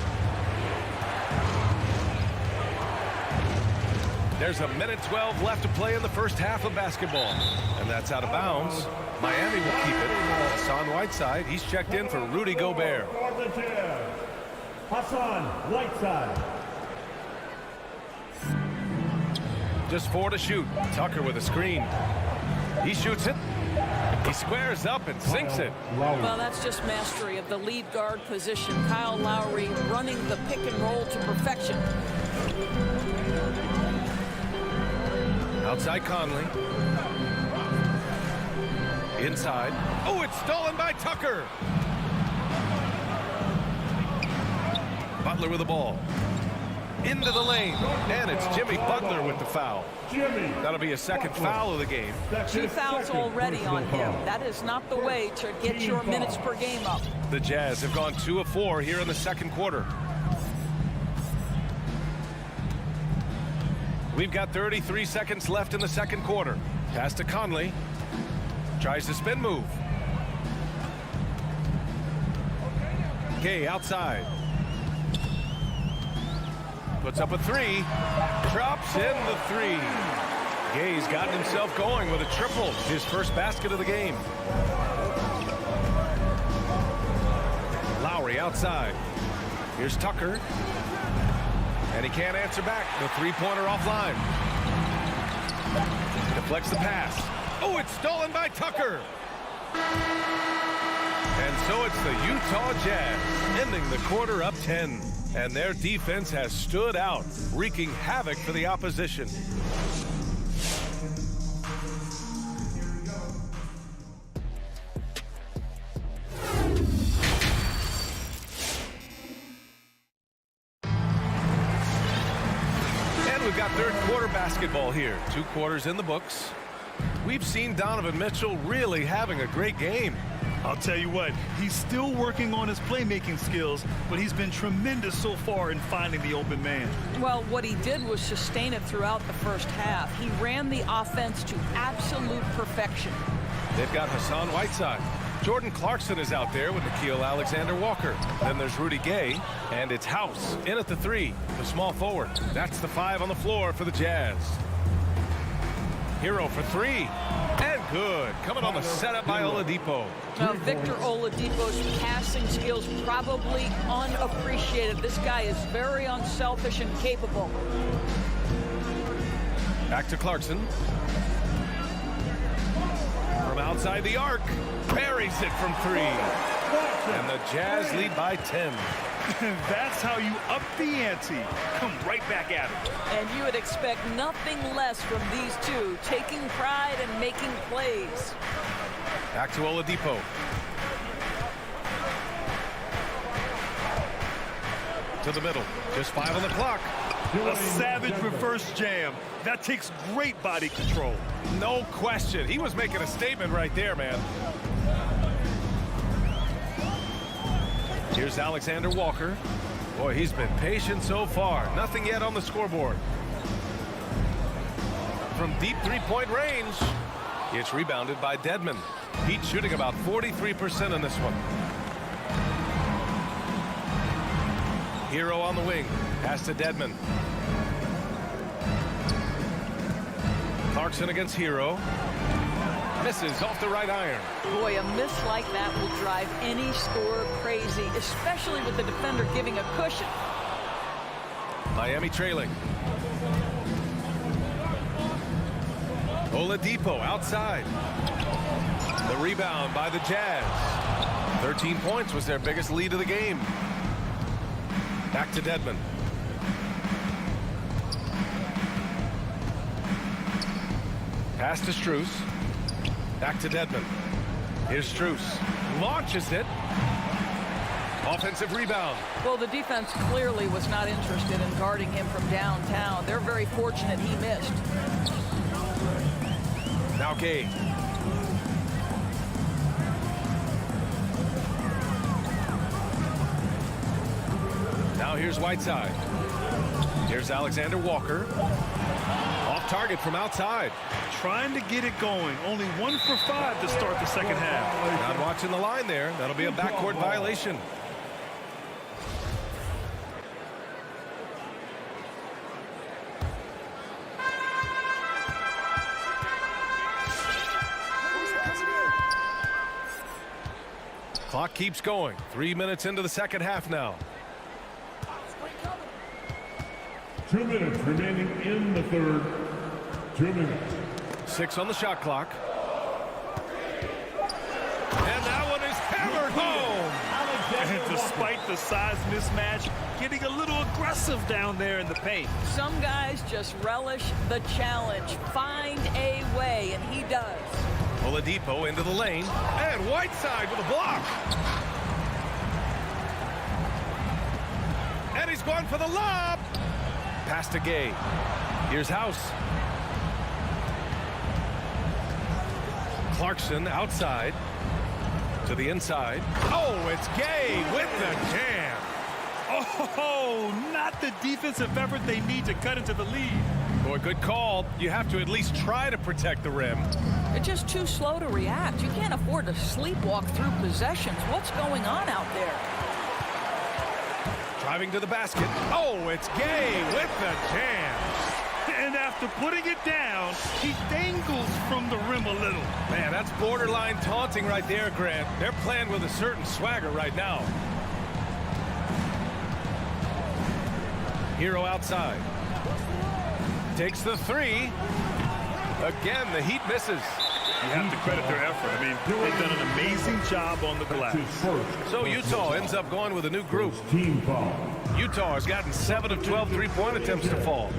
S6: There's a minute 12 left to play in the first half of basketball. And that's out of bounds. Miami will keep it. Hassan Whiteside, he's checked in for Rudy Gobert.
S4: Hassan Whiteside.
S6: Just 4 to shoot. Tucker with a screen. He shoots it. He squares up and sinks it.
S3: Well, that's just mastery of the lead guard position. Kyle Lowry running the pick and roll to perfection.
S6: Outside Conley. Inside. Oh, it's stolen by Tucker. Butler with the ball. Into the lane. And it's Jimmy Butler with the foul. That'll be a second foul of the game.
S3: 2 fouls already on him. That is not the way to get your minutes per game up.
S6: The Jazz have gone 2 of 4 here in the second quarter. We've got 33 seconds left in the second quarter. Pass to Conley. Tries to spin move. Gay outside. Puts up a 3. Drops in the 3. Gay's gotten himself going with a triple. His first basket of the game. Lowry outside. Here's Tucker. And he can't answer back. The three-pointer offline. Deflects the pass. Oh, it's stolen by Tucker. And so it's the Utah Jazz ending the quarter up 10. And their defense has stood out, wreaking havoc for the opposition. We've got third quarter basketball here. 2 quarters in the books. We've seen Donovan Mitchell really having a great game.
S8: I'll tell you what, he's still working on his playmaking skills, but he's been tremendous so far in finding the open man.
S3: Well, what he did was sustain it throughout the first half. He ran the offense to absolute perfection.
S6: They've got Hassan Whiteside. Jordan Clarkson is out there with Nickeil Alexander-Walker. Then there's Rudy Gay, and it's House in at the 3, the small forward. That's the 5 on the floor for the Jazz. Hero for 3, and good. Coming on the setup by Oladipo.
S3: Now, Victor Oladipo's passing skills probably unappreciated. This guy is very unselfish and capable.
S6: Back to Clarkson. From outside the arc, buries it from 3. And the Jazz lead by 10.
S8: That's how you up the ante. Come right back at it.
S3: And you would expect nothing less from these two, taking pride and making plays.
S6: Back to Oladipo. To the middle. Just 5 on the clock.
S8: A savage reverse jam. That takes great body control.
S6: No question. He was making a statement right there, man. Here's Alexander Walker. Boy, he's been patient so far. Nothing yet on the scoreboard. From deep three-point range, it's rebounded by Dedmon. Heat shooting about 43% in this one. Hero on the wing. Pass to Dedmon. Clarkson against Hero. Misses off the right iron.
S3: Boy, a miss like that will drive any scorer crazy, especially with the defender giving a cushion.
S6: Miami trailing. Oladipo outside. The rebound by the Jazz. 13 points was their biggest lead of the game. Back to Dedmon. Pass to Strus. Back to Dedmon. Here's Strus. Launches it. Offensive rebound.
S3: Well, the defense clearly was not interested in guarding him from downtown. They're very fortunate he missed.
S6: Now Gay. Now here's Whiteside. Here's Alexander Walker. Off target from outside.
S8: Trying to get it going. Only 1 for 5 to start the second half.
S6: Not watching the line there. That'll be a backcourt violation. Clock keeps going. 3 minutes into the second half now.
S4: 2 minutes remaining in the third. 2 minutes.
S6: 6 on the shot clock. And that one is hammered home.
S8: And despite the size mismatch, getting a little aggressive down there in the paint.
S3: Some guys just relish the challenge. Find a way, and he does.
S6: Oladipo into the lane. And Whiteside with a block. And he's going for the lob. Pass to Gay. Here's House. Clarkson outside to the inside. Oh, it's Gay with the jam.
S8: Oh, not the defensive effort they need to cut into the lead.
S6: Boy, good call. You have to at least try to protect the rim.
S3: They're just too slow to react. You can't afford to sleepwalk through possessions. What's going on out there?
S6: Driving to the basket. Oh, it's Gay with the jam.
S8: And after putting it down, he dangles from the rim a little.
S6: Man, that's borderline taunting right there, Grant. They're playing with a certain swagger right now. Hero outside. Takes the three. Again, the Heat misses.
S8: You have to credit their effort. I mean, they've done an amazing job on the glass.
S6: So Utah ends up going with a new group.
S4: Team foul.
S6: Utah has gotten 7 of 12 three-point attempts to fall.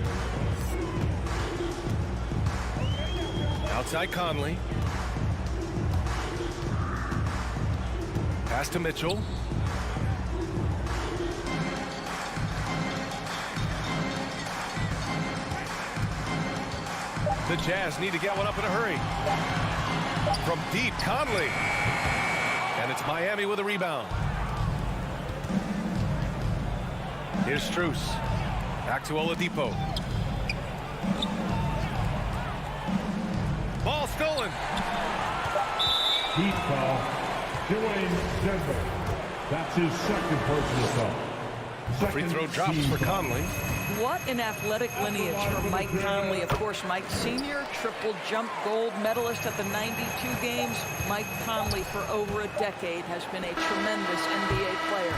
S6: Outside Conley. Pass to Mitchell. The Jazz need to get one up in a hurry. From deep, Conley. And it's Miami with a rebound. Here's Strus. Back to Oladipo. Ball stolen.
S4: Heat foul. Dwayne Denver. That's his second personal foul.
S6: Free throw drops for Conley.
S3: What an athletic lineage for Mike Conley. Of course, Mike Sr., triple jump gold medalist at the 92 games. Mike Conley, for over a decade, has been a tremendous NBA player.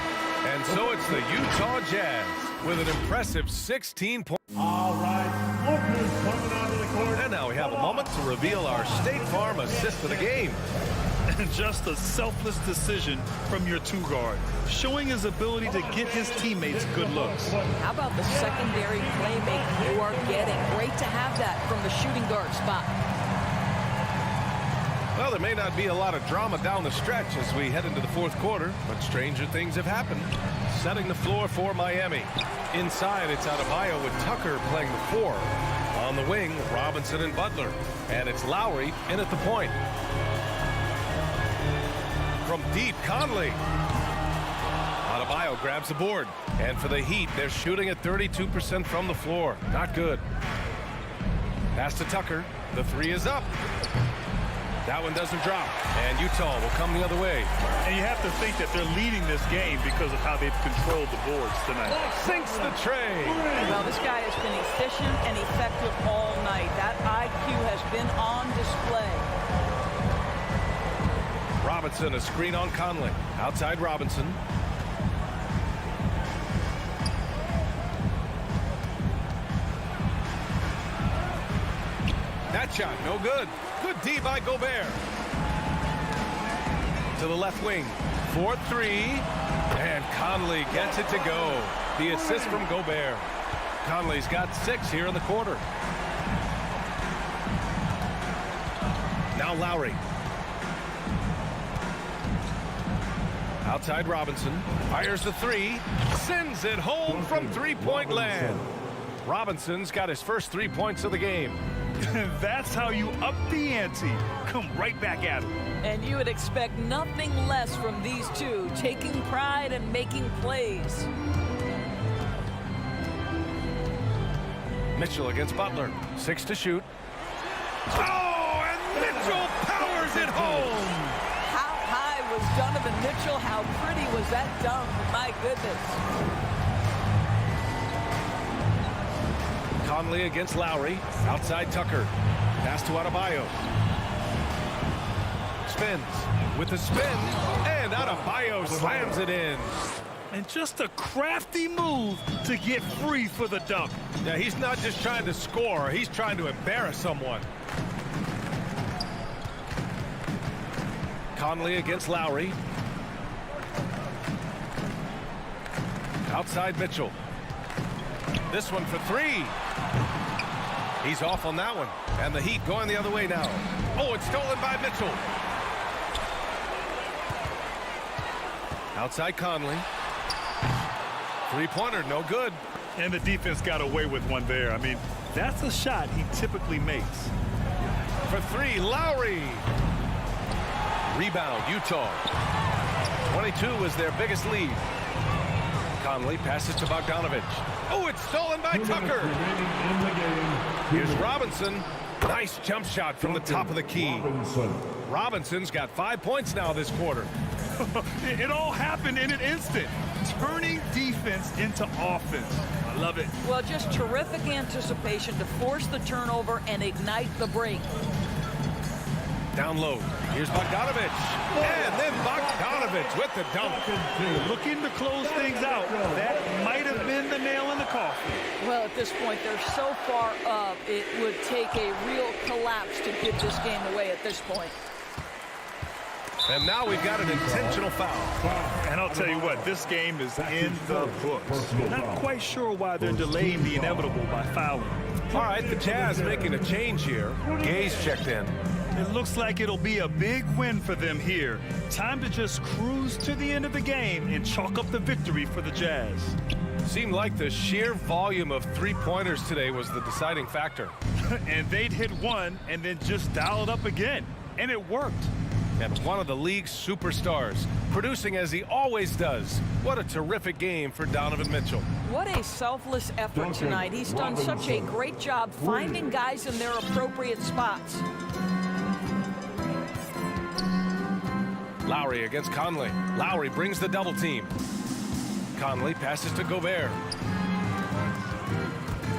S6: And so it's the Utah Jazz with an impressive 16 points.
S4: All right, Lucas coming onto the court.
S6: And now we have a moment to reveal our State Farm assist of the game.
S8: And just a selfless decision from your two guard, showing his ability to get his teammates good looks.
S3: How about the secondary playmaking you are getting? Great to have that from the shooting guard spot.
S6: Well, there may not be a lot of drama down the stretch as we head into the fourth quarter, but stranger things have happened. Setting the floor for Miami. Inside, it's Adebayo with Tucker playing the 4. On the wing, Robinson and Butler. And it's Lowry in at the point. From deep, Conley. Adebayo grabs the board. And for the Heat, they're shooting at 32% from the floor. Not good. Pass to Tucker. The 3 is up. That one doesn't drop. And Utah will come the other way.
S8: And you have to think that they're leading this game because of how they've controlled the boards tonight.
S6: Sinks the tray.
S3: Well, this guy has been efficient and effective all night. That IQ has been on display.
S6: Robinson, a screen on Conley. Outside Robinson. That shot, no good. Good D by Gobert. To the left wing. 4-3. And Conley gets it to go. The assist from Gobert. Conley's got 6 here in the quarter. Now Lowry. Outside Robinson. Fires the 3. Sends it home from three-point land. Robinson's got his first 3 points of the game.
S8: That's how you up the ante. Come right back at him.
S3: And you would expect nothing less from these two, taking pride and making plays.
S6: Mitchell against Butler. 6 to shoot. Oh, and Mitchell powers it home.
S3: How high was Donovan Mitchell? How pretty was that dunk? My goodness.
S6: Conley against Lowry. Outside Tucker. Pass to Adebayo. Spins with the spin. And Adebayo slams it in.
S8: And just a crafty move to get free for the dunk.
S6: Yeah, he's not just trying to score. He's trying to embarrass someone. Conley against Lowry. Outside Mitchell. This one for 3. He's off on that one. And the Heat going the other way now. Oh, it's stolen by Mitchell. Outside Conley. Three-pointer, no good.
S8: And the defense got away with one there. I mean, that's a shot he typically makes.
S6: For 3, Lowry. Rebound, Utah. 22 was their biggest lead. Conley passes to Bogdanovich. Oh, it's stolen by Tucker. Here's Robinson. Nice jump shot from the top of the key. Robinson's got 5 points now this quarter.
S8: It all happened in an instant. Turning defense into offense. I love it.
S3: Well, just terrific anticipation to force the turnover and ignite the break.
S6: Down low. Here's Bogdanovich. And then Bogdanovich with the dunk.
S8: Looking to close things out. That might have been the nail in the coffin.
S3: Well, at this point, they're so far up, it would take a real collapse to give this game away at this point.
S6: And now we've got an intentional foul.
S8: And I'll tell you what, this game is in the books. Not quite sure why they're delaying the inevitable by fouling.
S6: All right, the Jazz making a change here. Gay's checked in.
S8: It looks like it'll be a big win for them here. Time to just cruise to the end of the game and chalk up the victory for the Jazz.
S6: Seemed like the sheer volume of three-pointers today was the deciding factor.
S8: And they'd hit one and then just dial it up again. And it worked.
S6: And one of the league's superstars, producing as he always does. What a terrific game for Donovan Mitchell.
S3: What a selfless effort tonight. He's done such a great job finding guys in their appropriate spots.
S6: Lowry against Conley. Lowry brings the double team. Conley passes to Gobert.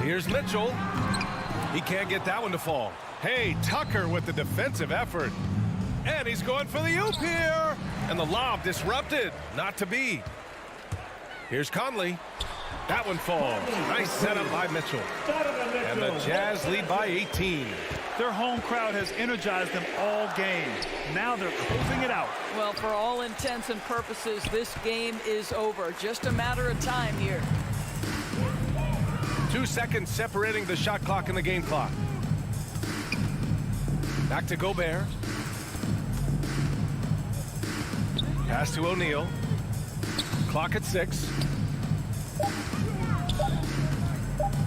S6: Here's Mitchell. He can't get that one to fall. Hey, Tucker with the defensive effort. And he's going for the oop here. And the lob disrupted. Not to be. Here's Conley. That one falls. Nice setup by Mitchell. And the Jazz lead by 18.
S8: Their home crowd has energized them all game. Now they're closing it out.
S3: Well, for all intents and purposes, this game is over. Just a matter of time here.
S6: 2 seconds separating the shot clock and the game clock. Back to Gobert. Pass to O'Neal. Clock at 6.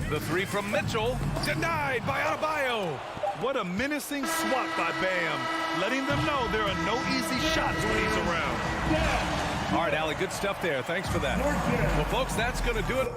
S6: The three from Mitchell. Denied by Adebayo.
S8: What a menacing swat by Bam. Letting them know there are no easy shots when he's around.
S6: All right, Allie, good stuff there. Thanks for that. Well, folks, that's going to do it.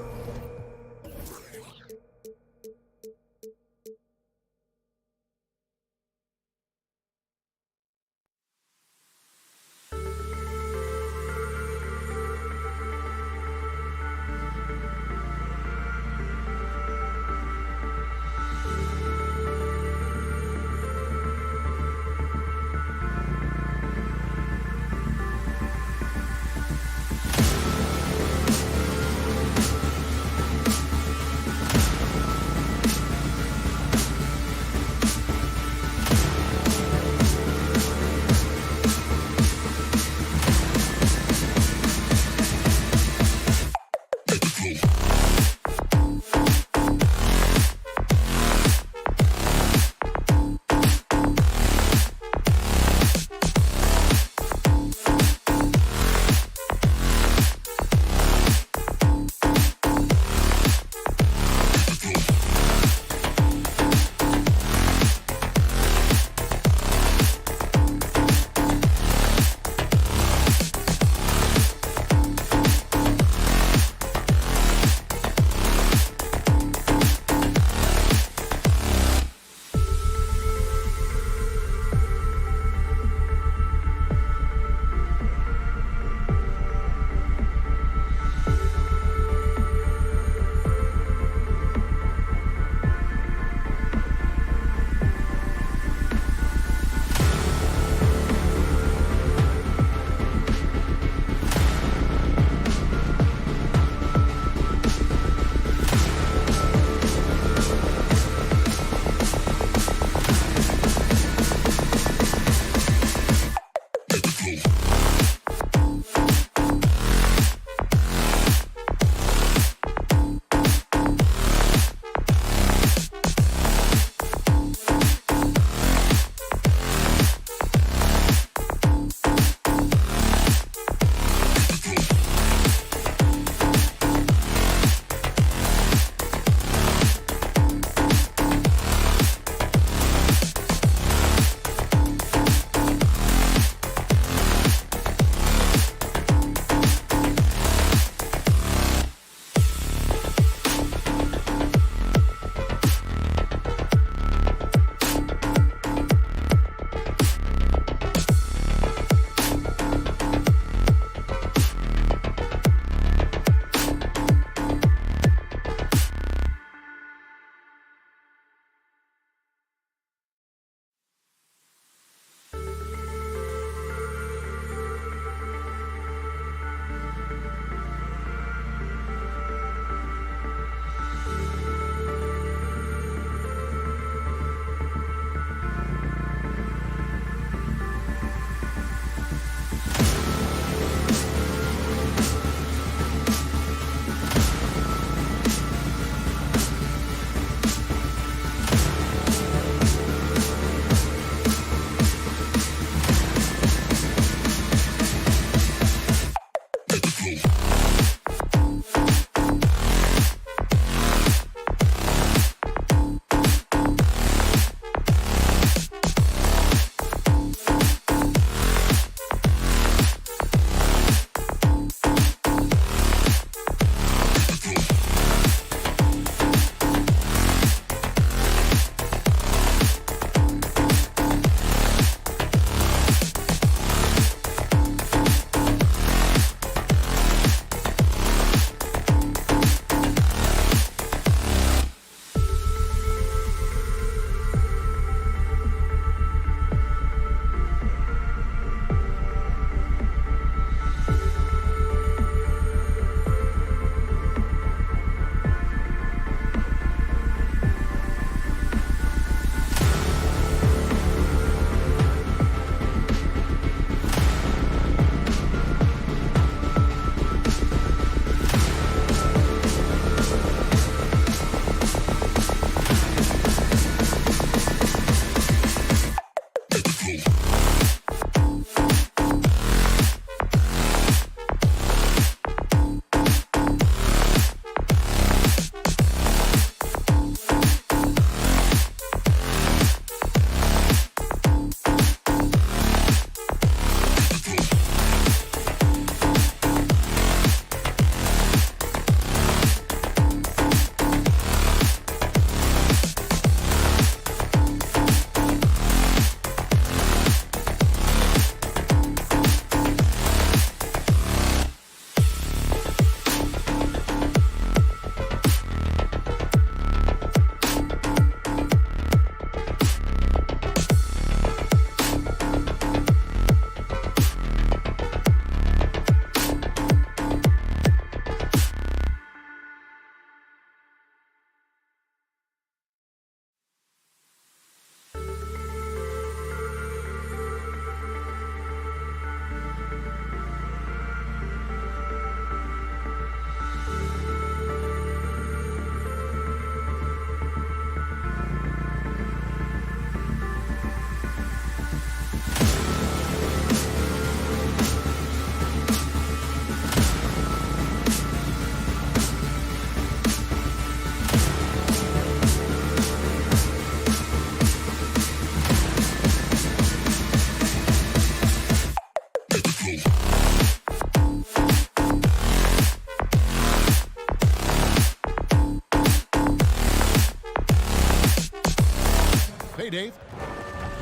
S1: Dave.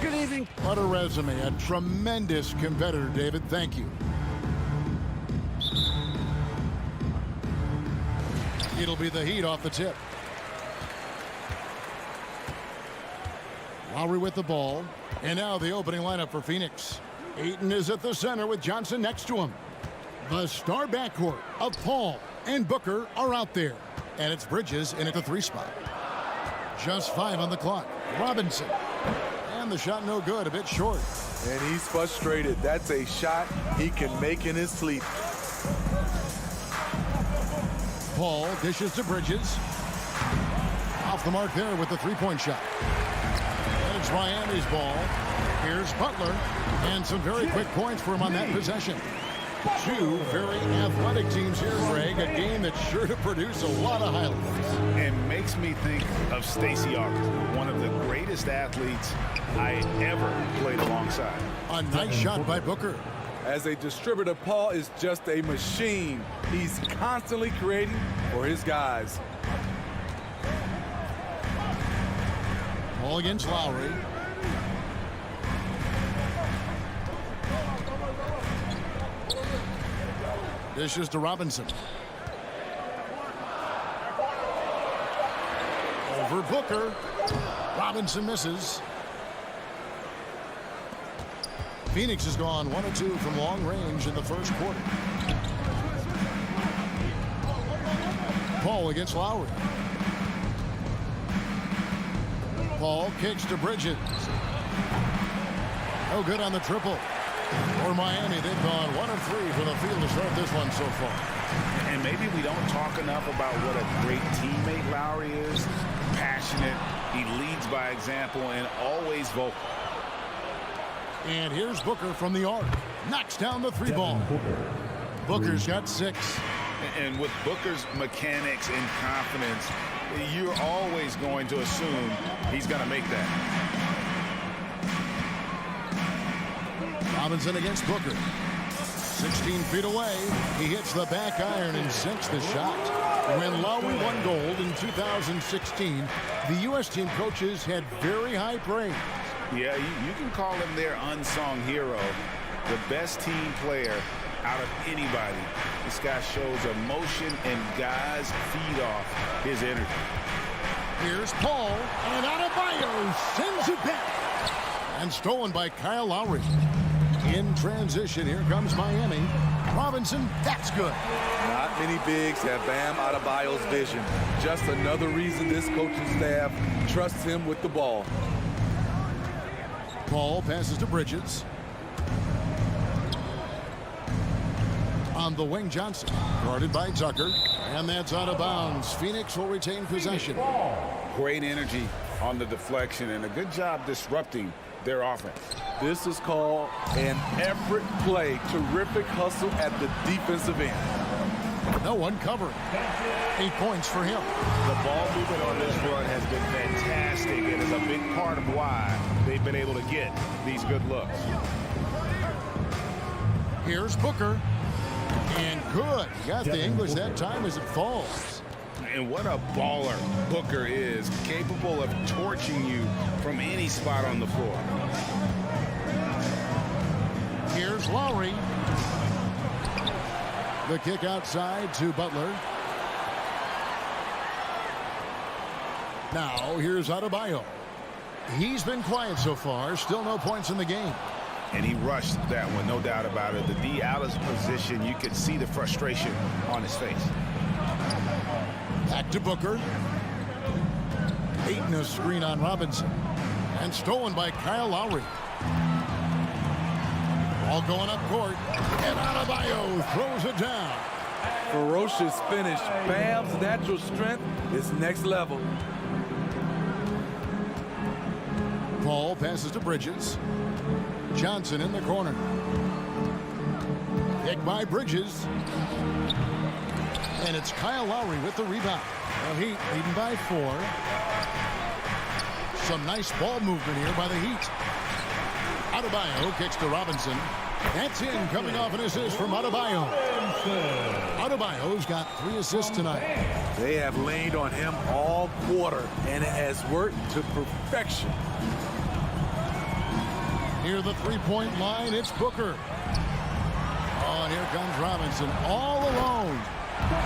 S5: Good evening.
S1: What a resume. A tremendous competitor, David. Thank you. It'll be the Heat off the tip. Lowry with the ball. And now the opening lineup for Phoenix. Ayton is at the center with Johnson next to him. The star backcourt of Paul and Booker are out there. And it's Bridges in at the 3 spot. Just 5 on the clock. Robinson. And the shot no good, a bit short.
S7: And he's frustrated. That's a shot he can make in his sleep.
S1: Paul dishes to Bridges. Off the mark there with the 3-point shot. And it's Miami's ball. Here's Butler. And some very quick points for him on that possession. 2 very athletic teams here, Greg. A game that's sure to produce a lot of highlights.
S2: And makes me think of Stacey Augmon, one of the greatest athletes I ever played alongside.
S1: A nice shot by Booker.
S7: As a distributor, Paul is just a machine. He's constantly creating for his guys.
S1: Ball against Lowry. Dishes to Robinson. Over Booker. Robinson misses. Phoenix has gone 1 of 2 from long range in the first quarter. Paul against Lowry. Paul kicks to Bridges. No good on the triple. For Miami, they've gone 1 of 3 from the field to start this one so far.
S2: And maybe we don't talk enough about what a great teammate Lowry is. Passionate, he leads by example, and always vocal.
S1: And here's Booker from the arc. Knocks down the 3 ball. Booker's got 6.
S2: And with Booker's mechanics and confidence, you're always going to assume he's going to make that.
S1: Robinson against Booker. 16 feet away. He hits the back iron and sinks the shot. When Lowry won gold in 2016, the U.S. team coaches had very high praise.
S2: Yeah, you can call him their unsung hero. The best team player out of anybody. This guy shows emotion, and guys feed off his energy.
S1: Here's Paul, and Adebayo sends it back. And stolen by Kyle Lowry. In transition, here comes Miami. Robinson, that's good.
S7: Not many bigs have Bam Adebayo's vision. Just another reason this coaching staff trusts him with the ball.
S1: Paul passes to Bridges. On the wing, Johnson. Guarded by Tucker. And that's out of bounds. Phoenix will retain possession.
S2: Great energy on the deflection and a good job disrupting their offense.
S7: This is called an effort play. Terrific hustle at the defensive end.
S1: No one covering. 8 points for him.
S2: The ball movement on this run has been fantastic and is a big part of why they've been able to get these good looks.
S1: Here's Booker. And good. Got the English that time as it falls.
S2: And what a baller Booker is, capable of torching you from any spot on the floor.
S1: Here's Lowry. The kick outside to Butler. Now here's Adebayo. He's been quiet so far. Still no points in the game.
S2: And he rushed that one, no doubt about it. The D out of position, you could see the frustration on his face.
S1: Back to Booker. Ayton a screen on Robinson. And stolen by Kyle Lowry. All going up court. And Adebayo throws it down.
S7: Ferocious finish. Bam's natural strength is next level.
S1: Paul passes to Bridges. Johnson in the corner. Kick by Bridges. And it's Kyle Lowry with the rebound. The Heat leading by 4. Some nice ball movement here by the Heat. Adebayo kicks to Robinson. That's in, coming off an assist from Adebayo. Adebayo's got 3 assists tonight.
S7: They have leaned on him all quarter, and it has worked to perfection.
S1: Near the three-point line, it's Booker. Oh, and here comes Robinson all alone.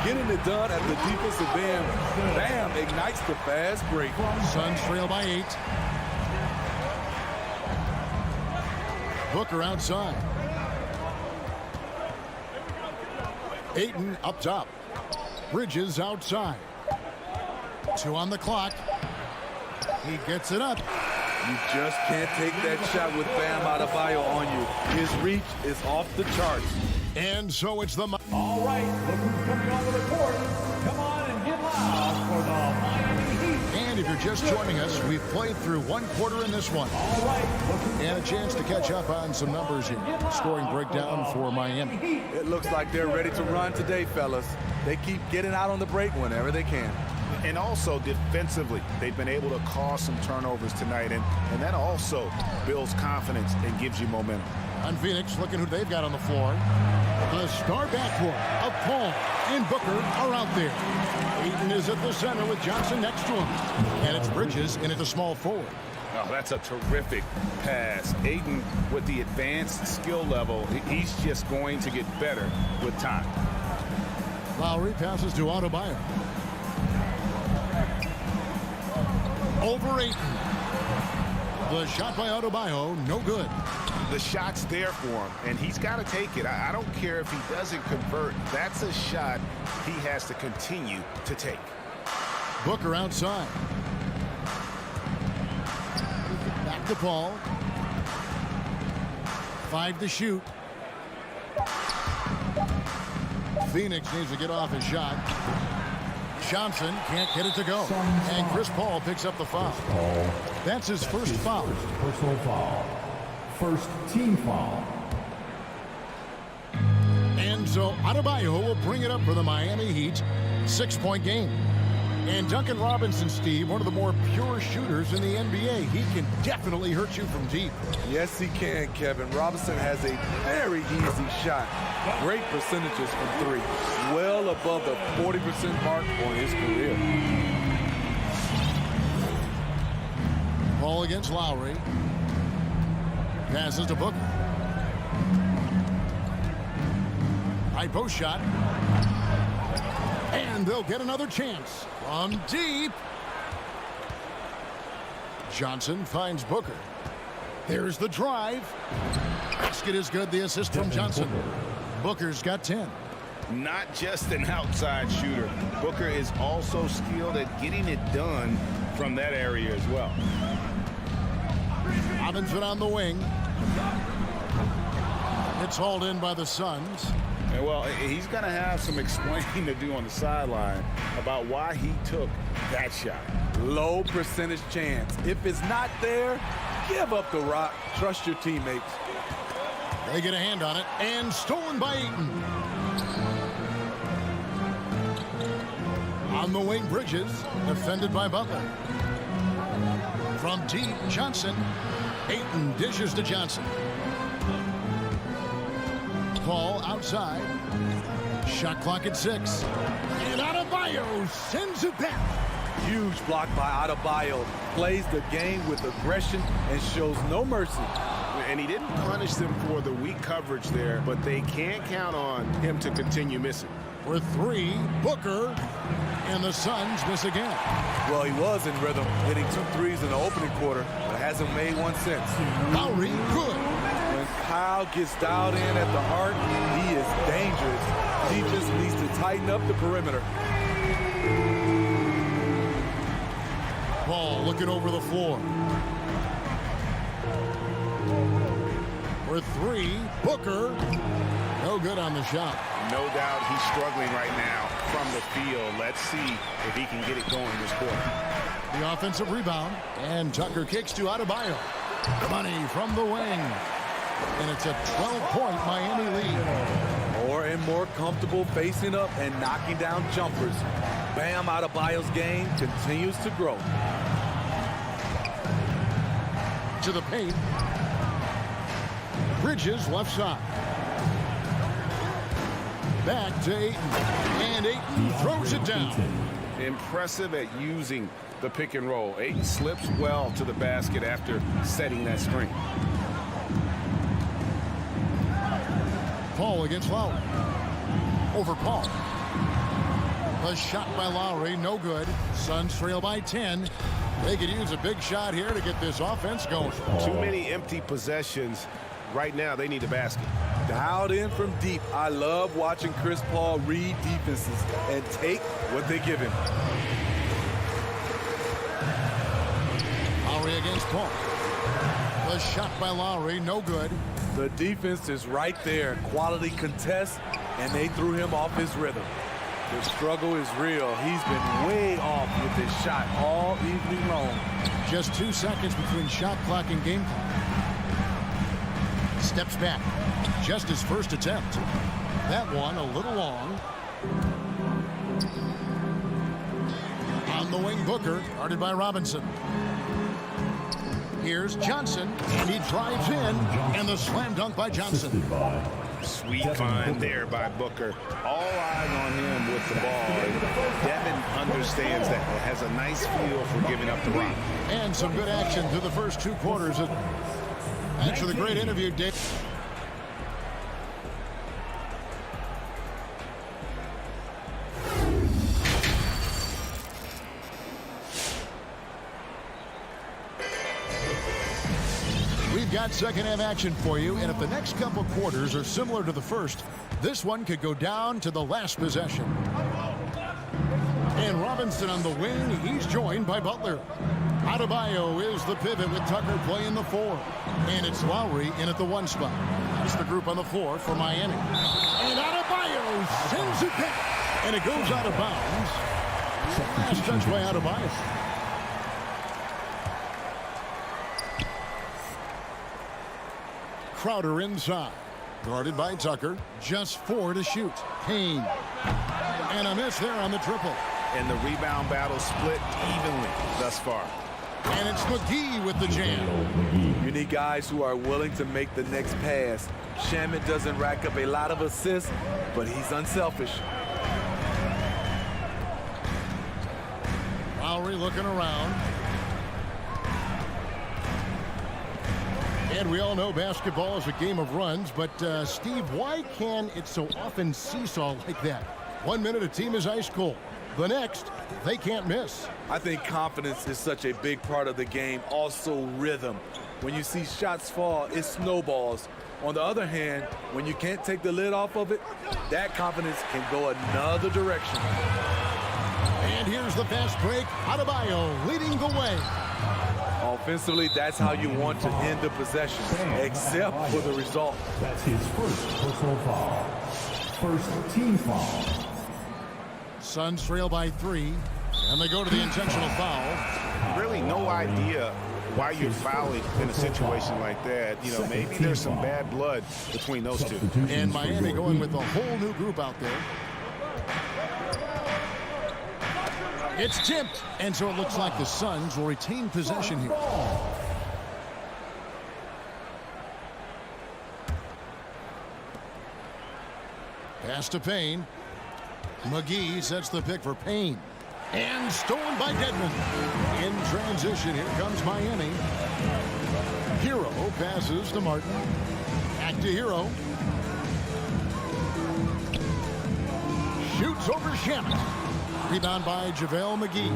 S7: Getting it done at the defensive end. Bam ignites the fast break.
S1: Suns trail by 8. Booker outside. Ayton up top. Bridges outside. 2 on the clock. He gets it up.
S7: You just can't take that shot with Bam Adebayo on you. His reach is off the charts.
S1: And so it's the...
S4: All right, look who's coming onto the court. Come on and get loud for the Miami Heat.
S1: And if you're just joining us, we've played through 1 quarter in this one.
S4: All right,
S1: And a chance to catch up on some numbers here. Scoring breakdown for Miami.
S7: It looks like they're ready to run today, fellas. They keep getting out on the break whenever they can.
S2: And also defensively, they've been able to cause some turnovers tonight, and that also builds confidence and gives you momentum.
S1: On Phoenix, looking who they've got on the floor. The star backcourt of Paul and Booker are out there. Ayton is at the center with Johnson next to him. And it's Bridges in at the small forward.
S2: Oh, that's a terrific pass. Ayton, with the advanced skill level, he's just going to get better with time.
S1: Lowry passes to Adebayo. Over Ayton. The shot by Adebayo, no good.
S2: The shot's there for him, and he's got to take it. I don't care if he doesn't convert. That's a shot he has to continue to take.
S1: Booker outside. Back to Paul. 5 to shoot. Phoenix needs to get off his shot. Johnson can't get it to go. And Chris Paul picks up the foul. That's his first foul.
S4: Personal foul. First team foul.
S1: And so Adebayo will bring it up for the Miami Heat. 6-point game. And Duncan Robinson, Steve, one of the more pure shooters in the NBA. He can definitely hurt you from deep.
S7: Yes, he can, Kevin. Robinson has a very easy shot. Great percentages from 3. Well above the 40% mark on his career.
S1: Ball against Lowry. Passes to Booker. High post shot. And they'll get another chance from deep. Johnson finds Booker. There's the drive. Basket is good. The assist from Johnson. Booker's got 10.
S2: Not just an outside shooter. Booker is also skilled at getting it done from that area as well.
S1: Robinson on the wing. It's hauled in by the Suns.
S2: And well, he's going to have some explaining to do on the sideline about why he took that shot.
S7: Low percentage chance. If it's not there, give up the rock. Trust your teammates.
S1: They get a hand on it, and stolen by Ayton. On the wing, Bridges, defended by Butler. From deep, Johnson. Ayton dishes to Johnson. Paul outside. Shot clock at 6. And Adebayo sends it back.
S7: Huge block by Adebayo. Plays the game with aggression and shows no mercy.
S2: And he didn't punish them for the weak coverage there, but they can't count on him to continue missing.
S1: For 3, Booker. And the Suns miss again.
S7: Well, he was in rhythm, hitting 2 threes in the opening quarter, but hasn't made one since.
S1: Lowry, good.
S7: When Kyle gets dialed in at the heart, he is dangerous. He just needs to tighten up the perimeter.
S1: Ball looking over the floor. For 3, Booker. No good on the shot.
S2: No doubt he's struggling right now from the field. Let's see if he can get it going this quarter.
S1: The offensive rebound. And Tucker kicks to Adebayo. Money from the wing. And it's a 12-point Miami lead.
S7: More and more comfortable facing up and knocking down jumpers. Bam Adebayo's game continues to grow.
S1: To the paint. Bridges left side. Back to Ayton. And Ayton throws it down.
S2: Impressive at using the pick and roll. Ayton slips well to the basket after setting that screen.
S1: Paul against Lowry. Over Paul. The shot by Lowry, no good. Suns trail by 10. They could use a big shot here to get this offense going.
S2: Too many empty possessions. Right now, they need a basket.
S7: Dialed in from deep. I love watching Chris Paul read defenses and take what they give him.
S1: Lowry against Paul. The shot by Lowry, no good.
S7: The defense is right there. Quality contest, and they threw him off his rhythm. The struggle is real. He's been way off with his shot all evening long.
S1: Just 2 seconds between shot clock and game clock. Steps back. Just his first attempt. That one a little long. On the wing, Booker, guarded by Robinson. Here's Johnson, and he drives in, and the slam dunk by Johnson.
S2: Sweet find there by Booker. All eyes on him with the ball. And Devin understands that. Has a nice feel for giving up the rock.
S1: And some good action through the first 2 quarters. Thanks for the great interview, Dave. We've got second half action for you, and if the next couple quarters are similar to the first, this one could go down to the last possession. And Robinson on the wing, he's joined by Butler. Adebayo is the pivot with Tucker playing the 4. And it's Lowry in at the 1 spot. That's the group on the floor for Miami. And Adebayo sends it back, and it goes out of bounds. Last touch by Adebayo. Crowder inside. Guarded by Tucker. Just 4 to shoot. Payne. And a miss there on the triple.
S2: And the rebound battle split evenly thus far.
S1: And it's McGee with the jam.
S7: You need guys who are willing to make the next pass. Shamet doesn't rack up a lot of assists, but he's unselfish.
S1: Lowry looking around. And we all know basketball is a game of runs, but Steve, why can it so often seesaw like that? 1 minute a team is ice cold. The next, they can't miss.
S7: I think confidence is such a big part of the game. Also rhythm. When you see shots fall, it snowballs. On the other hand, when you can't take the lid off of it, that confidence can go another direction.
S1: And here's the fast break. Adebayo leading the way.
S7: Offensively, that's how you want to end the possession, except for the result.
S4: That's his first personal foul. First team foul.
S1: Suns trail by 3, and they go to the intentional foul.
S2: Really no idea why you're fouling in a situation like that. You know, maybe there's some bad blood between those two.
S1: And Miami going with a whole new group out there. It's tipped, and so it looks like the Suns will retain possession here. Pass to Payne. McGee sets the pick for Payne. And stolen by Dedmon. In transition, here comes Miami. Hero passes to Martin. Back to Hero. Shoots over Shamet. Rebound by JaVale McGee.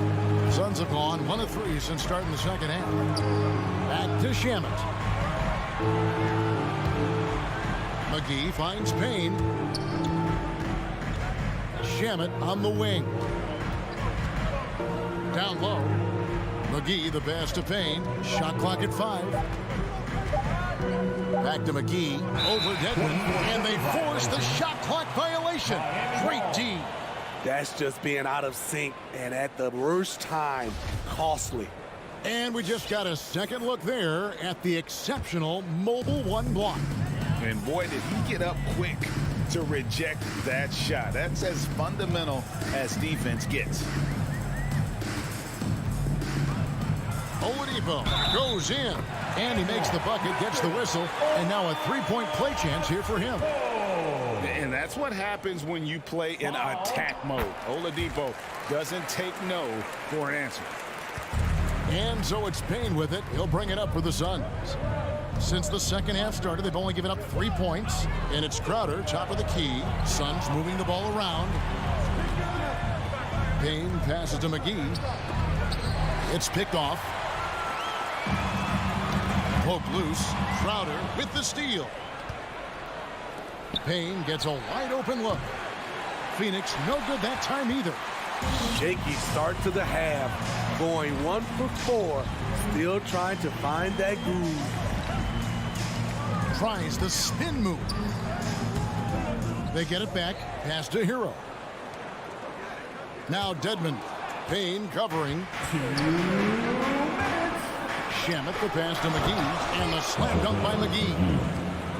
S1: Suns have gone 1 of 3 since starting the second half. Back to Shamet. McGee finds Payne. Shamet on the wing. Down low. McGee the pass to Payne. Shot clock at 5. Back to McGee. Over Dedmon. And they force the shot clock violation. Great D.
S7: That's just being out of sync and at the worst time, costly.
S1: And we just got a second look there at the exceptional mobile 1 block.
S2: And boy, did he get up quick to reject that shot. That's as fundamental as defense gets.
S1: Oladipo goes in, and he makes the bucket, gets the whistle, and now a 3-point play chance here for him.
S2: And that's what happens when you play in attack mode. Oladipo doesn't take no for an answer.
S1: And so it's Payne with it. He'll bring it up for the Suns. Since the second half started, they've only given up 3 points. And it's Crowder, top of the key. Suns moving the ball around. Payne passes to McGee. It's picked off. Poked loose. Crowder with the steal. Payne gets a wide open look. Phoenix no good that time either.
S7: Shaky start to the half. Going 1 for 4. Still trying to find that groove.
S1: Tries the spin move. They get it back. Pass to Hero. Now Dedmon. Payne covering. 2 minutes. Shamet the pass to McGee. And the slam dunk by McGee.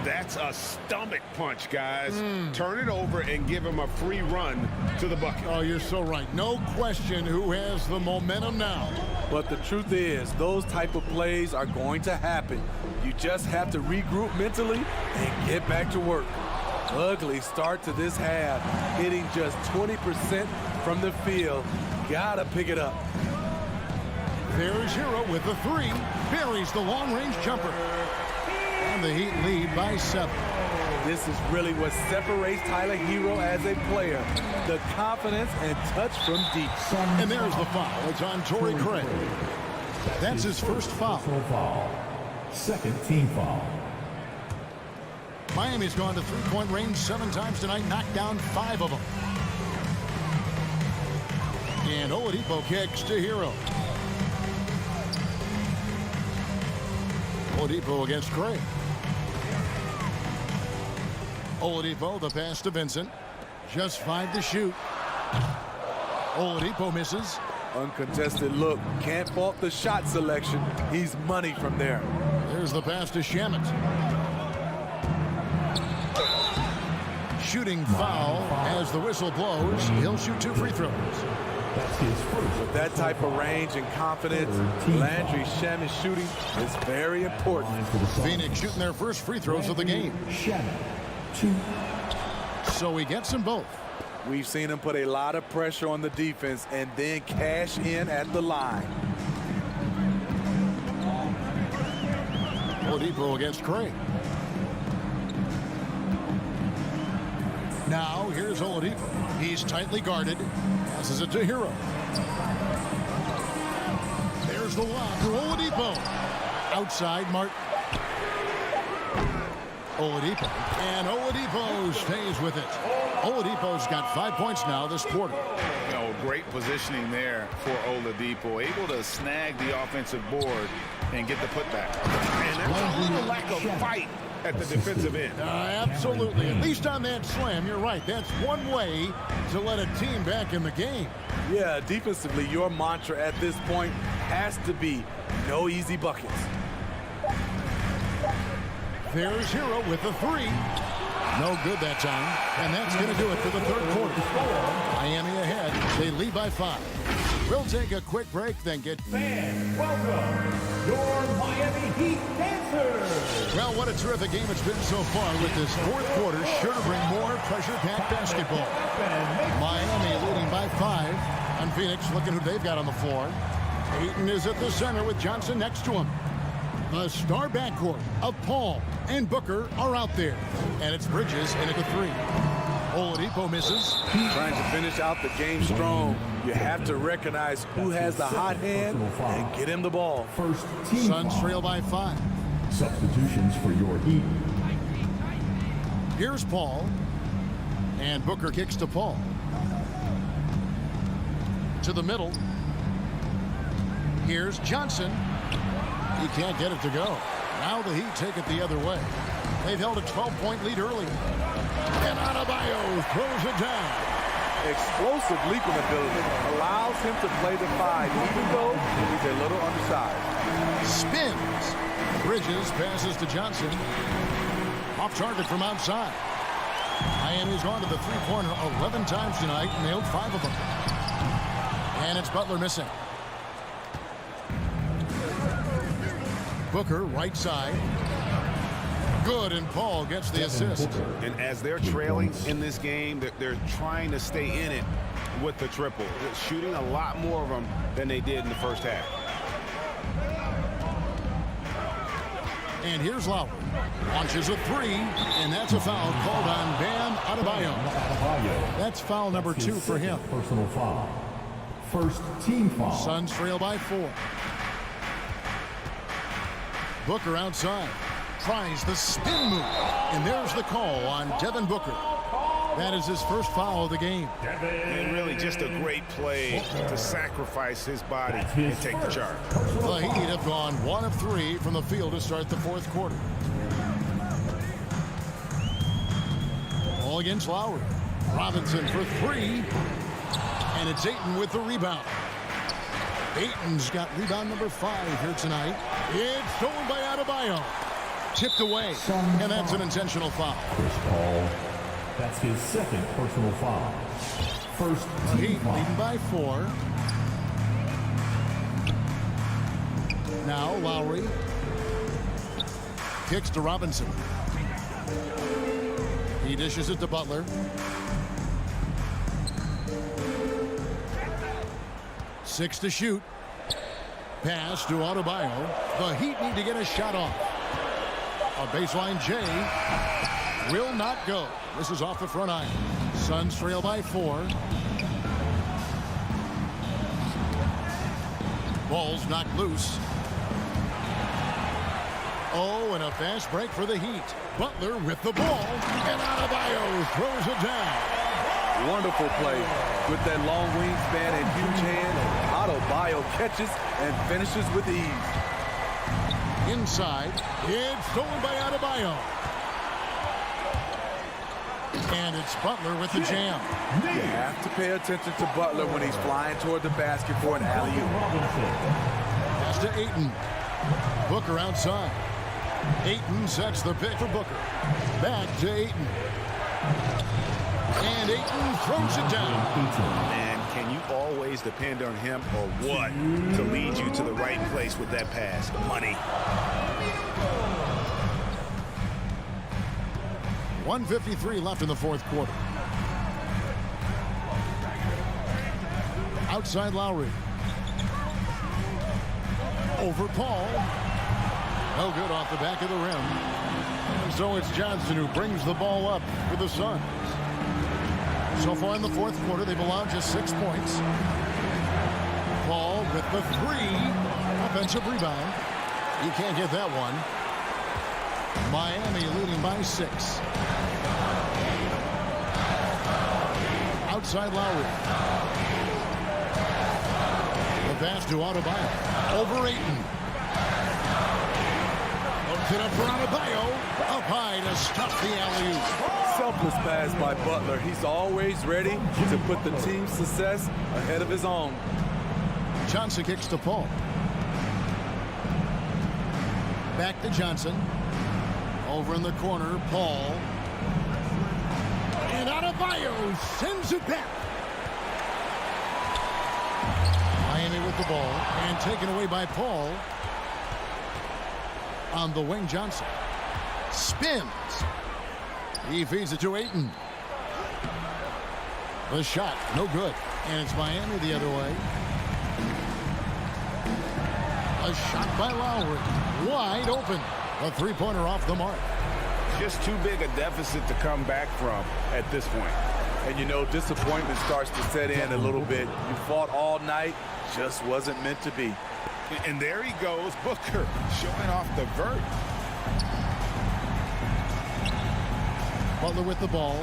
S2: That's a stomach punch, guys. Turn it over and give him a free run to the bucket.
S1: Oh, you're so right. No question who has the momentum now.
S7: But the truth is, those type of plays are going to happen. You just have to regroup mentally and get back to work. Ugly start to this half. Hitting just 20% from the field. Gotta pick it up.
S1: There's Hero with the 3. Buries the long-range jumper. And the Heat lead by 7.
S7: This is really what separates Tyler Hero as a player. The confidence and touch from deep.
S1: And there's the foul. It's on Torrey Craig. That's his first foul.
S4: Second team foul.
S1: Miami's gone to three-point range 7 times tonight, knocked down 5 of them. And Oladipo kicks to Hero. Oladipo against Craig. Oladipo, the pass to Vincent. Just 5 to shoot. Oladipo misses.
S7: Uncontested look. Can't fault the shot selection. He's money from there.
S1: There's the pass to Shamet. Shooting foul as the whistle blows. He'll shoot 2 free throws.
S4: That's his first.
S7: With that type of range and confidence, Landry Shamet shooting is very important.
S1: Phoenix shooting their first free throws of the game.
S4: Shamet, 2.
S1: So he gets them both.
S7: We've seen him put a lot of pressure on the defense and then cash in at the line.
S1: Oladipo against Craig. Now here's Oladipo. He's tightly guarded. Passes it to Hero. There's the lob for Oladipo. Outside Martin. Oladipo. And Oladipo stays with it. Oladipo's got 5 points now this quarter.
S2: You know, great positioning there for Oladipo. Able to snag the offensive board and get the putback. And there's a little lack of fight at the defensive end.
S1: Absolutely. At least on that slam, you're right. That's one way to let a team back in the game.
S7: Yeah, defensively, your mantra at this point has to be no easy buckets.
S1: There's Hero with the 3. No good that time. And that's going to do it for the third quarter. Miami ahead. They lead by 5. We'll take a quick break, then get...
S4: Fans, welcome your Miami Heat dancers.
S1: Well, what a terrific game it's been so far with this fourth quarter. Sure to bring more pressure-packed basketball. Miami leading by 5. And Phoenix looking who they've got on the floor. Ayton is at the center with Johnson next to him. The star backcourt of Paul and Booker are out there. And it's Bridges in at the 3. Oladipo misses.
S7: Trying to finish out the game strong. You have to recognize who has the hot hand and get him the ball.
S4: First team
S1: Suns
S4: foul.
S1: trail by 5.
S4: Substitutions for your Heat.
S1: Here's Paul. And Booker kicks to Paul. To the middle. Here's Johnson. He can't get it to go. Now the Heat take it the other way. They've held a 12-point lead early. And Adebayo throws it down.
S7: Explosive leaping ability allows him to play the 5, even though he's a little undersized.
S1: Spins. Bridges passes to Johnson. Off target from outside. Miami's gone to the three-pointer 11 times tonight, nailed 5 of them. And it's Butler missing. Booker, right side. Good, and Paul gets the assist.
S2: And as they're trailing in this game, they're trying to stay in it with the triple. They're shooting a lot more of them than they did in the first half.
S1: And here's Lowry. Launches a three, and that's a foul called on Bam Adebayo. That's foul number 2 for him.
S4: Personal foul. First team foul.
S1: Suns trail by 4. Booker outside. Tries the spin move. And there's the call on Devin Booker. That is his first foul of the game.
S2: And really just a great play to sacrifice his body and take the charge.
S1: The Heat have gone 1 of 3 from the field to start the fourth quarter. Ball against Lowry. Robinson for 3. And it's Ayton with the rebound. Ayton's got rebound number 5 here tonight. It's stolen by Adebayo. Tipped away. And that's an intentional foul.
S4: Chris Paul. That's his second personal foul. First team
S1: Heat
S4: foul.
S1: leading by 4. Now Lowry. Kicks to Robinson. He dishes it to Butler. 6 to shoot. Pass to Adebayo. The Heat need to get a shot off. A baseline J will not go. This is off the front iron. Suns trail by 4. Ball's knocked loose. Oh, and a fast break for the Heat. Butler with the ball, and Adebayo throws it down.
S7: Wonderful play. With that long wingspan and huge hand, Adebayo catches and finishes with ease.
S1: Inside, it's stolen by Adebayo. And it's Butler with the jam.
S7: You have to pay attention to Butler when he's flying toward the basket for an alley-oop.
S1: Pass to Ayton. Booker outside. Ayton sets the pick for Booker. Back to Ayton. And Ayton throws it down.
S2: Man, can you always depend on him or what to lead you to the right place with that pass? Money.
S1: 1:53 left in the fourth quarter. Outside Lowry. Over Paul. No good off the back of the rim. And so it's Johnson who brings the ball up for the Suns. So far in the fourth quarter, they've allowed just 6 points. Paul with the 3. Offensive rebound. You can't get that one. Miami leading by 6. Outside Lowry. The pass to Adebayo. Over Ayton. Hooks it up for Adebayo. Up high to stop the alley-oop.
S7: Selfless pass by Butler. He's always ready to put the team's success ahead of his own.
S1: Johnson kicks to Paul. Back to Johnson. Over in the corner, Paul. And Adebayo sends it back. Miami with the ball. And taken away by Paul. On the wing, Johnson. Spins. He feeds it to Ayton. The shot, no good. And it's Miami the other way. A shot by Lowry. Wide open. A three-pointer off the mark.
S2: Just too big a deficit to come back from at this point.
S7: And you know, disappointment starts to set in a little bit. You fought all night, just wasn't meant to be.
S2: And there he goes, Booker, showing off the vert.
S1: Butler with the ball.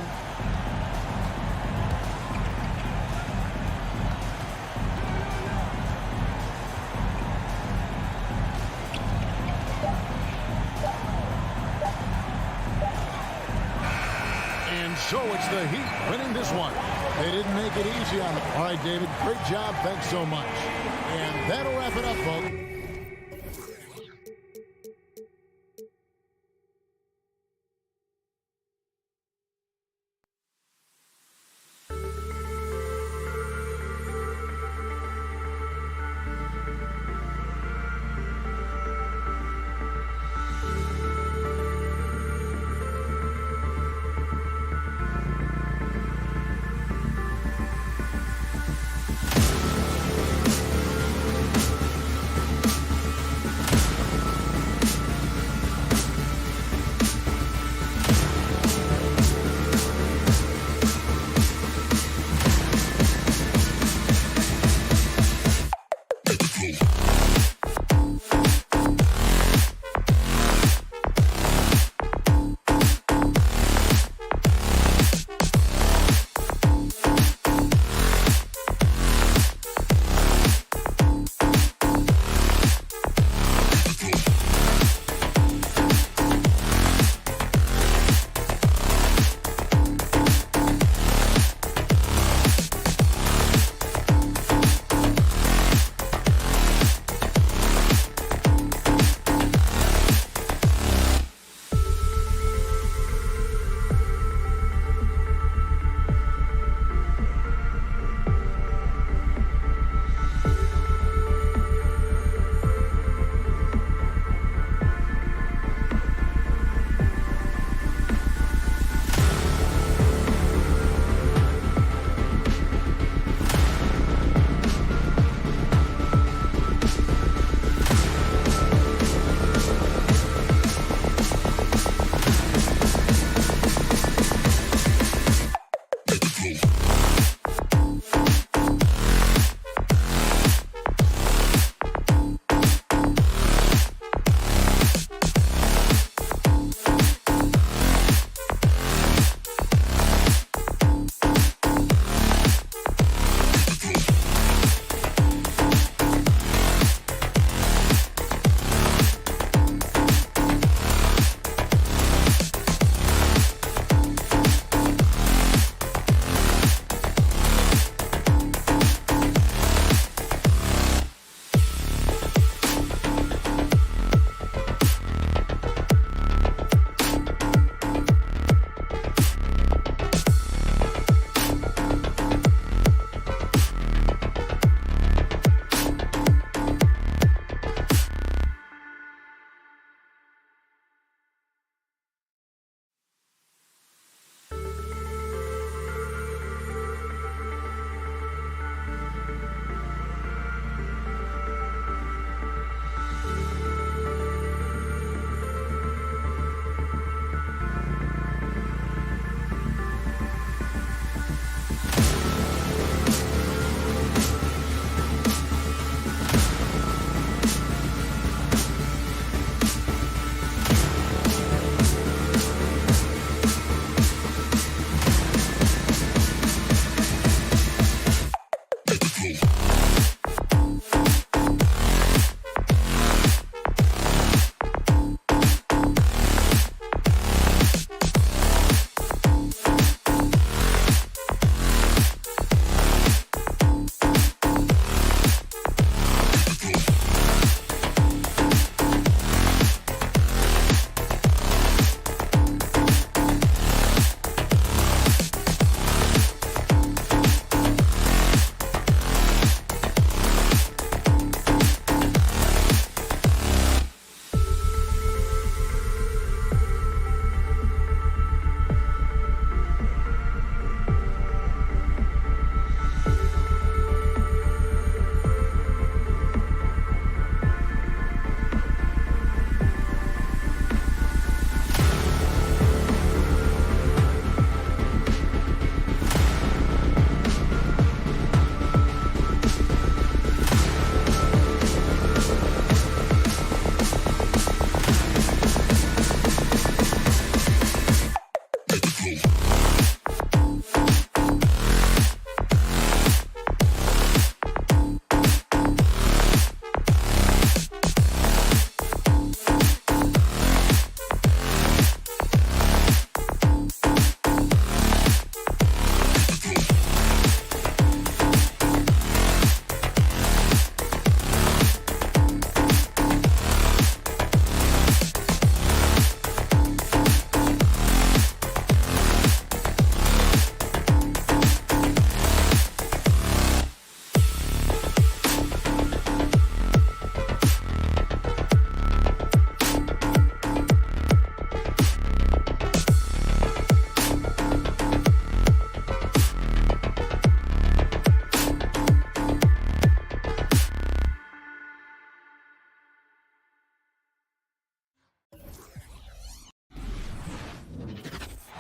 S1: And so it's the Heat winning this one. They didn't make it easy on them. All right, David, great job. Thanks so much. And that'll wrap it up, folks.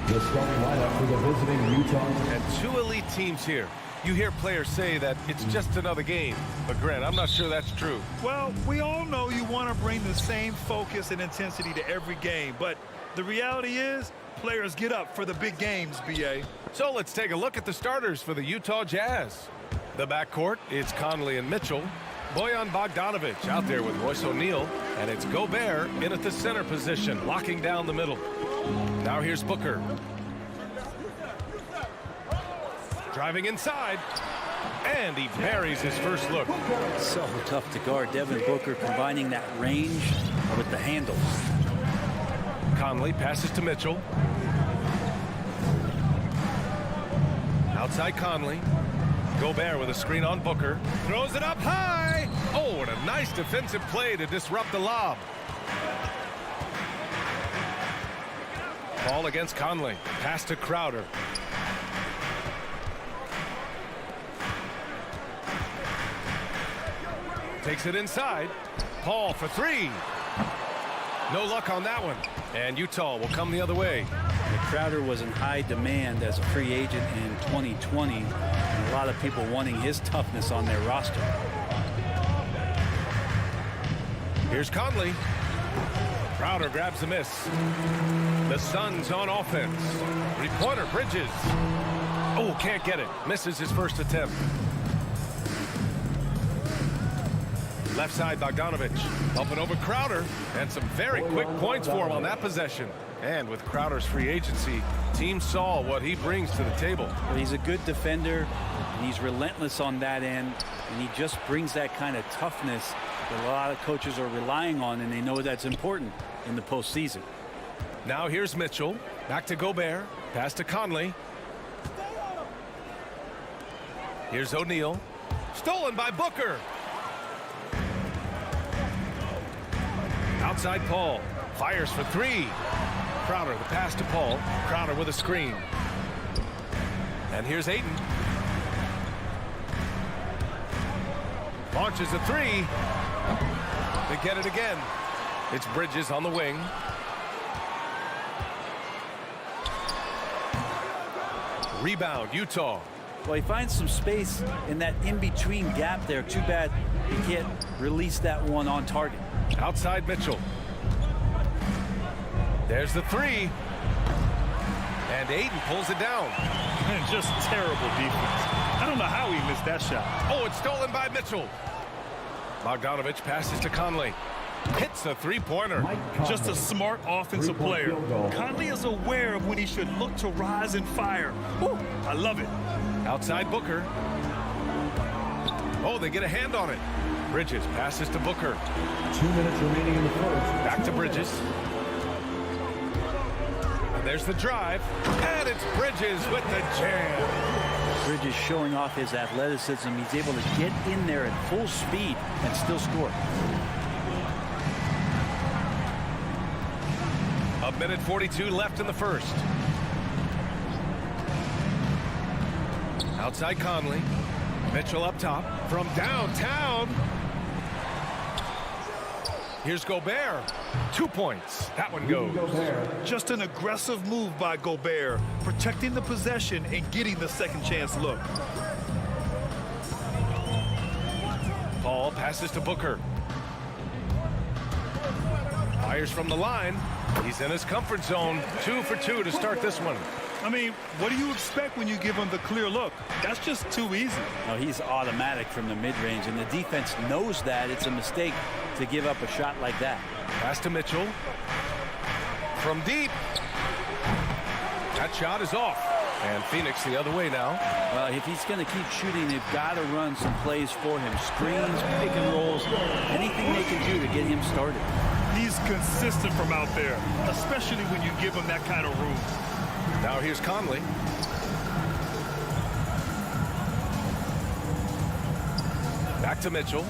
S4: The starting lineup for the visiting Utah.
S6: And two elite teams here. You hear players say that it's just another game. But, Grant, I'm not sure that's true.
S8: Well, we all know you want to bring the same focus and intensity to every game. But the reality is, players get up for the big games, B.A.
S6: So let's take a look at the starters for the Utah Jazz. The backcourt, it's Conley and Mitchell. Bojan Bogdanovic out there with Royce O'Neal. And it's Gobert in at the center position, locking down the middle. Now here's Booker. Driving inside. And he buries his first look.
S10: So tough to guard. Devin Booker combining that range with the handles.
S6: Conley passes to Mitchell. Outside Conley. Gobert with a screen on Booker. Throws it up high. Oh, and a nice defensive play to disrupt the lob. Ball against Conley. Pass to Crowder. Takes it inside. Paul for three. No luck on that one. And Utah will come the other way.
S10: Crowder was in high demand as a free agent in 2020. And a lot of people wanting his toughness on their roster.
S6: Here's Conley. Crowder grabs the miss. The Suns on offense. Three-pointer, Bridges. Oh, can't get it. Misses his first attempt. Left side, Bogdanovic. Up and over Crowder. And some very quick points for him on that possession. And with Crowder's free agency, teams saw what he brings to the table.
S10: He's a good defender, and he's relentless on that end, and he just brings that kind of toughness that a lot of coaches are relying on, and they know that's important in the postseason.
S6: Now here's Mitchell. Back to Gobert. Pass to Conley. Here's O'Neal. Stolen by Booker. Outside Paul. Fires for three. Crowder, the pass to Paul. Crowder with a screen. And here's Ayton. Launches a three. They get it again. It's Bridges on the wing. Rebound, Utah.
S10: Well, he finds some space in that in-between gap there. Too bad he can't release that one on target.
S6: Outside Mitchell. There's the three. And Ayton pulls it down.
S8: And just terrible defense. I don't know how he missed that shot.
S6: Oh, it's stolen by Mitchell. Bogdanovic passes to Conley. Hits a three-pointer.
S8: Just a smart offensive player. Conley is aware of when he should look to rise and fire. Woo, I love it.
S6: Outside Booker. Oh, they get a hand on it. Bridges passes to Booker.
S4: 2 minutes remaining in the first.
S6: Back to Bridges. And there's the drive. And it's Bridges with the jam.
S10: Bridges showing off his athleticism. He's able to get in there at full speed and still score.
S6: A minute 42 left in the first. Outside Conley. Mitchell up top from downtown. Here's Gobert. 2 points. That one goes.
S8: Just an aggressive move by Gobert, protecting the possession and getting the second chance look.
S6: Paul passes to Booker. Fires from the line. He's in his comfort zone. 2 for 2 to start this one.
S8: I mean, what do you expect when you give him the clear look? That's just too easy.
S10: No, he's automatic from the mid-range, and the defense knows that. It's a mistake to give up a shot like that.
S6: Pass to Mitchell. From deep. That shot is off. And Phoenix the other way now.
S10: Well, if he's going to keep shooting, they've got to run some plays for him. Screens, pick and rolls, anything they can do to get him started.
S8: He's consistent from out there, especially when you give him that kind of room.
S6: Now here's Conley. Back to Mitchell.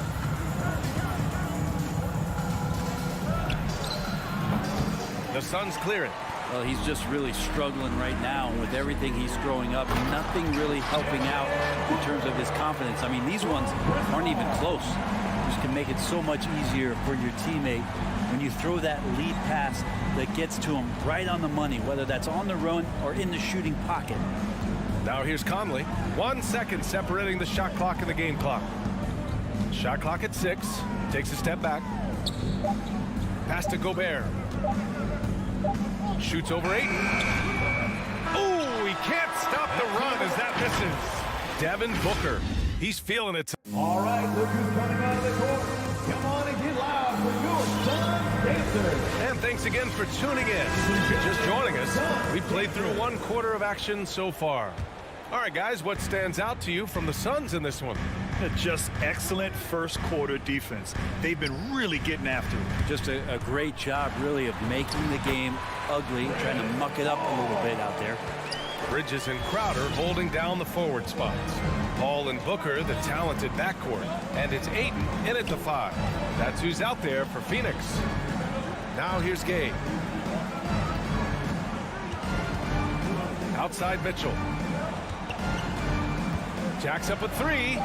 S6: The Suns clear it.
S10: Well, he's just really struggling right now with everything he's throwing up. Nothing really helping out in terms of his confidence. I mean, these ones aren't even close. just can make it so much easier for your teammate when you throw that lead pass that gets to him right on the money, whether that's on the run or in the shooting pocket.
S6: Now here's Conley. 1 second separating the shot clock and the game clock. Shot clock at 6. Takes a step back. Pass to Gobert. Shoots over 8. Oh, he can't stop the run as that misses. Devin Booker. He's feeling it.
S4: All right, look who's coming out of the court. Come on and get loud for your Suns Pacers.
S6: And thanks again for tuning in. If you're just joining us, we played through 1 quarter of action so far. All right, guys, what stands out to you from the Suns in this one?
S8: Just excellent first quarter defense. They've been really getting after it.
S10: Just a great job, really, of making the game ugly, trying to muck it up a little bit out there.
S6: Bridges and Crowder holding down the forward spots. Paul and Booker, the talented backcourt. And it's Ayton in at the 5. That's who's out there for Phoenix. Now here's Gay. Outside Mitchell. Jacks up a 3.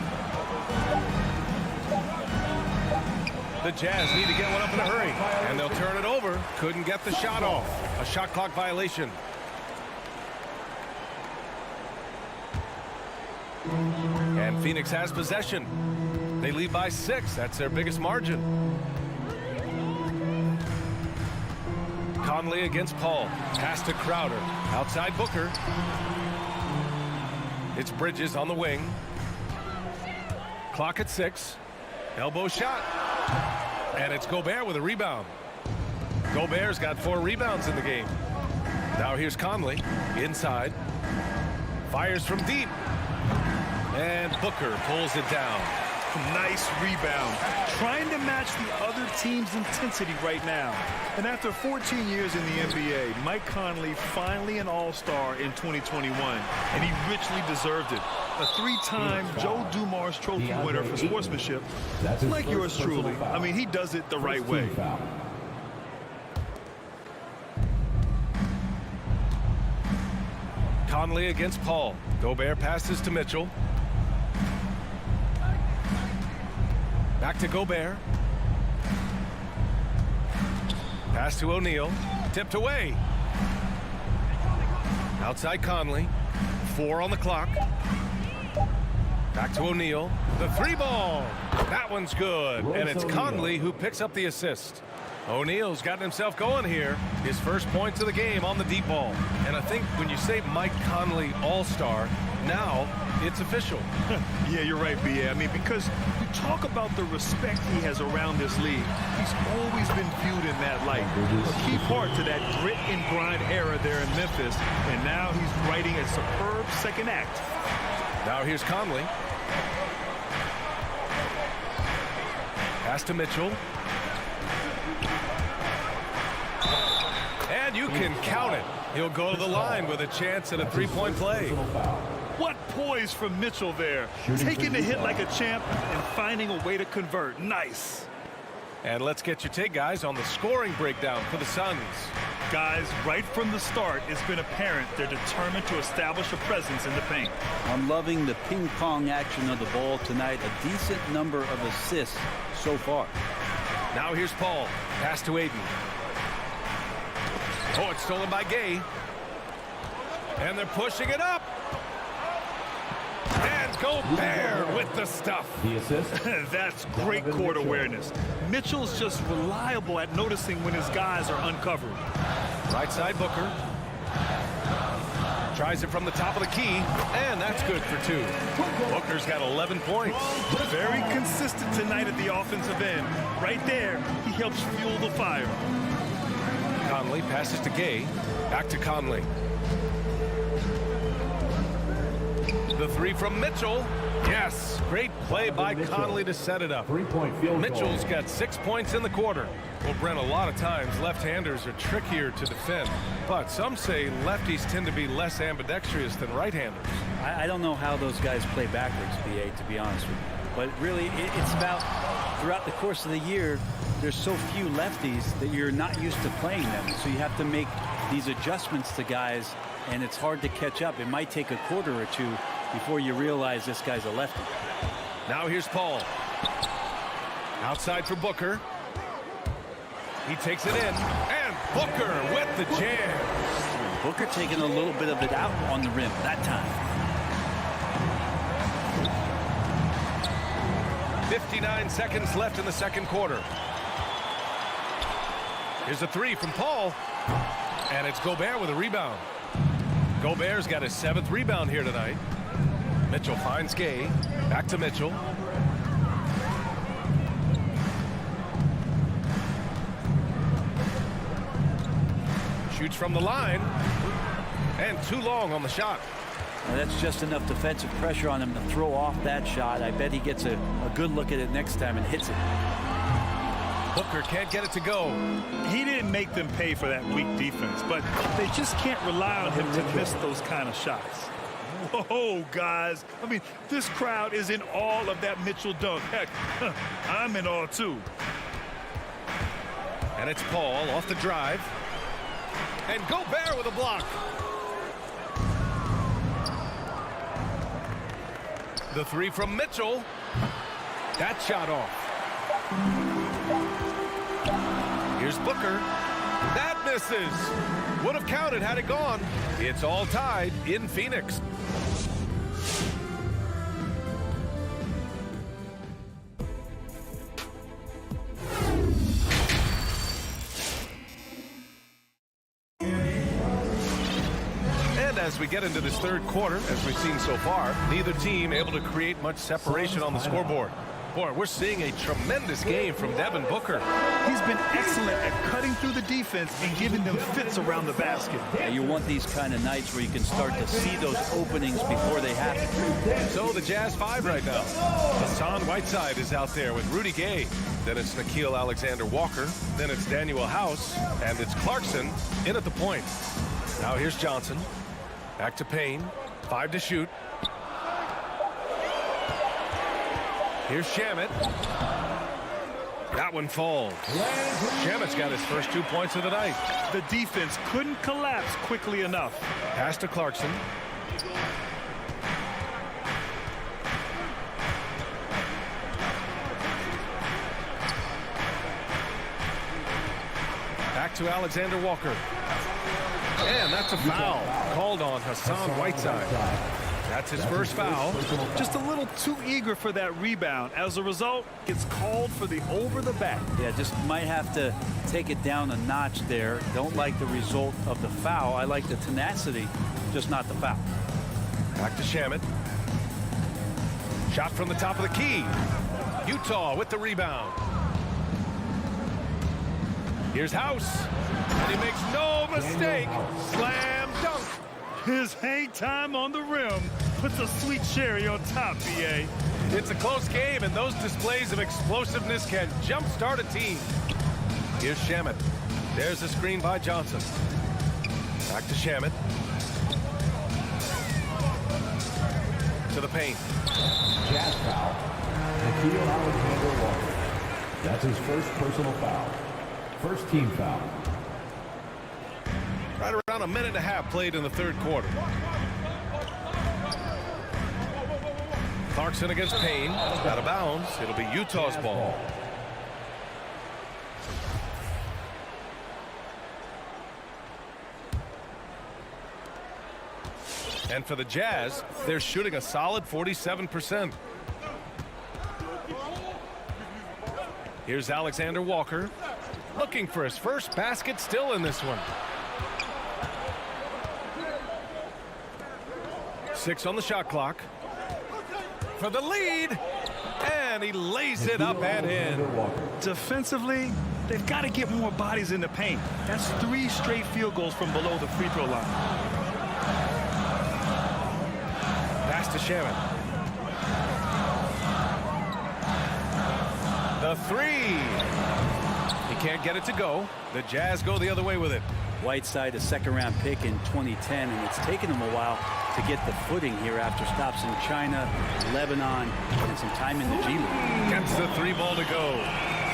S6: The Jazz need to get one up in a hurry. And they'll turn it over. Couldn't get the shot off. A shot clock violation. And Phoenix has possession. They lead by 6. That's their biggest margin. Conley against Paul. Pass to Crowder. Outside Booker. It's Bridges on the wing. Clock at 6. Elbow shot. And it's Gobert with a rebound. Gobert's got 4 rebounds in the game. Now here's Conley. Inside. Fires from deep. And Booker pulls it down.
S8: Nice rebound. Trying to match the other team's intensity right now. And after 14 years in the NBA, Mike Conley finally an all-star in 2021. And he richly deserved it. A 3-time Joe Dumars Trophy winner for sportsmanship. Like yours truly. I mean, he does it the right way.
S6: Conley against Paul. Gobert passes to Mitchell. Back to Gobert. Pass to O'Neal. Tipped away. Outside Conley. 4 on the clock. Back to O'Neal. The 3-ball. That one's good. And it's Conley who picks up the assist. O'Neal's gotten himself going here. His first points of the game on the deep ball. And I think when you say Mike Conley all-star, now it's official.
S8: Yeah, you're right, B.A. I mean, because you talk about the respect he has around this league. He's always been viewed in that light. A key part to that grit and grind era there in Memphis. And now he's writing a superb second act.
S6: Now here's Conley. Pass to Mitchell. And you can count it. He'll go to the line with a chance at a 3-point play.
S8: What poise from Mitchell there. Taking the hit like a champ and finding a way to convert. Nice.
S6: And let's get your take, guys, on the scoring breakdown for the Suns.
S8: Guys, right from the start, it's been apparent they're determined to establish a presence in the paint.
S10: I'm loving the ping pong action of the ball tonight. A decent number of assists so far.
S6: Now here's Paul. Pass to Ayton. Oh, it's stolen by Gay. And they're pushing it up. And Gobert with the stuff.
S4: The assist.
S8: That's great court awareness. Mitchell's just reliable at noticing when his guys are uncovered.
S6: Right side Booker. Tries it from the top of the key. And that's good for 2. Booker's got 11 points.
S8: Very consistent tonight at the offensive end. Right there, he helps fuel the fire.
S6: Conley passes to Gay. Back to Conley. The 3 from Mitchell. Yes, great play by Conley to set it up.
S4: 3-point field goal.
S6: Mitchell's got 6 points in the quarter. Well, Brent, a lot of times left-handers are trickier to defend, but some say lefties tend to be less ambidextrous than right-handers.
S10: I don't know how those guys play backwards, BA, to be honest with you. But really, it's about throughout the course of the year, there's so few lefties that you're not used to playing them. So you have to make these adjustments to guys, and it's hard to catch up. It might take a quarter or 2 before you realize this guy's a lefty.
S6: Now here's Paul. Outside for Booker. He takes it in, and Booker with the jam.
S10: Booker taking a little bit of it out on the rim that time.
S6: 59 seconds left in the second quarter. Here's a three from Paul, and it's Gobert with a rebound. Gobert's got his 7th rebound here tonight. Mitchell finds Gay. Back to Mitchell. Shoots from the line, and too long on the shot.
S10: Now that's just enough defensive pressure on him to throw off that shot. I bet he gets a good look at it next time and hits it.
S6: Booker can't get it to go.
S8: He didn't make them pay for that weak defense, but they just can't rely on him to miss those kind of shots. Whoa, guys. I mean, this crowd is in awe of that Mitchell dunk. Heck, I'm in awe, too.
S6: And it's Paul off the drive. And Gobert with a block. The three from Mitchell. That shot off. Here's Booker. That misses. Would have counted had it gone. It's all tied in Phoenix. As we get into this third quarter, as we've seen so far, neither team able to create much separation on the scoreboard. Boy, we're seeing a tremendous game from Devin Booker.
S8: He's been excellent at cutting through the defense and giving them fits around the basket.
S10: Yeah, you want these kind of nights where you can start to see those openings before they happen.
S6: So the Jazz 5 right now. Hassan Whiteside is out there with Rudy Gay. Then it's Nickeil Alexander-Walker. Then it's Daniel House. And it's Clarkson in at the point. Now here's Johnson. Back to Payne. 5 to shoot. Here's Shamet. That one falls. Shamet's got his first 2 points of the night.
S8: The defense couldn't collapse quickly enough.
S6: Pass to Clarkson. Back to Alexander Walker. And that's a foul called on Hassan Whiteside. That's his first foul.
S8: Just a little too eager for that rebound. As a result, gets called for the over the back.
S10: Yeah, just might have to take it down a notch there. Don't like the result of the foul. I like the tenacity, just not the foul.
S6: Back to Shamet. Shot from the top of the key. Utah with the rebound. Here's House. And he makes no mistake. Slam dunk.
S8: His hang time on the rim puts a sweet cherry on top, BA.
S6: It's a close game, and those displays of explosiveness can jumpstart a team. Here's Shamet. There's the screen by Johnson. Back to Shamet. To the paint.
S4: Jazz foul. Nickeil Alexander-Walker. That's his first personal foul. First team foul.
S6: Right around a minute and a half played in the third quarter. Clarkson against Payne. Out of bounds. It'll be Utah's ball. And for the Jazz, they're shooting a solid 47%. Here's Alexander Walker. Looking for his first basket still in this one. 6 on the shot clock. For the lead. And he lays it up and in.
S8: Defensively, they've got to get more bodies in the paint. That's 3 straight field goals from below the free throw line.
S6: Pass to Shamet. The 3. He can't get it to go. The Jazz go the other way with it.
S10: Whiteside, a second-round pick in 2010, and it's taken him a while to get the footing here after stops in China, Lebanon, and some time in the G League.
S6: Gets the 3 ball to go.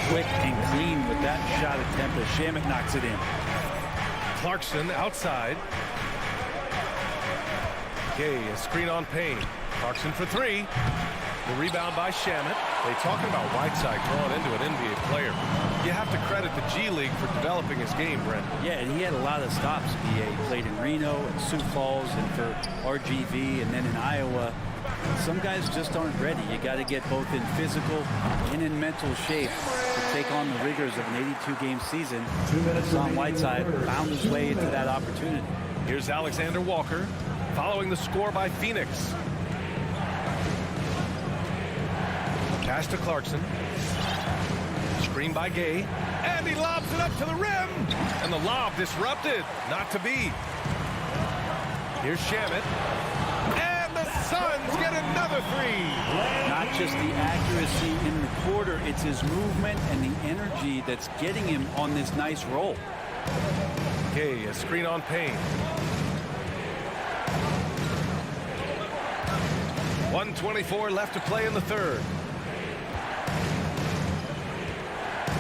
S10: Quick and clean with that shot attempt as Shamet knocks it in.
S6: Clarkson outside. Gay, a screen on Payne. Clarkson for 3. The rebound by Shamet. Hey, talking about Whiteside growing into an NBA player, you have to credit the G League for developing his game, Brent.
S10: Yeah, and he had a lot of stops. He played in Reno and Sioux Falls and for RGV and then in Iowa. Some guys just aren't ready. You got to get both in physical and in mental shape to take on the rigors of an 82-game season. Hassan Whiteside found his way into that opportunity.
S6: Here's Alexander Walker following the score by Phoenix. Pass to Clarkson. Screen by Gay. And he lobs it up to the rim. And the lob disrupted. Not to be. Here's Shamet. And the Suns get another three.
S10: Not just the accuracy in the quarter, it's his movement and the energy that's getting him on this nice roll.
S6: Gay, a screen on Payne. 1:24 left to play in the third.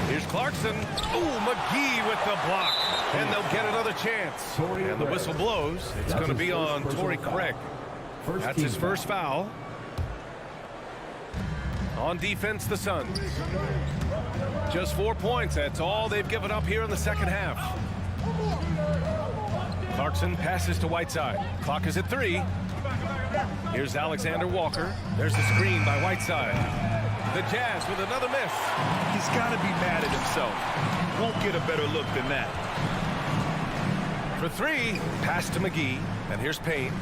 S6: Here's Clarkson. Ooh, McGee with the block. And they'll get another chance. And the whistle blows. It's going to be on Torrey Craig. That's his first foul. On defense, the Suns. Just 4 points. That's all they've given up here in the second half. Clarkson passes to Whiteside. Clock is at 3. Here's Alexander Walker. There's the screen by Whiteside. The Jazz with another miss.
S8: He's got to be mad at himself. Won't get a better look than that.
S6: For 3, pass to McGee. And here's Payne.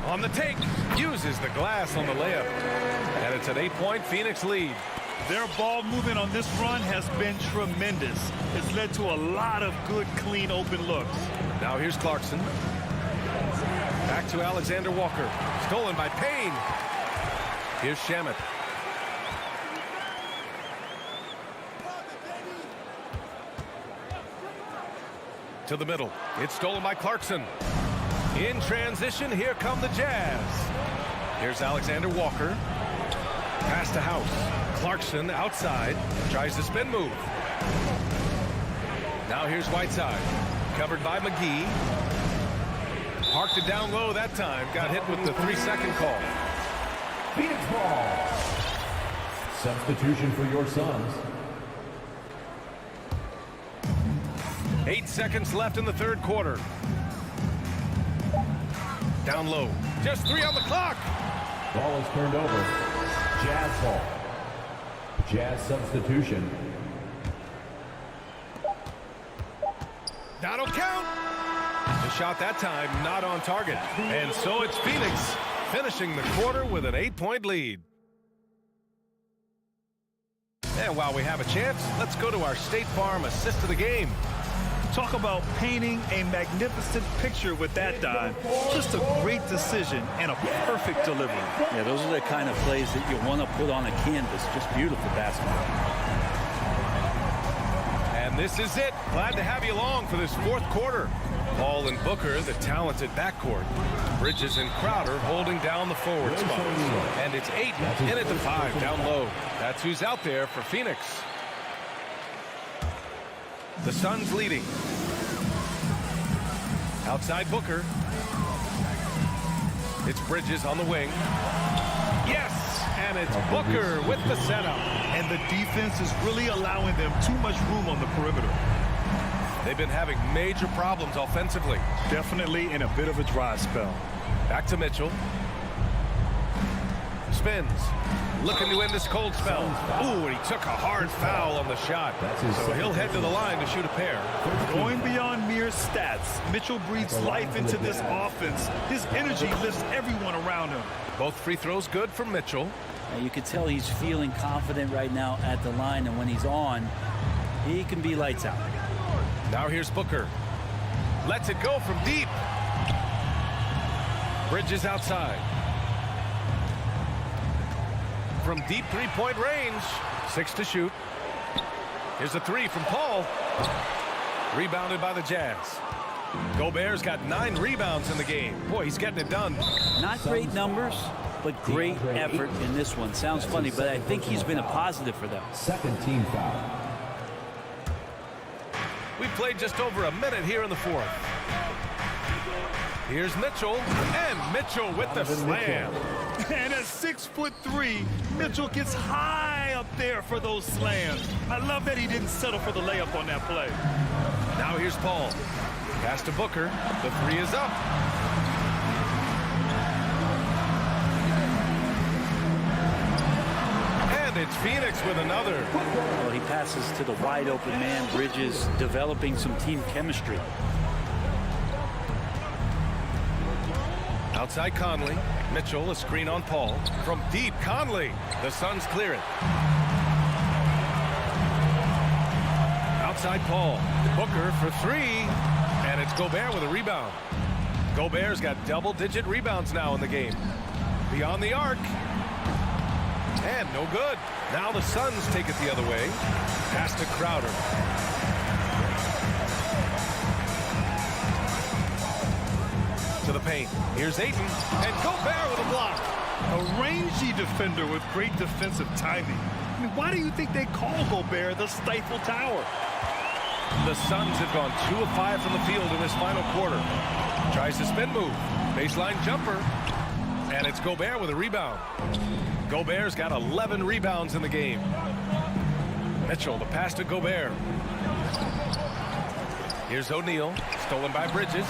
S6: On the take, uses the glass on the layup. And it's an 8-point Phoenix lead.
S8: Their ball movement on this run has been tremendous. It's led to a lot of good, clean, open looks.
S6: Now here's Clarkson. Back to Alexander Walker. Stolen by Payne. Here's Shamet. To the middle. It's stolen by Clarkson. In transition, here come the Jazz. Here's Alexander Walker. Pass to House. Clarkson outside. Tries the spin move. Now here's Whiteside. Covered by McGee. Parked it down low that time. Got hit with the 3-second call.
S4: Phoenix ball. Substitution for your Suns.
S6: 8 seconds left in the third quarter. Down low. Just 3 on the clock.
S4: Ball is turned over. Jazz ball. Jazz substitution.
S6: That'll count. The shot that time not on target. And so it's Phoenix finishing the quarter with an 8-point lead. And while we have a chance, let's go to our State Farm assist of the game.
S8: Talk about painting a magnificent picture with that dive. Just a great decision and a perfect delivery.
S10: Yeah, those are the kind of plays that you want to put on a canvas. Just beautiful basketball.
S6: And this is it. Glad to have you along for this fourth quarter. Paul and Booker, the talented backcourt. Bridges and Crowder holding down the forward spot. And it's 8 in it to 5 down low. That's who's out there for Phoenix. The Suns leading. Outside Booker. It's Bridges on the wing. Yes! And it's Booker with the setup.
S8: And the defense is really allowing them too much room on the perimeter.
S6: They've been having major problems offensively.
S8: Definitely in a bit of a dry spell.
S6: Back to Mitchell. Spins. Looking to end this cold spell. Ooh, and he took a hard foul on the shot. So he'll head to the line to shoot a pair.
S8: Going beyond mere stats, Mitchell breathes life into this offense. His energy lifts everyone around him.
S6: Both free throws good for Mitchell.
S10: You can tell he's feeling confident right now at the line, and when he's on, he can be lights out.
S6: Now here's Booker. Lets it go from deep. Bridges outside. From deep three-point range. 6 to shoot. Here's a 3 from Paul. Rebounded by the Jazz. Gobert's got 9 rebounds in the game. Boy, he's getting it done.
S10: Not great numbers, but great effort in this one. Sounds funny, but I think he's been a positive for them.
S4: Second team foul.
S6: We've played just over a minute here in the fourth. Here's Mitchell, and Mitchell with the slam.
S8: And at 6'3", Mitchell gets high up there for those slams. I love that he didn't settle for the layup on that play.
S6: Now here's Paul. Pass to Booker. The three is up. And it's Phoenix with another.
S10: Well, he passes to the wide open man. Bridges developing some team chemistry.
S6: Outside Conley. Mitchell, a screen on Paul. From deep, Conley. The Suns clear it. Outside Paul. Booker for three. And it's Gobert with a rebound. Gobert's got double-digit rebounds now in the game. Beyond the arc. And no good. Now the Suns take it the other way. Pass to Crowder. To the paint. Here's Ayton. And Gobert with a block.
S8: A rangy defender with great defensive timing. I mean, why do you think they call Gobert the Stifle Tower?
S6: The Suns have gone 2 of 5 from the field in this final quarter. Tries to spin move. Baseline jumper. And it's Gobert with a rebound. Gobert's got 11 rebounds in the game. Mitchell, the pass to Gobert. Here's O'Neal. Stolen by Bridges.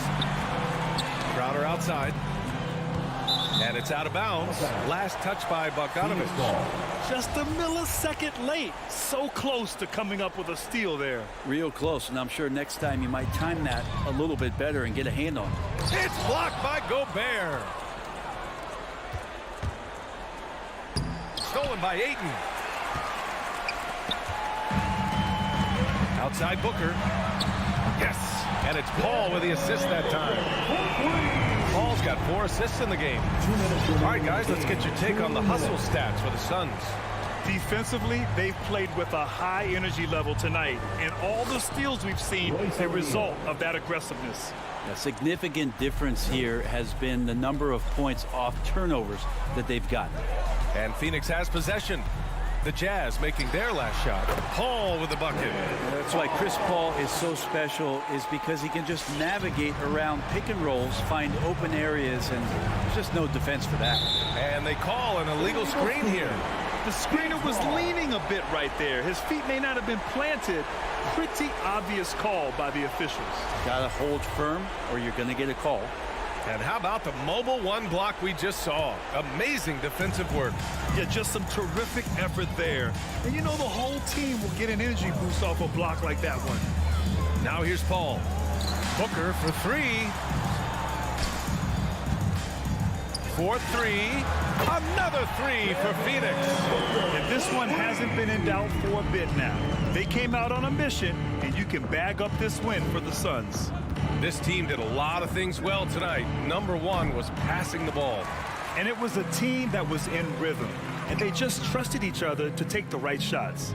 S6: Crowder outside. And it's out of bounds. Last touch by Bogdanovic.
S8: Just a millisecond late. So close to coming up with a steal there.
S10: Real close, and I'm sure next time you might time that a little bit better and get a hand on it.
S6: It's blocked by Gobert. Stolen by Ayton. Outside Booker. Yes. And it's Paul with the assist that time. Paul's got 4 assists in the game. All right, guys, let's get your take on the hustle stats for the Suns.
S8: Defensively, they've played with a high energy level tonight, and all the steals we've seen a result of that aggressiveness.
S10: A significant difference here has been the number of points off turnovers that they've gotten.
S6: And Phoenix has possession. The Jazz making their last shot. Paul with the bucket.
S10: That's why Chris Paul is so special, is because he can just navigate around pick and rolls, find open areas, and there's just no defense for that.
S6: And they call an illegal screen here.
S8: The screener was leaning a bit right there. His feet may not have been planted. Pretty obvious call by the officials.
S10: Got to hold firm or you're going to get a call.
S6: And how about the mobile one block we just saw? Amazing defensive work.
S8: Yeah, just some terrific effort there. And you know the whole team will get an energy boost off a block like that one.
S6: Now here's Paul. Booker for three. 4-3. Another three for Phoenix.
S8: And this one hasn't been in doubt for a bit now. They came out on a mission, and you can bag up this win for the Suns.
S6: This team did a lot of things well tonight. Number one was passing the ball.
S8: And it was a team that was in rhythm. And they just trusted each other to take the right shots.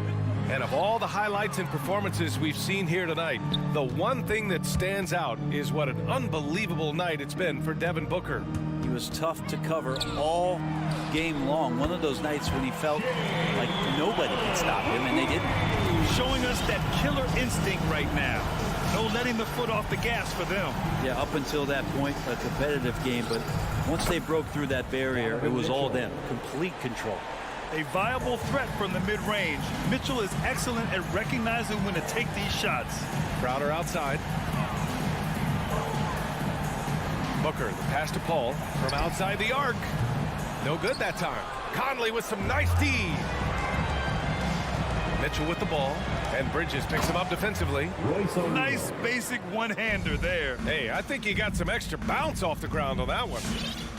S6: And of all the highlights and performances we've seen here tonight, the one thing that stands out is what an unbelievable night it's been for Devin Booker.
S10: He was tough to cover all game long. One of those nights when he felt like nobody could stop him, and they didn't.
S8: Showing us that killer instinct right now. No letting the foot off the gas for them.
S10: Yeah, up until that point, a competitive game, but once they broke through that barrier, it was all them. Complete control.
S8: A viable threat from the mid-range. Mitchell is excellent at recognizing when to take these shots.
S6: Crowder outside. Booker, the pass to Paul from outside the arc. No good that time. Conley with some nice D. Mitchell with the ball, and Bridges picks him up defensively.
S8: Nice basic one-hander there.
S6: Hey, I think he got some extra bounce off the ground on that one.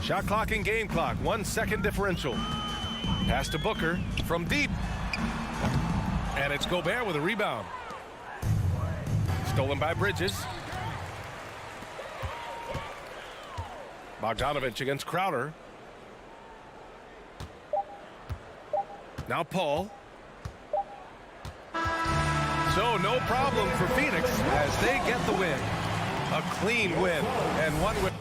S6: Shot clock and game clock, 1 second differential. Pass to Booker from deep. And it's Gobert with a rebound. Stolen by Bridges. Bogdanovic against Crowder. Now Paul. So no problem for Phoenix as they get the win. A clean win and one with